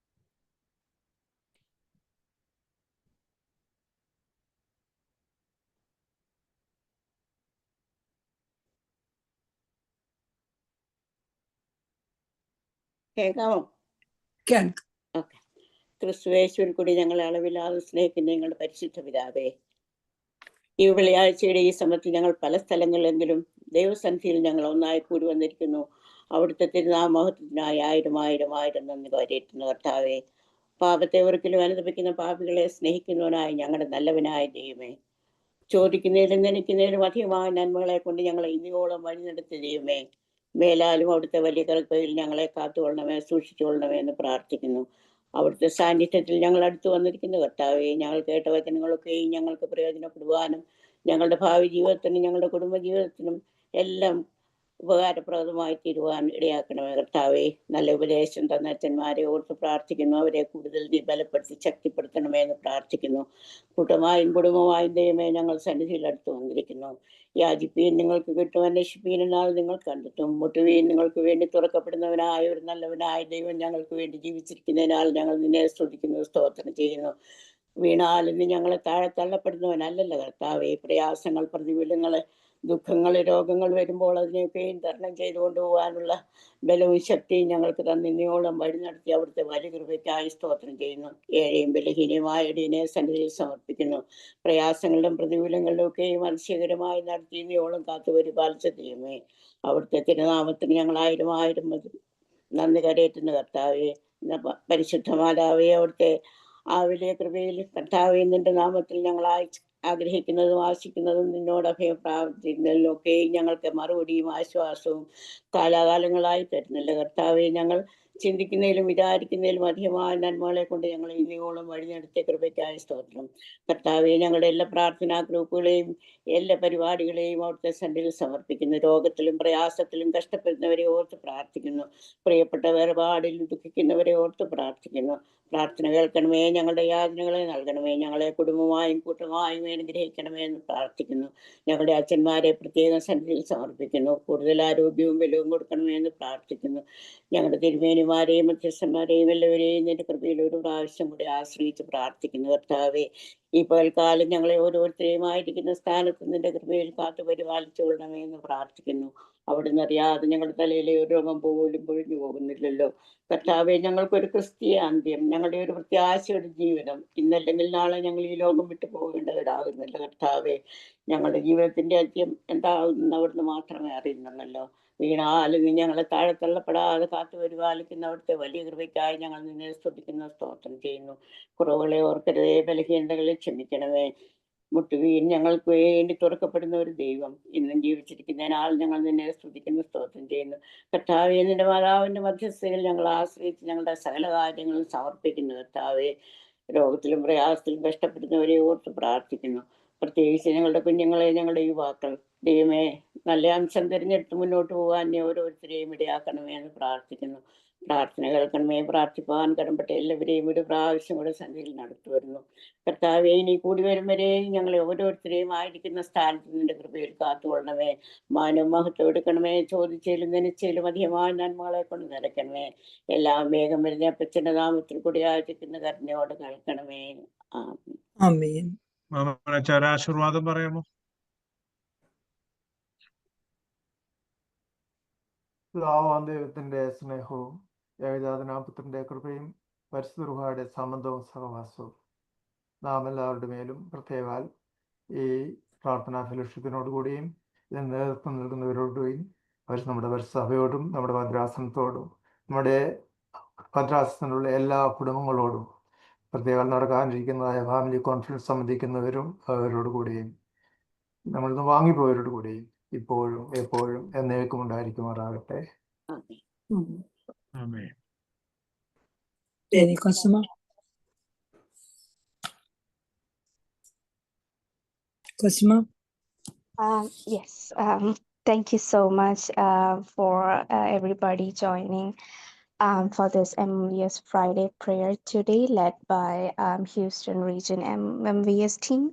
S6: കേൾക്കാമോ?
S1: കേൾക്കാം.
S6: ഓക്കെ. ക്രിസ്തുവേശുവിൽ കൂടി ഞങ്ങളെ അളവില്ലാതെ സ്നേഹിക്കുന്ന ഞങ്ങളുടെ പരിശുദ്ധ പിതാവേ, ഈ വെള്ളിയാഴ്ചയുടെ ഈ സമയത്ത് ഞങ്ങൾ പല സ്ഥലങ്ങളിലെങ്കിലും ദൈവസന്നിധിയിൽ ഞങ്ങൾ ഒന്നായി കൂടി വന്നിരിക്കുന്നു. അവിടുത്തെ തിരുനാമഹത്വത്തിനായി 1000 നന്ദി കരയേറ്റുന്ന കർത്താവേ, പാപത്തെ ഒരിക്കലും അനുദപിക്കുന്ന പാപികളെ സ്നേഹിക്കുന്നവനായി ഞങ്ങളുടെ നല്ലവനായ ദൈവമേ, ചോദിക്കുന്നതിലും നനയ്ക്കുന്നതിലും അധികമായ നന്മകളെ കൊണ്ട് ഞങ്ങളെ ഇനിയോളം വഴി നടത്തിയ ദൈവമേ, മേലാലും അവിടുത്തെ വലിയ കൃപയിൽ ഞങ്ങളെ കാത്തുകൊള്ളണമേ, സൂക്ഷിച്ചുകൊള്ളണമേ എന്ന് പ്രാർത്ഥിക്കുന്നു. അവിടുത്തെ സാന്നിധ്യത്തിൽ ഞങ്ങൾ അടുത്ത് വന്നിരിക്കുന്ന കർത്താവേ, ഞങ്ങൾ കേട്ട വചനങ്ങളൊക്കെയും ഞങ്ങൾക്ക് പ്രയോജനപ്പെടുവാനും ഞങ്ങളുടെ ഭാവി ജീവിതത്തിനും ഞങ്ങളുടെ കുടുംബ ജീവിതത്തിനും എല്ലാം ഉപകാരപ്രദമായി തീരുവാൻ ഇടയാക്കണമേ കർത്താവേ. നല്ല ഉപദേശം തന്ന അച്ഛന്മാരെ ഓർത്ത് പ്രാർത്ഥിക്കുന്നു. അവരെ കൂടുതൽ ബലപ്പെടുത്തി ശക്തിപ്പെടുത്തണമേ എന്ന് പ്രാർത്ഥിക്കുന്നു. കൂട്ടമായും കുടുംബമായും ദൈവമേ ഞങ്ങൾ സന്നിധിയിൽ അടുത്ത് വന്നിരിക്കുന്നു. യാചിപ്പീൻ നിങ്ങൾക്ക് കിട്ടും, അന്വേഷിപ്പീൻ എന്നാൽ നിങ്ങൾ കണ്ടെത്തും, മുട്ടുവീൻ നിങ്ങൾക്ക് വേണ്ടി തുറക്കപ്പെടുന്നവനായ ഒരു നല്ലവനായ ദൈവം ഞങ്ങൾക്ക് വേണ്ടി ജീവിച്ചിരിക്കുന്നതിനാൽ ഞങ്ങൾ നിന്നെ സ്തുതിക്കുന്നു, സ്തോത്രം ചെയ്യുന്നു. വീണാൽ ഇന്ന് ഞങ്ങളെ താഴെ തള്ളപ്പെടുന്നവനല്ലല്ലോ കർത്താവേ. പ്രയാസങ്ങൾ, പ്രതികൂലങ്ങൾ ദുഃഖങ്ങൾ രോഗങ്ങൾ വരുമ്പോൾ അതിനെയൊക്കെയും തരണം ചെയ്തുകൊണ്ട് പോകാനുള്ള ബലവും ശക്തിയും ഞങ്ങൾക്ക് തന്നിന്നയോളം വഴി നടത്തി അവിടുത്തെ വലിയ കൃപയ്ക്കായി സ്തോത്രം ചെയ്യുന്നു. ഏഴെയും ബലഹീനമായ അടിയനെ സന്നിധിയിൽ സമർപ്പിക്കുന്നു. പ്രയാസങ്ങളിലും പ്രതികൂലങ്ങളിലും ഒക്കെയും അതിശയകരമായി നടത്തി ഇന്നയോളം കാത്തു പരിപാലിച്ച ദൈവമേ, അവിടുത്തെ തിരുനാമത്തിന് ഞങ്ങൾ ആയിരം ആയിരം നന്ദി കരയേറ്റുന്ന കർത്താവേ. പരിശുദ്ധ മാതാവേ, അവിടുത്തെ ആ വലിയ കൃപയിൽ കർത്താവേ, നിന്റെ നാമത്തിൽ ഞങ്ങൾ ആഗ്രഹിക്കുന്നതും ആശിക്കുന്നതും നിന്നോട് അഭയം പ്രാർത്ഥിക്കുന്നതിലൊക്കെ ഞങ്ങൾക്ക് മറുപടിയും ആശ്വാസവും കാലാകാലങ്ങളായി തരുന്നില്ല കർത്താവെ. ഞങ്ങൾ ചിന്തിക്കുന്നതിലും വിചാരിക്കുന്നതിലും അധികമായ നന്മകളെ കൊണ്ട് ഞങ്ങൾ ഇനിയോളം വഴി നടത്തിയ കൃപയ്ക്കായി സ്തോത്രം കർത്താവെ. ഞങ്ങളുടെ എല്ലാ പ്രാർത്ഥനാ ഗ്രൂപ്പുകളെയും എല്ലാ പരിപാടികളെയും അവിടുത്തെ സന്നിധിയിൽ സമർപ്പിക്കുന്നു. രോഗത്തിലും പ്രയാസത്തിലും കഷ്ടപ്പെടുന്നവരെ ഓർത്ത് പ്രാർത്ഥിക്കുന്നു. പ്രിയപ്പെട്ട വേർപാടിൽ ദുഃഖിക്കുന്നവരെ ഓർത്ത് പ്രാർത്ഥിക്കുന്നു. പ്രാർത്ഥന കേൾക്കണമേ, ഞങ്ങളുടെ യാതനകളെ നൽകണമേ, ഞങ്ങളെ കുടുംബമായും കൂട്ടമായും അനുഗ്രഹിക്കണമേ എന്ന് പ്രാർത്ഥിക്കുന്നു. ഞങ്ങളുടെ അച്ഛന്മാരെ പ്രത്യേകം സന്നിധിയിൽ സമർപ്പിക്കുന്നു. കൂടുതൽ ആരോഗ്യവും ബലവും കൊടുക്കണമേ എന്ന് പ്രാർത്ഥിക്കുന്നു. ഞങ്ങളുടെ തിരുമേനിമാരെയും മധ്യസ്ഥന്മാരെയും എല്ലാവരെയും നിന്റെ കൃപയിൽ ഒരു പ്രാവശ്യം കൂടി ആശ്രയിച്ച് പ്രാർത്ഥിക്കുന്നു കർത്താവേ. ഈ പകൽക്കാലം ഞങ്ങളെ ഓരോരുത്തരെയും ആയിരിക്കുന്ന സ്ഥാനത്ത് നിന്റെ കൃപയിൽ കാത്തു പരിപാലിച്ചു കൊള്ളണമേ എന്ന് പ്രാർത്ഥിക്കുന്നു. അവിടുന്ന് അറിയാതെ ഞങ്ങളുടെ തലയിലെ ഒരു രോഗം പോലും പൊഴിഞ്ഞു പോകുന്നില്ലല്ലോ കർത്താവെ. ഞങ്ങൾക്കൊരു ക്രിസ്തീയ അന്ത്യം, ഞങ്ങളുടെ ഒരു പ്രത്യാശയുടെ ജീവിതം ഇന്നല്ലെങ്കിൽ നാളെ ഞങ്ങൾ ഈ ലോകം വിട്ടു പോകേണ്ടവരാകുന്നില്ല കർത്താവെ. ഞങ്ങളുടെ ജീവിതത്തിന്റെ അന്ത്യം എന്താകുന്ന അവിടുന്ന് മാത്രമേ അറിയുന്നുള്ളല്ലോ. വീണാലും നീ ഞങ്ങളെ താഴെ തള്ളപ്പെടാതെ കാത്തു പരിപാലിക്കുന്ന അവിടുത്തെ വലിയ കൃപയ്ക്കായി ഞങ്ങൾ നിന്നെ സ്തുതിക്കുന്ന സ്തോത്രം ചെയ്യുന്നു. കുറവുകളെ ഓർക്കരുതേ, ബലഹീനതകളെ ക്ഷമിക്കണമേ. മുട്ടുവീൻ ഞങ്ങൾക്ക് വേണ്ടി തുറക്കപ്പെടുന്ന ഒരു ദൈവം ഇന്നും ജീവിച്ചിരിക്കുന്നതിനാൽ ഞങ്ങൾ നിന്നെ സ്തുതിക്കുന്ന സ്തോത്രം ചെയ്യുന്നു കർത്താവെ. നിന്റെ മാതാവിന്റെ മധ്യസ്ഥയിൽ ഞങ്ങൾ ആശ്രയിച്ച് ഞങ്ങളുടെ സകല കാര്യങ്ങളും സമർപ്പിക്കുന്നു കർത്താവെ. രോഗത്തിലും പ്രയാസത്തിലും കഷ്ടപ്പെടുന്നവരെ ഓർത്ത് പ്രാർത്ഥിക്കുന്നു. പ്രത്യേകിച്ച് ഞങ്ങളുടെ കുഞ്ഞുങ്ങളെ, ഞങ്ങളുടെ യുവാക്കൾ ദൈവമേ, നല്ല അംശം തിരഞ്ഞെടുത്ത് മുന്നോട്ട് പോകാൻ ഓരോരുത്തരെയും ഇടയാക്കണമേ എന്ന് പ്രാർത്ഥിക്കുന്നു. പ്രാർത്ഥന കേൾക്കണമേ. പ്രാർത്ഥിപ്പാൻ കടമ്പെട്ട എല്ലാവരെയും ഒരു പ്രാവശ്യം കൂടെ സന്ധിയിൽ നടത്തി വരുന്നു കർത്താവെ. ഇനി കൂടി വരും വരെ ഞങ്ങളെ ഓരോരുത്തരെയും ആയിരിക്കുന്ന സ്ഥാനത്ത് നിന്റെ കൃപയിൽ കാത്തുകൊള്ളണമേ. മാനവും മഹത്വം എടുക്കണമേ. ചോദിച്ചേലും നനച്ചേലും അധികമായ നന്മകളെ കൊണ്ട് നിറയ്ക്കണമേ. എല്ലാം വേഗം വരുന്ന അപ്പച്ചന്റെ നാമത്തിൽ കൂടി ആചരിക്കുന്ന കരുണയോട് കേൾക്കണമേ.
S1: ആമേൻ.
S2: ആശീർവാദം പറയാമോ?
S5: പിതാവാം ദൈവത്തിന്റെ സ്നേഹവും ഏകജാതനാപുത്രന്റെ കൃപയും പരിശുദ്ധ റൂഹായുടെ സംബന്ധവും സഹവാസവും നാം എല്ലാവരുടെ മേലും പ്രത്യേകാൽ ഈ പ്രാർത്ഥനാ ഫെലോഷിപ്പിനോടുകൂടിയും ഇതിന് നേതൃത്വം നൽകുന്നവരോടുകൂടിയും നമ്മുടെ പരിസഭയോടും നമ്മുടെ ഭദ്രാസനത്തോടും നമ്മുടെ ഭദ്രാസനത്തിലുള്ള എല്ലാ കുടുംബങ്ങളോടും പ്രത്യേകം നടക്കാനിരിക്കുന്നതായ ഫാമിലി കോൺഫറൻസ് സംബന്ധിക്കുന്നവരും അവരോടുകൂടിയും നമ്മളിന്ന് വാങ്ങിപ്പോയവരോടുകൂടിയും ഇപ്പോഴും എപ്പോഴും എന്നേക്കും ഉണ്ടായിരിക്കുമാറാകട്ടെ.
S7: Yes, thank you so much for everybody joining for this MVS Friday prayer today, led by Houston Region MVS team.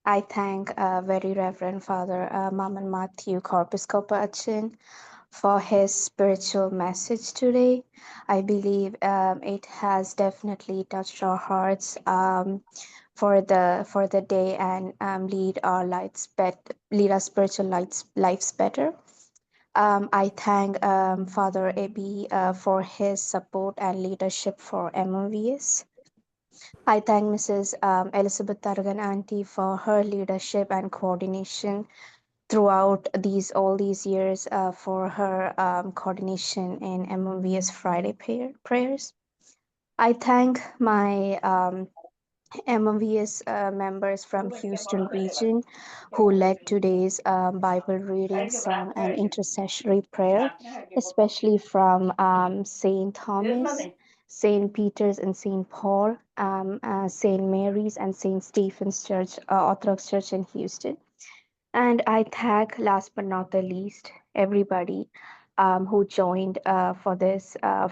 S7: I thank very Reverend Father Maman Matthew Corpus Copa Achin for his spiritual message today. I believe it has definitely touched our hearts for the day and lead our spiritual lives better. I thank Father Ebi for his support and leadership for MOVS. I thank Mrs. Elizabeth Targan Auntie for her leadership and coordination throughout all these years, for her coordination in MOVS Friday prayers. I thank my MOVS members from Houston region who led today's Bible reading, song, and intercessory prayer, especially from St. Thomas, St. Peter's and St. Paul, St. Mary's and St. Stephen's Church, Orthodox Church in Houston. And I thank, last but not the least, everybody who joined for this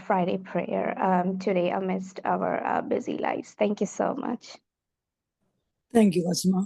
S7: Friday prayer today amidst our busy lives. Thank you so much.
S1: Thank you, Asma.